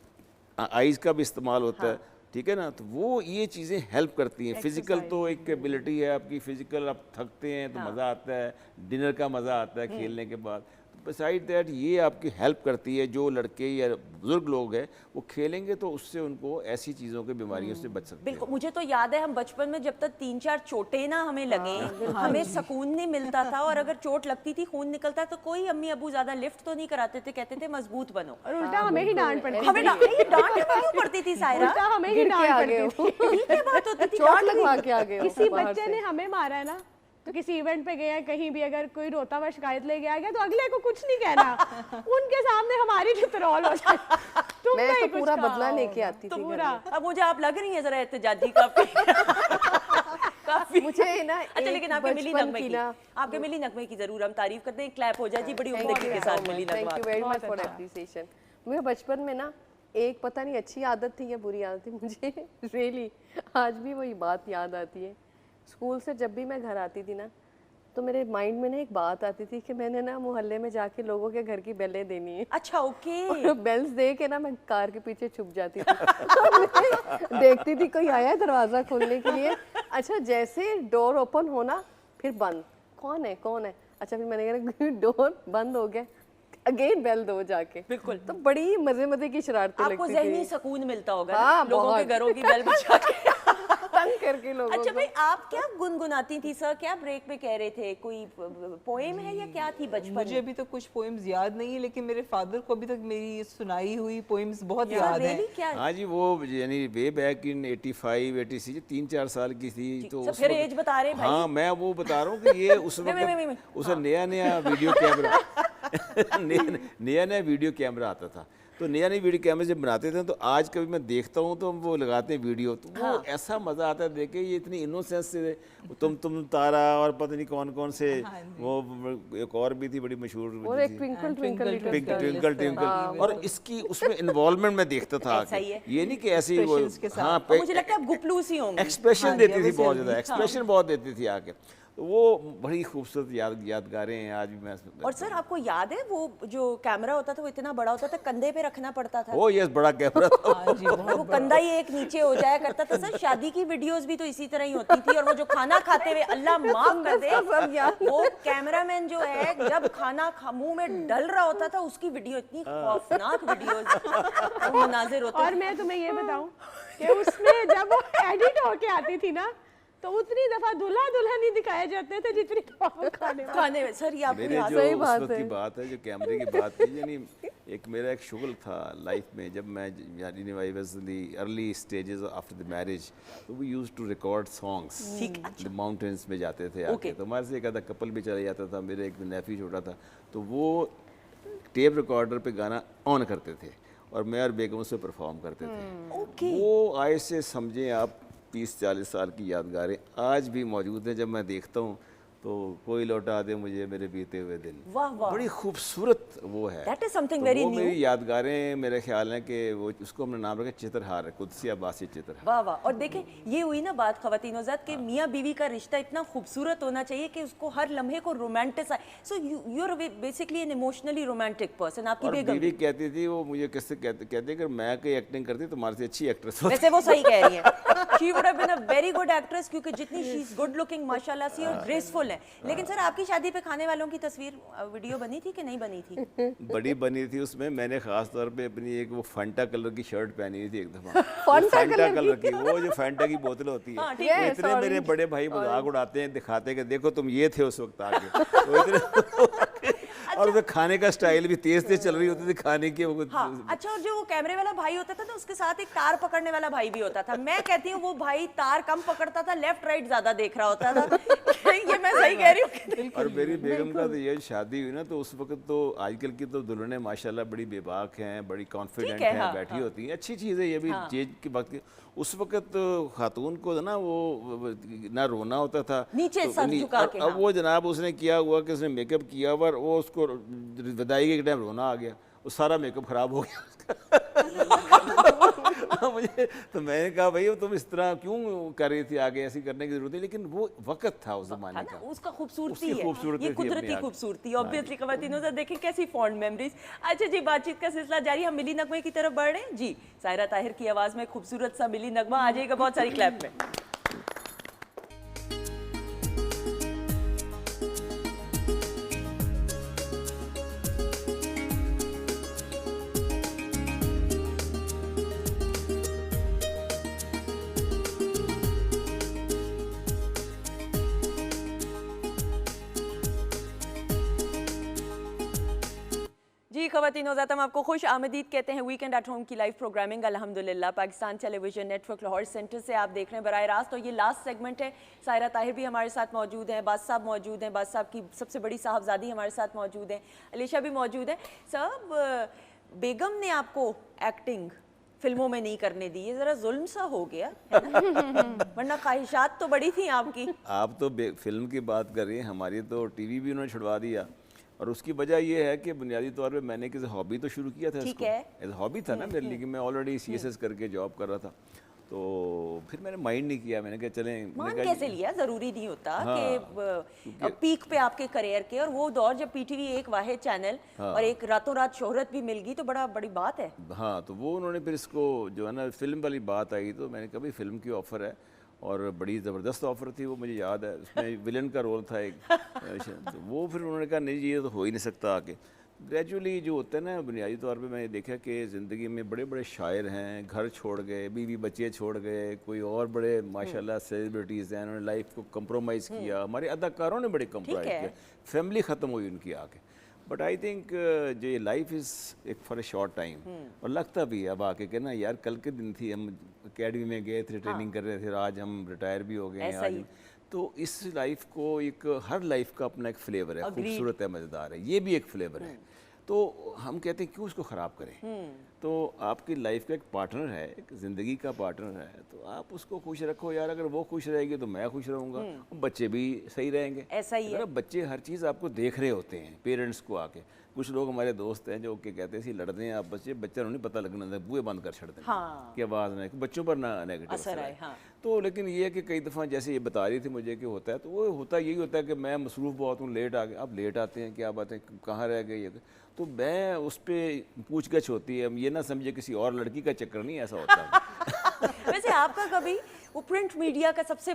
Speaker 2: आइज़ का भी इस्तेमाल होता है, ठीक है ना, तो वो ये चीज़ें हेल्प करती हैं। फिजिकल तो एक एबिलिटी है आपकी, फिजिकल आप थकते हैं तो मज़ा आता है, डिनर का मज़ा आता है खेलने के बाद। बिसाइड दैट ये आपकी हेल्प करती है, जो लड़के या बुजुर्ग लोग हैं वो खेलेंगे तो उससे उनको ऐसी चीज़ों की बीमारियों से बच सकते हैं।
Speaker 1: बिल्कुल। मुझे तो याद है हम बचपन में जब तक 3-4 चोटें ना हमें लगे, हमें सुकून नहीं मिलता था, और अगर चोट लगती थी, खून निकलता तो कोई अम्मी अबू ज्यादा लिफ्ट तो नहीं कराते थे, कहते थे मजबूत बनो।
Speaker 5: और उल्टा हमें ही डांट पड़ती
Speaker 1: हमें डांट क्यों पड़ती थी सायरा?
Speaker 5: उल्टा हमें ही
Speaker 4: गिर के
Speaker 5: डांट
Speaker 4: आ गए
Speaker 5: पड़ती
Speaker 4: हो।
Speaker 5: थी।
Speaker 1: ये बात होती थी।
Speaker 4: चोट लगवा के आ गए हो
Speaker 5: किसी
Speaker 4: बाहर
Speaker 5: बच्चे
Speaker 4: से।
Speaker 5: ने हमें मारा है ना, तो किसी इवेंट पे गए हैं, कहीं भी अगर कोई रोता हुआ शिकायत ले गया है तो अगले को कुछ नहीं कहना, उनके सामने हमारी वित्ड्रॉल हो जाए। तुम
Speaker 4: मैं
Speaker 5: नहीं
Speaker 4: तो
Speaker 5: कुछ
Speaker 4: पूरा
Speaker 5: कहा
Speaker 4: बदला लेके
Speaker 5: होगा।
Speaker 4: आती
Speaker 5: तो
Speaker 4: थी घर
Speaker 5: पूरा
Speaker 4: में।
Speaker 1: अब मुझे आप लग रही हैं जरा एहतजाजी काफी काफी।
Speaker 4: मुझे ना
Speaker 1: अच्छा, लेकिन आपके मिली
Speaker 4: बचपन
Speaker 1: नगमे
Speaker 4: की
Speaker 1: की,
Speaker 4: ना-
Speaker 1: आपके मिली नगमे की जरूर हम तारीफ करते हैं। क्लैप हो जाए जी, बड़ी उम्दगी के साथ मिली
Speaker 4: thank you
Speaker 1: Nagma.
Speaker 4: Very much
Speaker 5: बहुत
Speaker 4: फॉर
Speaker 5: अच्छा।
Speaker 4: एप्रिसिएशन। मुझे बचपन में ना एक पता नहीं अच्छी आदत थी या बुरी आदत थी, मुझे रियली आज भी वही बात याद आती है। स्कूल से जब भी मैं घर आती थी ना, तो मेरे माइंड में ना एक बात आती थी कि मैंने ना मोहल्ले में जाके लोगों के घर की बेलें देनी है।
Speaker 1: अच्छा, ओके।
Speaker 4: और बेल्स दे के ना मैं कार के पीछे छुप जाती थी और मैं देखती थी कोई आया है दरवाज़ा खोलने के लिए। अच्छा, जैसे डोर ओपन होना फिर बंद, कौन है कौन है। अच्छा, फिर मैंने कहा डोर बंद हो गया, अगेन बेल दो जाके।
Speaker 1: बिल्कुल।
Speaker 4: तो बड़ी मजे मजे की शरारतें
Speaker 1: आपको
Speaker 4: लगती
Speaker 1: ज़हनी
Speaker 4: थी,
Speaker 1: सुकून मिलता होगा
Speaker 4: हाँ,
Speaker 1: ना, लोगों के
Speaker 4: बहुत।
Speaker 1: घरों की बेल बजा के।
Speaker 4: तंग करके लोगों
Speaker 1: अच्छा
Speaker 4: को।
Speaker 1: भाई, आप क्या गुनगुनाती थी सर? क्या ब्रेक में कह रहे थे? कोई पोएम है या क्या थी बचपन
Speaker 3: मुझे
Speaker 1: में?
Speaker 3: अभी तक कुछ पोएम्स याद नहीं है, लेकिन मेरे फादर को अभी तक मेरी सुनाई हुई पोएम्स बहुत याद है।
Speaker 1: Really? क्या?
Speaker 2: हाँ जी, वो यानी वे बैक इन 85 86 3-4 साल की थी तो
Speaker 1: सब
Speaker 2: उस
Speaker 1: फिर
Speaker 2: वक्त-
Speaker 1: एज बता रहे हैं भाई।
Speaker 2: हाँ, मैं वो बता रहा हूँ कि ये उस वक्त उसे नया वीडियो कैमरा नया वीडियो कैमरा आता था, तो नया वीडियो कैमरे जब बनाते थे तो आज कभी मैं देखता हूँ तो वो लगाते हैं वीडियो, तो वो ऐसा मज़ा आता है देखे, ये इतनी इनोसेंस से तुम तारा और पता नहीं कौन कौन से, वो एक और भी थी बड़ी मशहूर,
Speaker 4: और एक ट्विंकल ट्विंकल
Speaker 2: ट्विंकल ट्विंकल, और इसकी उसमें इन्वॉल्वमेंट में देखता था
Speaker 1: ऐसा ही है।
Speaker 2: ये नहीं कि ऐसे ही वो, हाँ,
Speaker 1: और मुझे लगता है आप गुपलूस ही होंगे।
Speaker 2: एक्सप्रेशन देती थी बहुत ज़्यादा, एक्सप्रेशन बहुत देती थी आके। तो वो बड़ी खूबसूरत यादगारें हैं आज भी मैं।
Speaker 1: और सर आपको याद है वो जो कैमरा होता था वो इतना बड़ा होता था, कंधे पे रखना पड़ता था।
Speaker 2: ओ यस, बड़ा कैमरा था।
Speaker 1: वो कंधा ही एक नीचे हो जाया करता था। सर शादी की वीडियोस भी तो इसी तरह ही होती थी, और वो जो खाना खाते हुए अल्लाह माफ कर दे वो कैमरामैन जो है जब खाना मुंह में डल रहा होता था उसकी वीडियो इतनी खौफनाक वीडियोस मुनाजिर होते।
Speaker 5: और मैं तुम्हें ये बताऊं कि उसमें जब वो एडिट होके आती थी ना तो उतनी दफा दूल्हा दुल्हन ही दिखाए जाते थे जितनी दफा वो खाने में।
Speaker 1: सर ये आपको
Speaker 2: मेरे
Speaker 1: याद
Speaker 2: जो
Speaker 1: है?
Speaker 2: उस वक्त की बात है, जो कैमरे की बात की, यानी एक मेरा एक शुगल था लाइफ में जब मैं यानी I was in the early stages after the marriage, तो we used to record songs the mountains में जाते थे आके। तो हमारे से एक आधा कपल भी चला जाता था, मेरे एक नेफी छोटा था, तो वो टेप रिकॉर्डर पे गाना ऑन करते थे और मैं और बेगम उस पर परफॉर्म करते थे। वो आए से समझें आप 30-40 साल की यादगारें आज भी मौजूद हैं। जब मैं देखता हूँ तो कोई लौटा दे मुझे मेरे बीते हुए दिन,
Speaker 1: वाह वाह,
Speaker 2: बड़ी खूबसूरत वो है।
Speaker 1: That is something
Speaker 2: तो
Speaker 1: very
Speaker 2: वो
Speaker 1: new.
Speaker 2: मेरी यादगारें, मेरे ख्याल है कि वो उसको हमने नाम रखा चित्रहार, कुदसी अब्बासी चित्रहार।
Speaker 1: वाह वाह। और देखें ये हुई ना बात ख़वातीन-ओ-ज़ात के मियाँ बीवी का रिश्ता इतना खूबसूरत होना चाहिए कि उसको हर लम्हे को romanticise. So you are basically an emotionally romantic person. आपकी
Speaker 2: और
Speaker 1: बेगम
Speaker 2: बीवी कहती थी, वो मुझे किससे कहते कि मैं कोई एक्टिंग करती तुम्हारे से अच्छी एक्ट्रेस होती।
Speaker 1: वैसे वो सही कह रही हैं। She would have been a very good actress, क्योंकि जितनी शी इज गुड लुकिंग माशाल्लाह से और ग्रेसफुल है। लेकिन सर आपकी शादी पे खाने वालों की तस्वीर वीडियो बनी थी कि नहीं बनी थी?
Speaker 2: बड़ी बनी थी। उसमें मैंने खास तौर पे अपनी एक वो फंटा कलर की शर्ट पहनी हुई थी एक दफा।
Speaker 4: फंटा
Speaker 2: कलर की, वो जो फंटा की बोतल होती है, तो इतने मेरे बड़े भाई मजाक उड़ाते हैं, दिखाते हैं कि देखो तुम ये थे उस वक्त आगे। तो इतने और उसे खाने का स्टाइल भी तेज तेज चल रही होती थी खाने की।
Speaker 1: हाँ, अच्छा। और जो वो कैमरे वाला भाई होता था ना उसके साथ एक तार पकड़ने वाला भाई भी होता था। मैं कहती हूँ वो भाई तार कम पकड़ता था, लेफ्ट राइट ज्यादा देख रहा होता था। ये मैं सही कह रही हूँ?
Speaker 2: और मेरी बेगम का तो ये शादी हुई ना, तो उस वक्त तो आजकल की तो दुल्हनें माशाल्लाह बड़ी बेबाक हैं, बड़ी कॉन्फिडेंट हैं,
Speaker 1: हाँ,
Speaker 2: बैठी होती हैं। अच्छी चीज़ है ये भी चेंज के वक्त की। उस वक्त खातून को ना वो ना रोना होता था
Speaker 1: नीचे
Speaker 2: तो
Speaker 1: सर झुका के।
Speaker 2: अब वो जनाब उसने किया हुआ कि उसने मेकअप किया हुआ, वो उसको विदाई के टाइम रोना आ गया, वो सारा मेकअप खराब हो गया मुझे तो मैंने कहा भाई तुम इस तरह क्यों कर रही थी, आगे ऐसी करने की जरूरत है। लेकिन वो वक्त था उस जमाने का,
Speaker 1: उसका खूबसूरती
Speaker 2: उसकी
Speaker 1: है,
Speaker 2: खूबसूरती
Speaker 1: ये
Speaker 2: थी
Speaker 1: कुदरती
Speaker 2: अपने आप।
Speaker 1: खूबसूरती। ऑब्वियसली ख़वातीनों से देखें कैसी फॉन्ड मेमोरीज। अच्छा जी, बातचीत का सिलसिला जारी, हम मिली नगमे की तरफ बढ़ रहे हैं जी। सायरा ताहिर की आवाज़ में खूबसूरत सा मिली नगमा आ जाएगा बहुत सारी क्लैप में। जी ख़वातीन ज़ात, हम आपको खुश आमदीद कहते हैं वीकेंड एट होम की लाइव प्रोग्रामिंग अल्हम्दुलिल्लाह Pakistan television network Lahore centre से आप देख रहे हैं बराह रास्त। और ये लास्ट सेगमेंट है। सायरा ताहिर भी हमारे साथ मौजूद हैं, बाज साहब मौजूद हैं, बाज साहब की सबसे बड़ी साहबजादी हमारे साथ मौजूद हैं, अलीशा भी मौजूद है। सब बेगम ने आपको एक्टिंग फिल्मों में नहीं करने दी, ये ज़रा जुल्म सा हो गया है ना? वरना ख्वाहिशात तो बड़ी थी आपकी।
Speaker 2: आप तो फिल्म की बात कर रही हैं, हमारी तो टीवी भी उन्होंने छुड़वा दिया। और उसकी वजह ये है कि बुनियादी तौर पे मैंने किसी हॉबी तो शुरू किया था,
Speaker 1: ठीक
Speaker 2: इसको
Speaker 1: है।
Speaker 2: एज हॉबी था ना मेरे लिए, कि मैं ऑलरेडी सीएसएस करके जॉब कर रहा था। तो फिर मैंने माइंड नहीं किया, मैंने कहा चलें।
Speaker 1: मान कैसे लिया, ज़रूरी नहीं होता कि पीक पे आपके करियर के, और वो दौर जब पीटीवी एक वाहिद चैनल और एक रातों रात शोहरत भी मिल गई तो बड़ी बात है।
Speaker 2: हाँ, तो वो उन्होंने फिर इसको जो है ना फिल्म वाली बात आई, तो मैंने कहा भाई फिल्म की ऑफ़र है, और बड़ी ज़बरदस्त ऑफ़र थी वो, मुझे याद है। उसमें विलन का रोल था एक तो वो फिर उन्होंने कहा नहीं ये तो हो ही नहीं सकता आगे। ग्रेजुअली जो होता है ना, बुनियादी तौर पे मैंने देखा कि ज़िंदगी में बड़े बड़े शायर हैं, घर छोड़ गए, बीवी बच्चे छोड़ गए, कोई और बड़े माशाल्लाह सेलिब्रिटीज़ हैं, उन्होंने लाइफ को कंप्रोमाइज़ किया। हमारे अदाकारों ने बड़े कंप्रोमाइज़ किया, फैमिली ख़त्म हुई उनकी आके। बट आई थिंक जो ये लाइफ इज़ एक फॉर ए शॉर्ट टाइम, और लगता भी है अब आके कि ना यार कल के दिन थी, हम अकेडमी में गए थे, ट्रेनिंग कर रहे थे, आज हम रिटायर भी हो गए हैं आज। तो इस लाइफ को एक हर लाइफ का अपना एक फ्लेवर है, खूबसूरत है, मज़ेदार है, ये भी एक फ्लेवर है। तो हम कहते हैं क्यों उसको ख़राब करें। तो आपकी लाइफ का एक पार्टनर है, एक ज़िंदगी का पार्टनर है, तो आप उसको खुश रखो यार। अगर वो खुश रहेगी तो मैं खुश रहूँगा, बच्चे भी सही रहेंगे।
Speaker 1: ऐसा ही है।
Speaker 2: बच्चे हर चीज़ आपको देख रहे होते हैं, पेरेंट्स को आके। कुछ लोग हमारे दोस्त हैं जो कि कहते हैं लड़ते हैं आप बच्चा नहीं पता लगना था, बुए बंद कर छड़ते हैं
Speaker 1: हाँ।
Speaker 2: कि आवाज़ ना, बच्चों पर ना नेगेटिव
Speaker 1: असर आए। हाँ।
Speaker 2: तो लेकिन ये है कि कई दफ़ा जैसे ये बता रही थी मुझे कि होता है, तो वो होता यही होता है कि मैं मसरूफ़ बहुत हूँ, लेट आ गए। आप लेट आते हैं, क्या बात है, कहाँ रह गए ये, तो मैं उस पर पूछगछ होती है। हम ये ना समझे किसी और लड़की का चक्कर नहीं ऐसा होता है।
Speaker 1: वैसे आपका कभी वो प्रिंट मीडिया का सबसे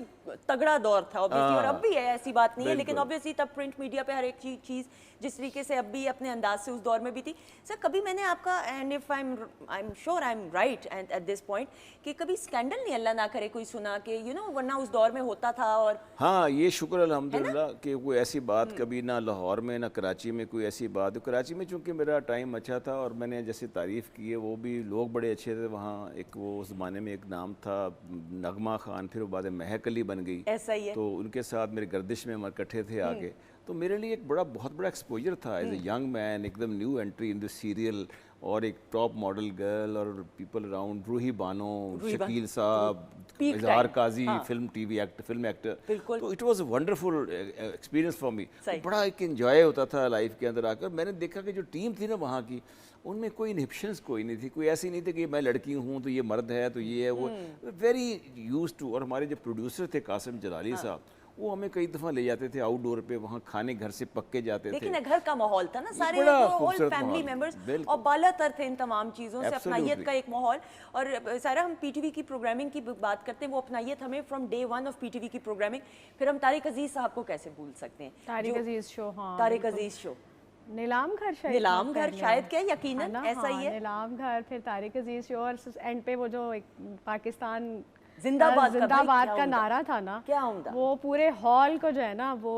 Speaker 1: तगड़ा दौर था ऑब्वियसली, और अब भी है, ऐसी बात नहीं है, लेकिन ऑब्वियसली तब प्रिंट मीडिया पे हर एक चीज़ जिस तरीके से अब भी अपने अंदाज से उस दौर में भी थी। सर कभी मैंने आपका, and if I am sure I am right and at this point, कि कभी स्कैंडल नहीं अल्लाह ना करे कोई सुना कि वरना उस दौर में होता था। और
Speaker 2: हाँ, ये शुक्र अल्हम्दुलिल्लाह कि कोई ऐसी बात कभी ना लाहौर में ना कराची में कोई ऐसी बात। कराची में चूँकि मेरा टाइम अच्छा था और मैंने जैसे तारीफ़ की है, वो भी लोग बड़े अच्छे थे वहाँ। एक वो उस ज़माने में एक नाम था नगमा खान, फिर वो बाद में महक अली बन गई।
Speaker 1: ऐसा ही है।
Speaker 2: तो उनके साथ मेरे गर्दिश में हम इकट्ठे थे आगे। तो मेरे लिए एक बहुत बड़ा एक्सपोजर था एज ए यंग मैन, एकदम new entry in this serial, और एक टॉप मॉडल गर्ल और पीपल अराउंड, रूही बानो, शकील साहब, इजहार काजी, फिल्म एक्टर। तो it was a wonderful experience for me. बड़ा एक एंजॉय होता था लाइफ के अंदर आकर। मैंने देखा कि जो टीम थी ना वहाँ की, उनमें कोई इनहिबिशंस कोई नहीं थी, कोई ऐसी नहीं थी कि मैं लड़की हूँ तो ये मर्द है तो ये है वो। Very used to. और हमारे जो प्रोड्यूसर थे कासिम जलाली साहब, वो हमें कई दफ़ा ले जाते थे आउटडोर पे, वहाँ खाने घर से पक के जाते थे।
Speaker 1: लेकिन घर का माहौल था ना, सारे होल फैमिली मेंबर्स, और बालातर थे इन तमाम चीज़ों से, अपनायत का एक माहौल। और सारा हम पीटीवी की प्रोग्रामिंग की बात करते हैं, वो अपनायत हमें from day one of PTV की प्रोग्रामिंग। फिर हम तारिक अजीज साहब को कैसे भूल सकते हैं?
Speaker 5: तारिक अजीज शो, हाँ,
Speaker 1: तारिक अजीज शो,
Speaker 5: नीलाम घर, शायद
Speaker 1: नीलाम घर शायद, क्या यकीनन ऐसा ही है।
Speaker 5: नीलाम घर, फिर तारिक अजीज शो, और एंड पे वो जो एक पाकिस्तान
Speaker 1: जिंदाबाद
Speaker 5: का नारा था ना,
Speaker 1: क्या उम्दा।
Speaker 5: वो पूरे हॉल को जो है ना, वो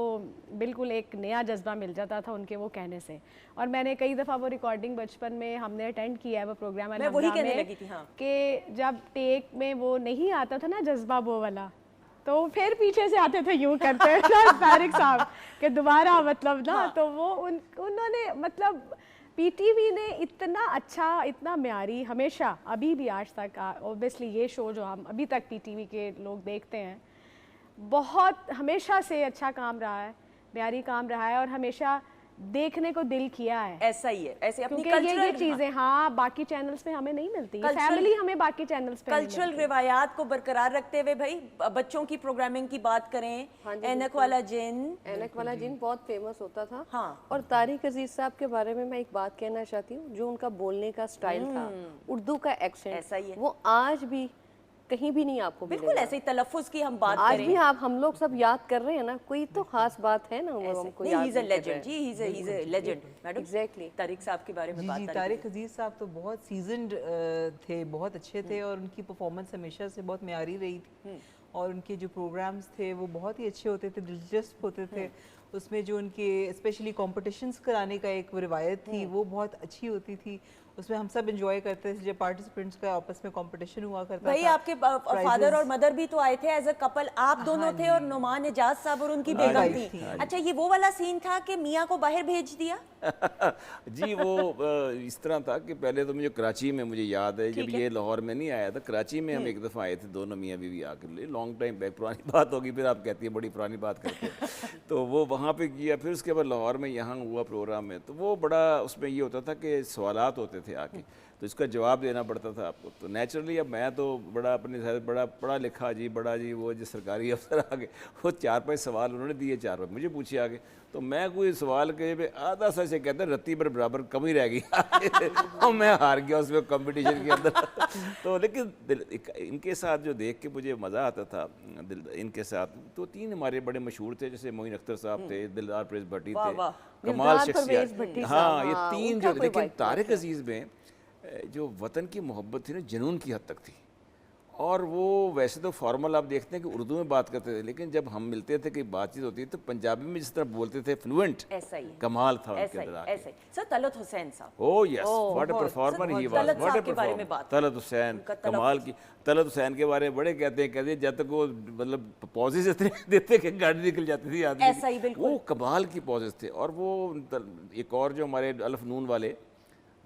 Speaker 5: बिल्कुल एक नया जज्बा मिल जाता था उनके वो कहने से। और मैंने कई दफ़ा वो रिकॉर्डिंग बचपन में हमने अटेंड किया है वो प्रोग्राम,
Speaker 1: मैं वही कहने लगी थी। हाँ।
Speaker 5: कि जब टेक में वो नहीं आता था ना जज्बा वो वाला, तो फिर पीछे से आते थे यूँ करते तारिक साहब के दोबारा, मतलब ना। हाँ। तो वो उन्होंने मतलब पीटीवी ने इतना अच्छा, इतना म्यारी, हमेशा अभी भी आज तक, ऑब्वियसली ये शो जो हम अभी तक पीटीवी के लोग देखते हैं, बहुत हमेशा से अच्छा काम रहा है, म्यारी काम रहा है, और हमेशा देखने को दिल किया है।
Speaker 1: ऐसा ही है, ऐसे अपनी
Speaker 5: ये चीजें हाँ बाकी चैनल्स पे हमें नहीं मिलती, फैमिली हमें बाकी चैनल्स पे
Speaker 1: कल्चरल रिवायात को बरकरार रखते हुए भाई बच्चों की प्रोग्रामिंग की बात करें।
Speaker 4: हाँ,
Speaker 1: ऐनक वाला जिन,
Speaker 4: ऐनक वाला जिन बहुत फेमस होता था।
Speaker 1: हाँ।
Speaker 4: और तारिक अजीज साहब के बारे में मैं एक बात कहना चाहती हूँ, जो उनका बोलने का स्टाइल था, उर्दू का एक्सेंट,
Speaker 1: ऐसा ही है।
Speaker 4: वो आज भी कहीं भी नहीं आपको
Speaker 1: बिल्कुल ऐसे ही तलफ्फुज की हम बात
Speaker 4: आज
Speaker 1: करें।
Speaker 4: भी हम लोग सब याद कर रहे हैं ना, कोई तो खास बात है ना, हमको याद
Speaker 1: ही इज अ लेजेंड जी, he is a legend. Madam
Speaker 4: exactly
Speaker 1: Tariq साहब के बारे में बात
Speaker 3: जी, तारिक अजीज साहब तो बहुत सीजन्ड थे, बहुत अच्छे थे, और उनकी परफॉर्मेंस हमेशा से बहुत म्यारी रही थी। और उनके जो प्रोग्राम्स थे वो बहुत ही अच्छे होते थे, दिलचस्प होते थे। उसमें जो उनके स्पेशली कॉम्पिटिशन्स कराने का एक रिवायत थी, वो बहुत अच्छी होती थी। उसमें हम सब एंजॉय करते थे जब पार्टिसिपेंट्स का आपस में कंपटीशन हुआ करता
Speaker 1: भाई
Speaker 3: था।
Speaker 1: आपके फादर और मदर भी तो आए थे एज अ कपल, आप दोनों थे और नुमान एजाज साहब और उनकी बेगम थी। अच्छा, ये वो वाला सीन था कि मियाँ को बाहर भेज दिया?
Speaker 2: जी, वो इस तरह था कि पहले तो मुझे कराची में, मुझे याद है जब ये लाहौर में नहीं आया था, कराची में हम एक दफ़ा आए थे, दोनों मियाँ बीवी आकर, लॉन्ग टाइम बैक, पुरानी बात होगी, फिर आप कहती है बड़ी पुरानी बात करते तो वो वहाँ पे किया। फिर उसके बाद लाहौर में यहाँ हुआ प्रोग्राम में, तो वो बड़ा उसमें ये होता था कि सवालात होते थे आके, तो इसका जवाब देना पड़ता था आपको। तो नेचुरली अब मैं तो बड़ा अपने साथ बड़ा पढ़ा लिखा जी, बड़ा जी, वो जो सरकारी अफसर आ गए, वो 4-5 सवाल उन्होंने दिए, 4 मुझे पूछे आगे, तो मैं कोई सवाल के आधा सच से कहते हैं रत्ती पर बराबर कम ही रह गई और मैं हार गया उसमें कंपटीशन के अंदर। तो लेकिन इनके साथ जो देख के मुझे मज़ा आता था, इनके साथ तो 3 हमारे बड़े मशहूर थे, जैसे मोइन अख्तर साहब थे, दिलदार परवेज़ भट्टी थे, कमाल शख्सियत। हाँ, ये 3 जो, लेकिन तारिक अजीज़ में जो वतन की मोहब्बत थी ना, जुनून की हद तक थी। और वो वैसे तो फॉर्मल आप देखते हैं कि उर्दू में बात करते थे, लेकिन जब हम मिलते थे कि बातचीत होती थी तो पंजाबी में जिस तरह बोलते थे, फ्लुएंट,
Speaker 1: ऐसा ही
Speaker 2: कमाल था उनके अंदर।
Speaker 1: ऐसे सर तलत हुसैन साहब,
Speaker 2: oh yes, what a performer he was, what a performer. Talat Hussain कमाल की। तलत हुसैन के बारे में बड़े कहते हैं जब तक वो मतलब पॉजेस इतने देते कि गाड़ी निकल जाती थी आदमी,
Speaker 1: ऐसा ही बिल्कुल,
Speaker 2: वो कमाल की पॉजेस थे। और वो एक और जो हमारे अल्फ नून वाले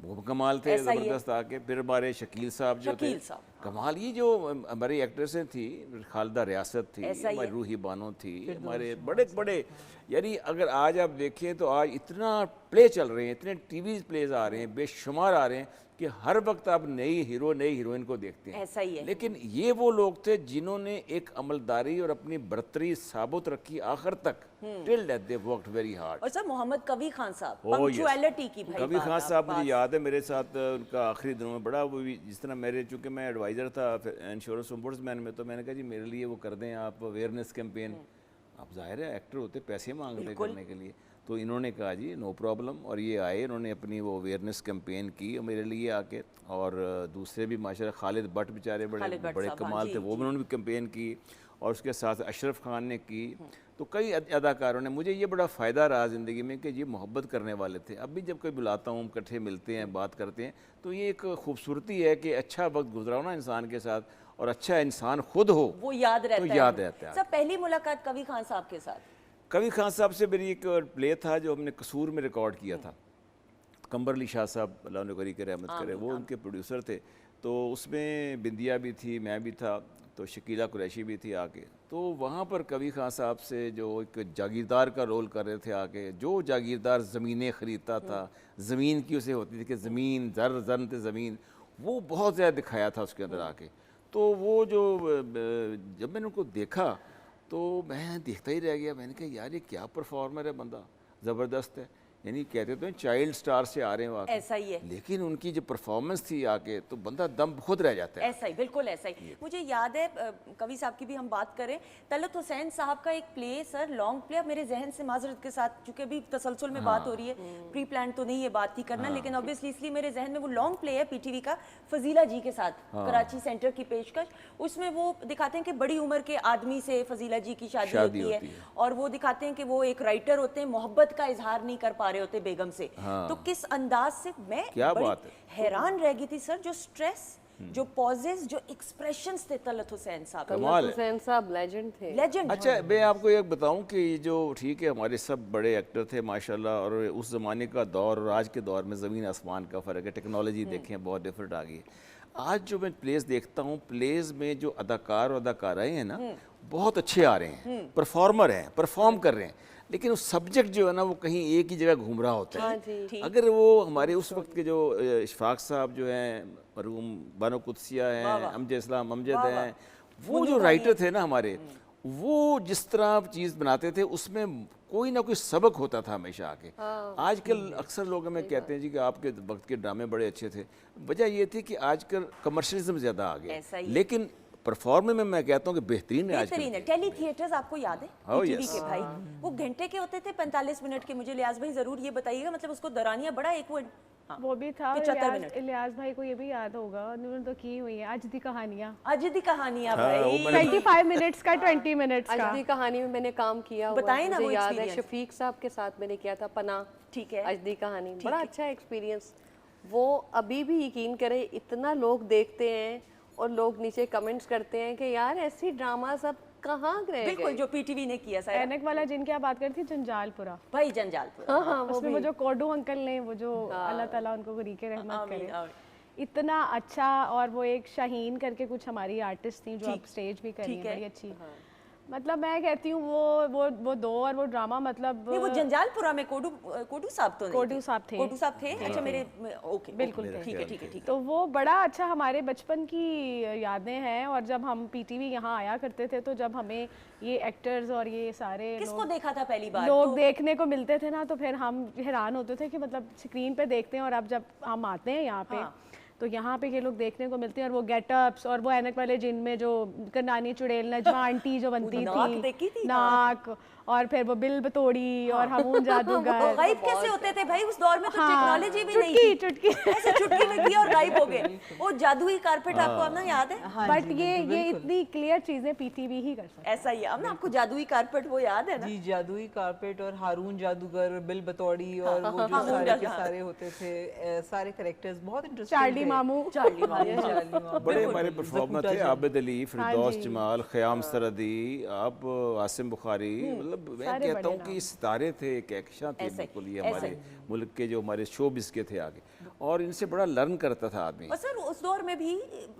Speaker 2: वो कमाल थे,
Speaker 1: ऐसा ही है।
Speaker 2: ज़बरदस्त आके। फिर हमारे शकील साहब जो थे,
Speaker 1: शकील साहब,
Speaker 2: कमाल। ये जो हमारी एक्ट्रेसें थी, खालिदा रियासत थी,
Speaker 1: ऐसा ही
Speaker 2: हमारी
Speaker 1: है।
Speaker 2: रूही बानो थी, हमारे बड़े बड़े, यानी अगर आज आप देखें तो आज इतना प्ले चल रहे हैं, इतने टीवी प्लेज आ रहे हैं, बेशुमार आ रहे हैं कि हर वक्त आप नई हीरो नई हीरोइन को देखते हैं।
Speaker 1: ऐसा ही है।
Speaker 2: लेकिन ये वो लोग थे जिन्होंने एक अमलदारी और अपनी बरतरी साबुत रखी आखिर तक, till death they worked very hard.
Speaker 1: और सर मोहम्मद कवी खान साहब,
Speaker 2: Oh, yes.
Speaker 1: पंक्चुअलिटी की भाई
Speaker 2: कभी
Speaker 1: बात
Speaker 2: खान
Speaker 1: आप
Speaker 2: साहब
Speaker 1: बात-
Speaker 2: मुझे याद है, मेरे साथ उनका आखिरी दिनों में बड़ा, वो भी जिस तरह मेरे, चूँकि मैं एडवाइज़र था इंश्योरेंस ओम्बुड्समैन में, तो मैंने कहा जी मेरे लिए वो कर दें आप अवेयरनेस कैंपेन। आप जाहिर है एक्टर होते, पैसे मांगते करने के लिए, तो इन्होंने कहा जी नो प्रॉब्लम, और ये आए, इन्होंने अपनी वो अवेयरनेस कैंपेन की मेरे लिए आके। और दूसरे भी माशाल्लाह खालिद भट्ट बेचारे बड़े
Speaker 1: खालिद भट्ट
Speaker 2: बड़े
Speaker 1: साहब,
Speaker 2: कमाल
Speaker 1: हाँ,
Speaker 2: थे,
Speaker 1: जी,
Speaker 2: वो भी उन्होंने भी कैंपेन की। और उसके साथ अशरफ खान ने की। तो कई अदाकारों ने, मुझे ये बड़ा फ़ायदा रहा ज़िंदगी में कि ये मोहब्बत करने वाले थे। अब भी जब कोई बुलाता हूँ, इकट्ठे मिलते हैं, बात करते हैं, तो ये एक खूबसूरती है कि अच्छा वक्त गुजरा हो ना इंसान के साथ, और अच्छा इंसान खुद हो,
Speaker 1: वो याद रहता
Speaker 2: तो
Speaker 1: है।
Speaker 2: याद रहता है।
Speaker 1: सर पहली मुलाकात कवि खान साहब के साथ?
Speaker 2: कवि खान साहब से मेरी एक प्ले था जो हमने कसूर में रिकॉर्ड किया था। कंबरली शाह साहब, अल्लाह ने करी के रहमत करे, वो उनके प्रोड्यूसर थे। तो उसमें बिंदिया भी थी, मैं भी था, तो शकीला कुरैशी भी थी आके। तो वहाँ पर कवि खान साहब से जो एक जागीरदार का रोल कर रहे थे आके, जो जागीरदार ज़मीनें ख़रीदता था, ज़मीन की उसे होती थी कि ज़मीन जन थे ज़मीन, वो बहुत ज़्यादा दिखाया था उसके अंदर आके। तो वो जो जब मैंने उनको देखा तो मैं देखता ही रह गया। मैंने कहा यार ये क्या परफॉर्मर है बंदा, ज़बरदस्त है। यानी कहते तो हैं चाइल्ड स्टार से आ रहे हैं आके,
Speaker 1: ऐसा ही है।
Speaker 2: लेकिन उनकी जो परफॉर्मेंस थी आके तो बंदा दम खुद रह जाता है।
Speaker 1: ऐसा ही, बिल्कुल ऐसा ही। मुझे याद है कवि साहब की भी हम बात करें, तलत हुसैन साहब का एक प्ले, सर लॉन्ग प्ले, अब मेरे जहन से माजरत के साथ, चूंकि अभी तसलसल में बात हो रही है, प्री प्लान तो नहीं ये बात ही करना, लेकिन ऑब्वियसली इसलिए मेरे जहन में वो लॉन्ग प्ले है पीटीवी का, फजीला जी के साथ, कराची सेंटर की पेशकश। उसमें वो दिखाते हैं कि बड़ी उम्र के आदमी से फजीला जी की शादी होती है, और वो दिखाते हैं कि वो एक राइटर होते हैं, मोहब्बत का इजहार नहीं कर पा रहे होते बेगम से। तो किस अंदाज से, मैं
Speaker 2: क्या
Speaker 1: बड़ी
Speaker 2: बात है।
Speaker 1: हैरान रह गई थी सर, जो स्ट्रेस, जो पॉजेस, जो एक्सप्रेशंस थे तलत हुसैन साहब।
Speaker 2: कमाल है।
Speaker 4: हुसैन साहब लेजेंड थे।
Speaker 1: लेजेंड।
Speaker 2: अच्छा मैं आपको एक बताऊं कि जो ठीक है हमारे सब बड़े एक्टर थे माशाल्लाह, और उस ज़माने का दौर और आज के दौर में ज़मीन आसमान का फ़र्क है। टेक्नोलॉजी देखें बहुत डिफरेंट आ गई है। आज जो मैं प्लेस देखता हूँ, प्लेस में जो अदाकार और अदाकाराएँ हैं ना, बहुत अच्छे आ रहे हैं, परफॉर्मर हैं, परफॉर्म कर रहे हैं, लेकिन वो सब्जेक्ट जो है ना वो कहीं एक ही जगह घूम रहा होता
Speaker 4: हाँ
Speaker 2: है।
Speaker 4: जी।
Speaker 2: अगर वो हमारे उस वक्त के जो इशफाक साहब जो हैं, मरहूम बानो कुदसिया हैं, अमजद इस्लाम अमजद हैं, वो जो राइटर थे ना हमारे, वो जिस तरह चीज़ बनाते थे उसमें कोई ना कोई सबक होता था हमेशा आके। आजकल अक्सर लोग हमें कहते हैं जी कि आपके वक्त के ड्रामे बड़े अच्छे थे। वजह ये थी कि आजकल कमर्शियलिज्म ज़्यादा आ
Speaker 1: ऐसा
Speaker 2: गया,
Speaker 1: ही।
Speaker 2: लेकिन परफॉर्मेंस में मैं कहता हूँ कि बेहतरीन है
Speaker 1: बेहतरीन है। टेली थिएटर्स आपको याद है
Speaker 2: Oh,
Speaker 1: टीवी
Speaker 2: yes.
Speaker 1: के भाई, वो घंटे के होते थे, 45 मिनट के। मुझे लियाज भाई जरूर ये बताइएगा, मतलब उसको दौरानिया बड़ा एक वो, हाँ,
Speaker 5: वो भी था।
Speaker 1: 75 मिनट।
Speaker 5: इलियास भाई को ये भी याद होगा, उन्होंने तो की हुई है आज दी कहानियाँ,
Speaker 1: अजदी दी कहानियां
Speaker 2: हाँ, वो
Speaker 1: भाई।
Speaker 2: मैंने-
Speaker 5: 25 मिनट्स का, 20 मिनट्स का।
Speaker 4: अजदी कहानी में मैंने काम किया हुआ,
Speaker 1: बताएं ना
Speaker 4: मुझे
Speaker 1: वो
Speaker 4: याद है।
Speaker 1: experience।
Speaker 4: शफीक साहब के साथ मैंने किया था पनाह,
Speaker 1: ठीक है।
Speaker 4: अजदी कहानी, बड़ा अच्छा एक्सपीरियंस। वो अभी भी यकीन करें इतना लोग देखते हैं और लोग नीचे कमेंट्स करते हैं कि यार ऐसी ड्रामा सब कहाँ रह
Speaker 1: बिल्कुल,
Speaker 4: गए।
Speaker 1: जो पीटीवी ने किया सर
Speaker 5: ऐनक वाला जिनकी आप बात करती, जंजालपुरा,
Speaker 1: भाई, जंजालपुर।
Speaker 4: हाँ हाँ वो
Speaker 5: उसमें वो जो कोडू अंकल ने, वो जो अल्लाह ताला उनको गुरी के रहमत
Speaker 1: आमीन,
Speaker 5: करे,
Speaker 1: आमीन।
Speaker 5: इतना अच्छा। और वो एक शाहीन करके कुछ हमारी आर्टिस्ट थी जो अब स्टेज भी कर रही
Speaker 1: ठीक
Speaker 5: है,
Speaker 1: है।
Speaker 5: बड़ी अच्छी। मतलब मैं कहती हूँ वो दो और वो ड्रामा, मतलब
Speaker 1: नहीं, वो जंजालपुरा में कोडू साहब तो नहीं
Speaker 5: कोडू साहब थे।
Speaker 1: कोडू साहब थे। अच्छा, मेरे ओके,
Speaker 5: बिल्कुल
Speaker 1: ओके,
Speaker 5: थे।
Speaker 1: ठीक है, ठीक है, ठीक है।
Speaker 5: तो वो बड़ा अच्छा हमारे बचपन की यादें हैं। और जब हम पीटीवी यहाँ आया करते थे, तो जब हमें ये एक्टर्स और ये सारे
Speaker 1: किसको देखा था पहली बार?
Speaker 5: लोग
Speaker 1: तो
Speaker 5: देखने को मिलते थे ना, तो फिर हम हैरान होते थे कि मतलब स्क्रीन पे देखते हैं और अब जब हम आते हैं यहाँ पे, तो यहाँ पे ये लोग देखने को मिलते हैं। और वो गेटअप्स और वो ऐनक वाले जिनमें जो करनानी चुड़ैल नजमा आंटी जो बनती
Speaker 1: नाक देखी थी,
Speaker 5: नाक, और फिर वो बिल बतोड़ी और हमून जादूगर।
Speaker 1: वो गायब कैसे होते थे भाई उस दौर में? तो
Speaker 5: हाँ,
Speaker 1: टेक्नोलॉजी भी नहीं थी।
Speaker 5: चुटकी
Speaker 1: ऐसे चुटकी में किया और गायब हो गए। वो जादुई कारपेट आपको अब ना याद है?
Speaker 3: हाँ
Speaker 5: बट
Speaker 3: जी,
Speaker 5: ये
Speaker 3: बिल्कुल।
Speaker 5: इतनी क्लियर चीजें पीटीवी ही कर सकते
Speaker 1: ऐसा ही है। अब ना आपको जादुई कारपेट वो याद है ना?
Speaker 3: जी, जादुई कारपेट और हारून जादूगर, बिल बतौड़ी और वो जो
Speaker 1: हाँ,
Speaker 3: सारे के
Speaker 1: हाँ।
Speaker 3: सारे होते थे, सारे कैरेक्टर्स बहुत इंटरेस्टिंग।
Speaker 5: चार्ली मामू।
Speaker 1: चार्ली
Speaker 2: बड़े हमारे परफॉर्मर थे, आबिद अली, फिरदौस
Speaker 5: जी।
Speaker 2: जमाल, ख़याम सरदी, आप आसिम बुखारी, मतलब मैं
Speaker 5: सारे
Speaker 2: कहता
Speaker 5: बड़े
Speaker 2: हूँ कि ये सितारे थे, कहकशां थे
Speaker 1: ऐसे ही,
Speaker 2: बिल्कुल, ये
Speaker 1: ऐसे
Speaker 2: हमारे मुल्क के जो हमारे शोबिस के थे आगे। और इनसे बड़ा लर्न करता था आदमी।
Speaker 1: और सर उस दौर में भी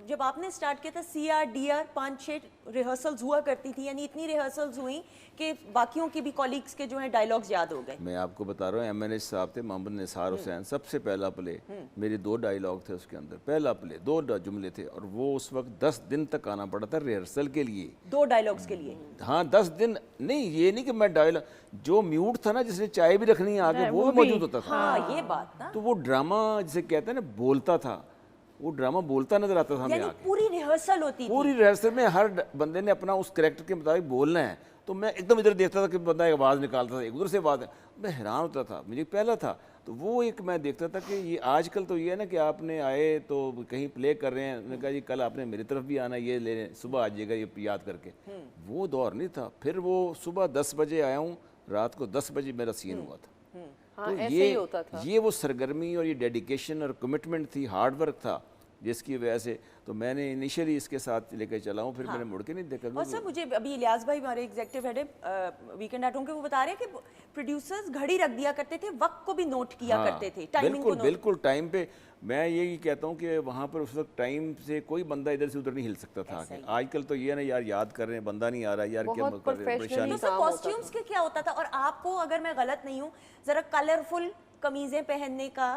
Speaker 1: जब आपने स्टार्ट किया था CR DR 5-6 रिहर्सल्स हुआ करती थी, यानी इतनी रिहर्सल्स हुई कि बाकियों के भी कॉलीग्स के जो हैं डायलॉग्स याद हो गए।
Speaker 2: मैं आपको बता रहा हूँ MNH साहब थे, मोहम्मद निसार हुसैन, सबसे पहला प्ले मेरे 2 डायलॉग थे उसके अंदर, पहला प्ले 2 जुमले थे, और वो उस वक्त 10 दिन तक आना पड़ा था रिहर्सल के लिए।
Speaker 1: 2 डायलॉग्स के लिए?
Speaker 2: हाँ 10 दिन नहीं, ये नहीं कि मैं डायलॉग, जो म्यूट था ना जिसने चाय भी रखनी है आगे वो भी मौजूद होता था।
Speaker 1: हाँ ये बात ना,
Speaker 2: तो वो ड्रामा जिसे कहते हैं ना बोलता था, वो ड्रामा बोलता नजर आता था हमें
Speaker 1: यानी
Speaker 2: आगे।
Speaker 1: पूरी रिहर्सल होती थी।
Speaker 2: पूरी रिहर्सल में हर बंदे ने अपना उस कैरेक्टर के मुताबिक बोलना है, तो मैं एकदम इधर देखता था कि बंदा एक आवाज़ निकालता था, एक उधर से आवाज़, मैं हैरान होता था, मुझे पहला था। तो वो एक मैं देखता था कि ये आजकल तो ये है ना कि आपने आए तो कहीं प्ले कर रहे हैं, उन्होंने कहा जी कल आपने मेरी तरफ भी आना, ये ले सुबह आ जाइएगा ये याद करके। वो दौर नहीं था। फिर वो सुबह 10 बजे आया हूँ, रात को 10 बजे मेरा सीन हुआ था।
Speaker 4: हाँ,
Speaker 2: तो
Speaker 4: ऐसे ही होता था।
Speaker 2: ये वो सरगर्मी और ये डेडिकेशन और कमिटमेंट थी, हार्ड वर्क था, जिसकी वजह से तो मैंने इनिशियली इसके साथ लेकर चला हूँ, फिर मैंने मुड़ के नहीं देखा।
Speaker 1: और सर मुझे अभी इलियास भाई हमारे एग्जीक्यूटिव हेड है वीकेंड एट होम के, वो बता रहे हैं कि प्रोड्यूसर्स घड़ी रख दिया करते थे, वक्त को भी नोट किया करते थे, टाइमिंग को
Speaker 2: बिल्कुल
Speaker 1: नोट।
Speaker 2: बिल्कुल टाइम पे। मैं यही कहता हूँ कि वहाँ पर उस वक्त टाइम से कोई बंदा इधर से उधर नहीं हिल सकता था आगे। आजकल तो ये ना यार याद कर रहे हैं, बंदा नहीं आ रहा यार, क्या
Speaker 4: बहुत
Speaker 2: कर रहे हैं, परेशानी।
Speaker 1: तो सर कॉस्ट्यूम्स के क्या होता था? और आपको अगर मैं गलत नहीं हूँ जरा कलरफुल कमीजें पहनने का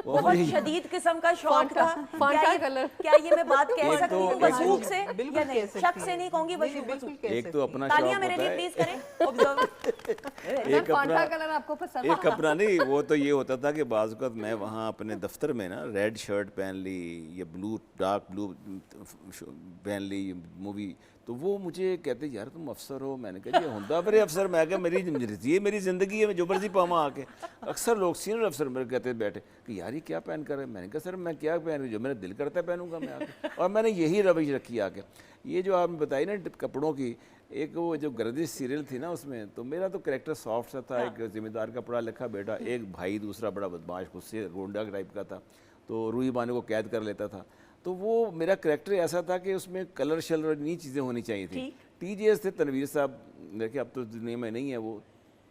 Speaker 1: बहुत शदीद किस्म का शौक था।
Speaker 4: फांटा कलर।
Speaker 1: क्या ये मैं बात कह सकती हूँ वसूख से?
Speaker 3: बिल्कुल
Speaker 1: या नहीं,
Speaker 3: कह सकती
Speaker 1: शक से
Speaker 3: हैं।
Speaker 1: नहीं कहूँगी,
Speaker 3: नहीं,
Speaker 1: वसूख।
Speaker 3: बिल्कुल कह
Speaker 2: एक तो अपना
Speaker 1: तालियां
Speaker 2: शौक
Speaker 1: मेरे
Speaker 2: होता
Speaker 1: लिए
Speaker 2: है,
Speaker 1: प्लीज करें। ऑब्जर्व।
Speaker 2: एक अपना
Speaker 4: कलर आपको पसंद?
Speaker 2: एक अपना नहीं, वो तो ये होता था कि बाज़ वक़्त मैं वहाँ अपने दफ्तर में ना रेड शर्ट पहन ली या ब्लू डार्क ब्लू पहन ली मूवी, तो वो मुझे कहते यार तुम अफसर हो। मैंने कहा ये होंदा फिर अफसर, मैं क्या मेरी ज़िंदगी है, मैं जो मर्जी पावा आके। अक्सर लोग सीनियर अफसर मेरे कहते बैठे कि यार ये क्या पहन कर है। मैंने कहा सर मैं क्या पहन, जो मेरा दिल करता है पहनूंगा मैं आके। और मैंने यही रवैश रखी आके। ये जो आपने बताई ना कपड़ों की, एक वो जो गर्दिश सीरियल थी ना उसमें, तो मेरा तो कैरेक्टर सॉफ्ट सा था, एक जिम्मेदार का पढ़ा लिखा बेटा, एक भाई दूसरा बड़ा बदमाश गुस्से गुंडा टाइप का था, तो रूही बानो को कैद कर लेता था। तो वो मेरा कैरेक्टर ऐसा था कि उसमें कलर शलर और इन्हीं चीज़ें होनी चाहिए थी। TJS थे तनवीर साहब, देखिए अब तो दुनिया में नहीं है वो,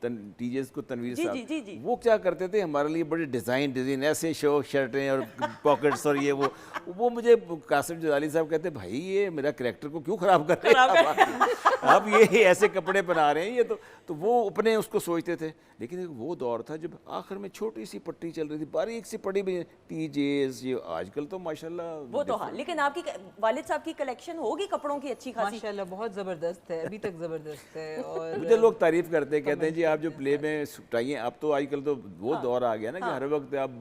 Speaker 2: TJS को तनवीर साहब, वो क्या करते थे हमारे लिए बड़े डिज़ाइन ऐसे शो शर्टें और पॉकेट्स और ये वो मुझे कासिम जलाली साहब कहते भाई ये मेरा कैरेक्टर को क्यों ख़राब कर रहे हैं आप ये ऐसे कपड़े बना रहे हैं। ये तो वो अपने उसको सोचते थे। लेकिन एक वो दौर था जब आखिर में छोटी सी पट्टी चल रही थी, बारीक सी पट्टी भी TJS, ये आजकल तो माशाल्लाह
Speaker 1: वो तो हाँ। लेकिन आपकी वालिद साहब की कलेक्शन होगी कपड़ों की अच्छी खासी?
Speaker 3: माशाल्लाह बहुत ज़बरदस्त है, अभी तक ज़बरदस्त है। और
Speaker 2: मुझे लोग तारीफ करते हैं, कहते हैं जी आप जो प्ले में टाई हैं, अब तो आजकल तो वो दौर आ गया ना कि हर वक्त आप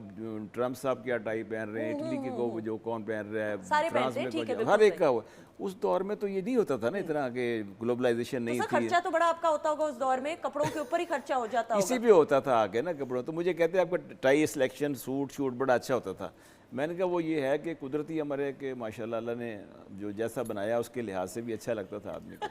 Speaker 2: ट्रम्प साहब क्या टाई पहन रहे हैं, इटली के को जो कौन पहन रहा है,
Speaker 1: सारे
Speaker 2: फ्रांस
Speaker 1: पहनते हैं,
Speaker 2: में
Speaker 1: ठीक है,
Speaker 2: को
Speaker 1: बिल्कुल
Speaker 2: हर एक का हुआ। उस दौर में तो ये नहीं होता था ना इतना कि ग्लोबलाइजेशन नहीं
Speaker 1: सर
Speaker 2: थी।
Speaker 1: खर्चा तो बड़ा आपका होता होगा उस दौर में, कपड़ों के ऊपर ही खर्चा हो जाता
Speaker 2: किसी
Speaker 1: होगा।
Speaker 2: भी होता था आगे ना कपड़ों, तो मुझे कहते हैं आपका टाई सिलेक्शन सूट शूट बड़ा अच्छा होता था। मैंने कहा वो ये है कि कुदरती हमारे के माशाल्लाह अल्लाह ने जो जैसा बनाया उसके लिहाज से भी अच्छा लगता था आदमी को।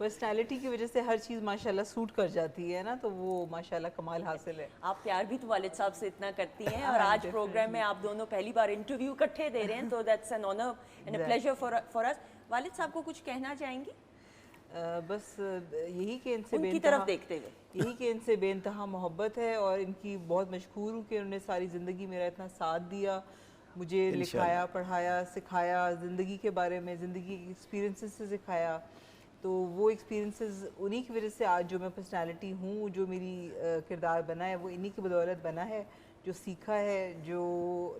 Speaker 3: पर्सनालिटी की वजह से हर चीज़ माशाल्लाह सूट कर जाती है ना, तो वो माशाल्लाह कमाल हासिल है।
Speaker 1: आप प्यार भी तो वालिद साहब से इतना करती हैं, और आज प्रोग्राम में आप दोनों पहली बार इंटरव्यू इकट्ठे दे रहे हैं, तो that's an honour and a pleasure for us. वालिद साहब को कुछ कहना चाहेंगी?
Speaker 3: बस यही कि इनसे
Speaker 1: उनकी तरफ देखते हुए
Speaker 3: यही कि इनसे बेइंतहा मोहब्बत है, और इनकी बहुत मशहूर हूँ कि उन्होंने सारी ज़िंदगी मेरा इतना साथ दिया, मुझे लिखाया, पढ़ाया, सिखाया, ज़िंदगी के बारे में, ज़िंदगी के एक्सपीरियंसेस से सिखाया। तो वो एक्सपीरियंसेस उन्हीं की वजह से आज जो मैं पर्सनालिटी हूँ, जो मेरी किरदार बना है, वो इन्हीं की बदौलत बना है, जो सीखा है, जो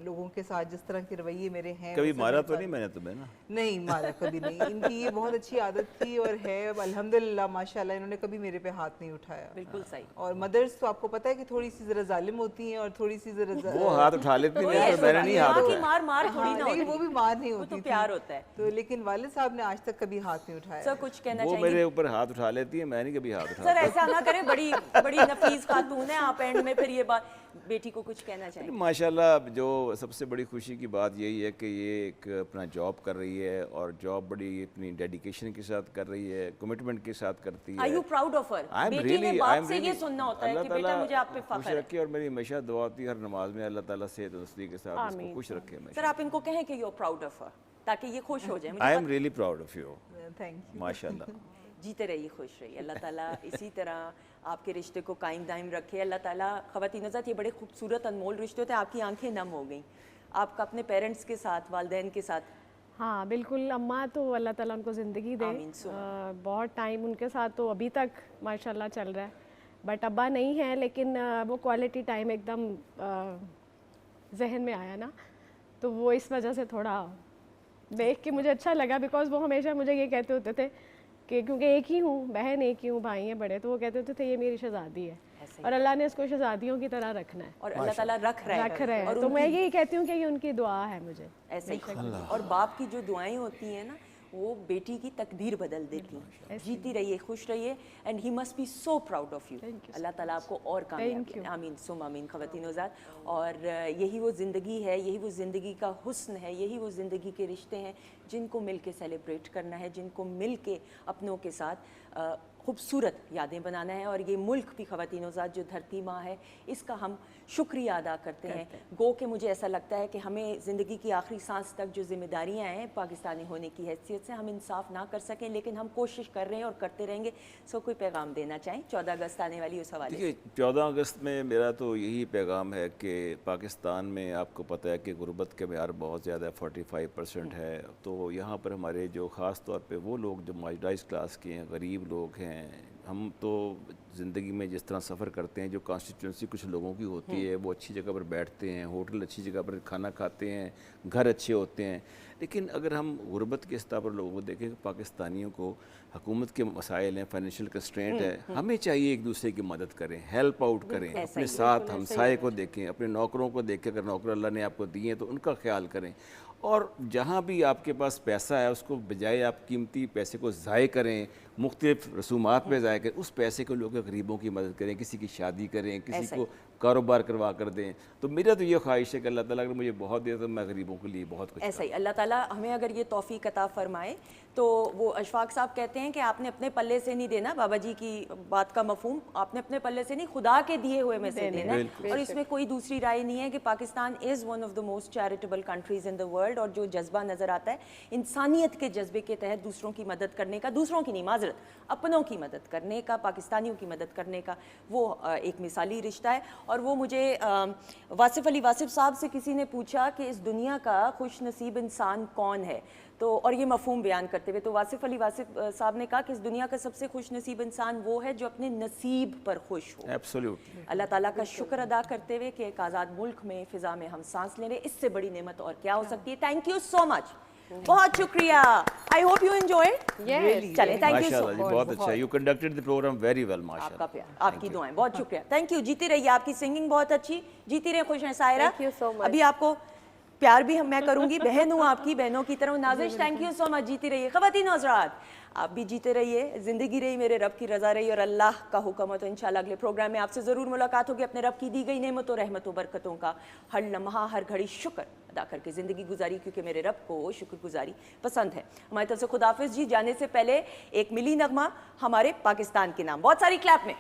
Speaker 3: लोगों के साथ जिस तरह के रवैये मेरे हैं।
Speaker 2: कभी मारा तो नहीं मैंने तुम्हें ना?
Speaker 3: नहीं मारा कभी नहीं। इनकी ये बहुत अच्छी आदत थी और है, अब अल्हम्दुलिल्लाह माशाल्लाह इन्होंने कभी मेरे पे हाथ नहीं उठाया।
Speaker 1: बिल्कुल सही।
Speaker 3: और मदर्स तो आपको पता है कि थोड़ी सी जरा जालिम होती हैं और थोड़ी सी जरा
Speaker 2: वो हाथ उठा लेती नहीं, पर मैंने नहीं हाथ उठाया।
Speaker 1: मार मार थोड़ी ना
Speaker 3: लेकिन
Speaker 1: होती,
Speaker 3: वो भी मार नहीं
Speaker 1: वो
Speaker 3: होती
Speaker 1: तो
Speaker 3: थी।
Speaker 1: प्यार होता है।
Speaker 3: तो लेकिन वालिद साहब ने आज तक कभी हाथ नहीं उठाया।
Speaker 1: सर कुछ कहना
Speaker 2: वो
Speaker 1: चाहेंगे?
Speaker 2: मेरे ऊपर हाथ उठा लेती है, मैं नहीं कभी हाथ उठा।
Speaker 1: सर ऐसा ना करें, बड़ी बड़ी नफीस खातून है आप, एंड में फिर ये बात, बेटी को कुछ कहना चाहेंगे?
Speaker 2: माशाल्लाह जो सबसे बड़ी खुशी की बात यही है कि ये एक अपना जॉब कर रही है, और जॉब बड़ी अपनी डेडिकेशन के साथ कर रही है, कमिटमेंट के साथ करती है।
Speaker 1: Are you proud of her? बेटी ने बाप से ये सुनना होता है कि बेटा मुझे आप पे
Speaker 2: खुश
Speaker 1: फख्र है।
Speaker 2: रखे, और मेरी हमेशा दुआ होती है हर नमाज में अल्लाह ताला सेहत तंदुरुस्ती के साथ उसको खुश रखे
Speaker 1: सर
Speaker 2: हमेशा।
Speaker 1: आप इनको कहें कि you are proud of her, ताकि ये खुश हो जाए।
Speaker 2: I am really proud of you.
Speaker 3: Thank you.
Speaker 2: माशाल्लाह।
Speaker 1: जीते रहिए, खुश रहिए। अल्लाह ताला इसी तरह आपके रिश्ते को कायम दायम रखे। अल्लाह ताला, ख़वातीन हज़रात, ये बड़े खूबसूरत अनमोल रिश्ते होते हैं। आपकी आंखें नम हो गई, आपका अपने पेरेंट्स के साथ, वालिदैन के साथ।
Speaker 5: हाँ बिल्कुल, अम्मा तो अल्लाह ताला उनको ज़िंदगी दे।
Speaker 1: आमीन सुमा।
Speaker 5: बहुत टाइम उनके साथ तो अभी तक माशाल्लाह चल रहा है, बट अब्बा नहीं है, लेकिन वो क्वालिटी टाइम एकदम जहन में आया ना, तो वो इस वजह से थोड़ा देख के मुझे अच्छा लगा, बिकॉज वो हमेशा मुझे ये कहते होते थे कि क्योंकि एक ही हूँ बहन, एक ही हूँ भाई हैं बड़े, तो वो कहते होते थे ये मेरी शहज़ादी है और अल्लाह ने इसको शहज़ादियों की तरह रखना है
Speaker 1: और अल्लाह ताला रख रहा है।
Speaker 5: और तो मैं यही कहती हूँ कि ये उनकी दुआ है मुझे।
Speaker 1: ऐसे ही। और बाप की जो दुआएं होती हैं ना, वो बेटी की तकदीर बदल देती हैं। जीती रहिए, खुश रहिए, and he must be so proud of you. अल्लाह ताला आपको और कामयाब, आमीन सुम आमीन। ख़वातीन हज़रात, और यही वो ज़िंदगी है, यही वो ज़िंदगी का हुस्न है, यही वो ज़िंदगी के रिश्ते हैं जिनको मिल के सेलिब्रेट करना है, जिनको मिल के अपनों के साथ खूबसूरत यादें बनाना है। और ये मुल्क भी, ख़वातीन हज़रात, जो धरती माँ है, इसका हम शुक्रिया अदा करते हैं। गो के मुझे ऐसा लगता है कि हमें ज़िंदगी की आखिरी सांस तक जो जिम्मेदारियाँ हैं पाकिस्तानी होने की हैसियत से, हम इंसाफ ना कर सकें, लेकिन हम कोशिश कर रहे हैं और करते रहेंगे। सो कोई पैगाम देना चाहें 14 अगस्त आने वाली, उस हवाले से?
Speaker 2: 14 अगस्त में मेरा तो यही पैगाम है कि पाकिस्तान में आपको पता है कि गुर्बत के म्यार बहुत ज़्यादा 45% है। तो यहाँ पर हमारे जो ख़ास तौर पे वो लोग जो मार्जिनाइज्ड क्लास के हैं, गरीब लोग हैं, हम तो ज़िंदगी में जिस तरह सफ़र करते हैं, जो कॉन्स्टिट्यूंसी कुछ लोगों की होती है, वो अच्छी जगह पर बैठते हैं, होटल अच्छी जगह पर खाना खाते हैं, घर अच्छे होते हैं, लेकिन अगर हम गुर्बत के स्तर पर लोगों को देखें, पाकिस्तानियों को हुकूमत के मसाइल हैं, फाइनेंशियल कंस्ट्रेंट है, हमें चाहिए एक दूसरे की मदद करें, हेल्प आउट करें, अपने साथ हमसाये को देखें, अपने नौकरों को देखें, अगर नौकर अल्लाह ने आपको दिए तो उनका ख्याल करें। और जहाँ भी आपके पास पैसा है, उसको बजाय आप कीमती पैसे को ज़ाय करें, मुख्तलिफ रसूमात पे ज़ाय करें, उस पैसे को लोग गरीबों की मदद करें, किसी की शादी करें, किसी को कारोबार करवा कर दें। तो मेरा तो ये ख्वाहिश है कि अल्लाह ताला अगर मुझे बहुत दे तो मैं गरीबों के लिए बहुत कुछ
Speaker 1: ऐसा ही अल्लाह ताला हमें अगर ये तौफीक अता फरमाए। तो वो अशफाक साहब कहते हैं कि आपने अपने पल्ले से नहीं देना, बाबा जी की बात का मफहूम, आपने अपने पल्ले से नहीं, खुदा के दिए हुए में से देना है। और इसमें कोई दूसरी राय नहीं है कि Pakistan is one of the most charitable countries in the world. और जो जज्बा नज़र आता है इंसानियत के जज्बे के तहत दूसरों की मदद करने का, दूसरों की नहीं माजरत, अपनों की मदद करने का, पाकिस्तानियों की मदद करने का, वो एक मिसाली रिश्ता है। और वो मुझे वासिफ अली वासिफ साहब से किसी ने पूछा कि इस दुनिया का खुश नसीब इंसान कौन है, तो और ये मफहूम बयान करते हुए तो वासिफ अली वासिफ साहब ने कहा कि इस दुनिया का सबसे खुश नसीब इंसान वो है जो अपने नसीब पर खुश हो।
Speaker 2: एब्सोल्युटली।
Speaker 1: अल्लाह ताला का शुक्र अदा करते हुए कि एक आज़ाद मुल्क में, फ़िज़ा में हम सांस ले रहे, इससे बड़ी नेमत और क्या हो सकती है। थैंक यू सो मच, बहुत शुक्रिया। I hope you enjoy. चले, थैंक यू सो मच,
Speaker 2: बहुत अच्छा, you conducted the programme very well, माशाल्लाह।
Speaker 1: आपका प्यार, आपकी दुआएं, बहुत शुक्रिया, थैंक यू। जीती रहिए, आपकी सिंगिंग बहुत अच्छी, जीती रहे, खुश हैं Saira.
Speaker 4: Thank you so much.
Speaker 1: अभी आपको प्यार भी मैं करूंगी, बहन हूँ आपकी, बहनों की तरह। नाज़िश, थैंक यू सो मच, जीती रहिए। ख़वातीन हज़रात, आप भी जीते रहिए, ज़िंदगी रही, मेरे रब की रज़ा रही और अल्लाह का हुक्म हो तो इंशाल्लाह अगले प्रोग्राम में आपसे ज़रूर मुलाकात होगी। अपने रब की दी गई नेमतों, रहमतों, बरकतों का हर लम्हा, हर घड़ी शुक्र अदा करके ज़िंदगी गुजारी, क्योंकि मेरे रब को शुक्रगुजारी पसंद है। हमारी तरफ से खुदाफिज़ जी। जाने से पहले एक मिली नगमा हमारे पाकिस्तान के नाम, बहुत सारी क्लैप में।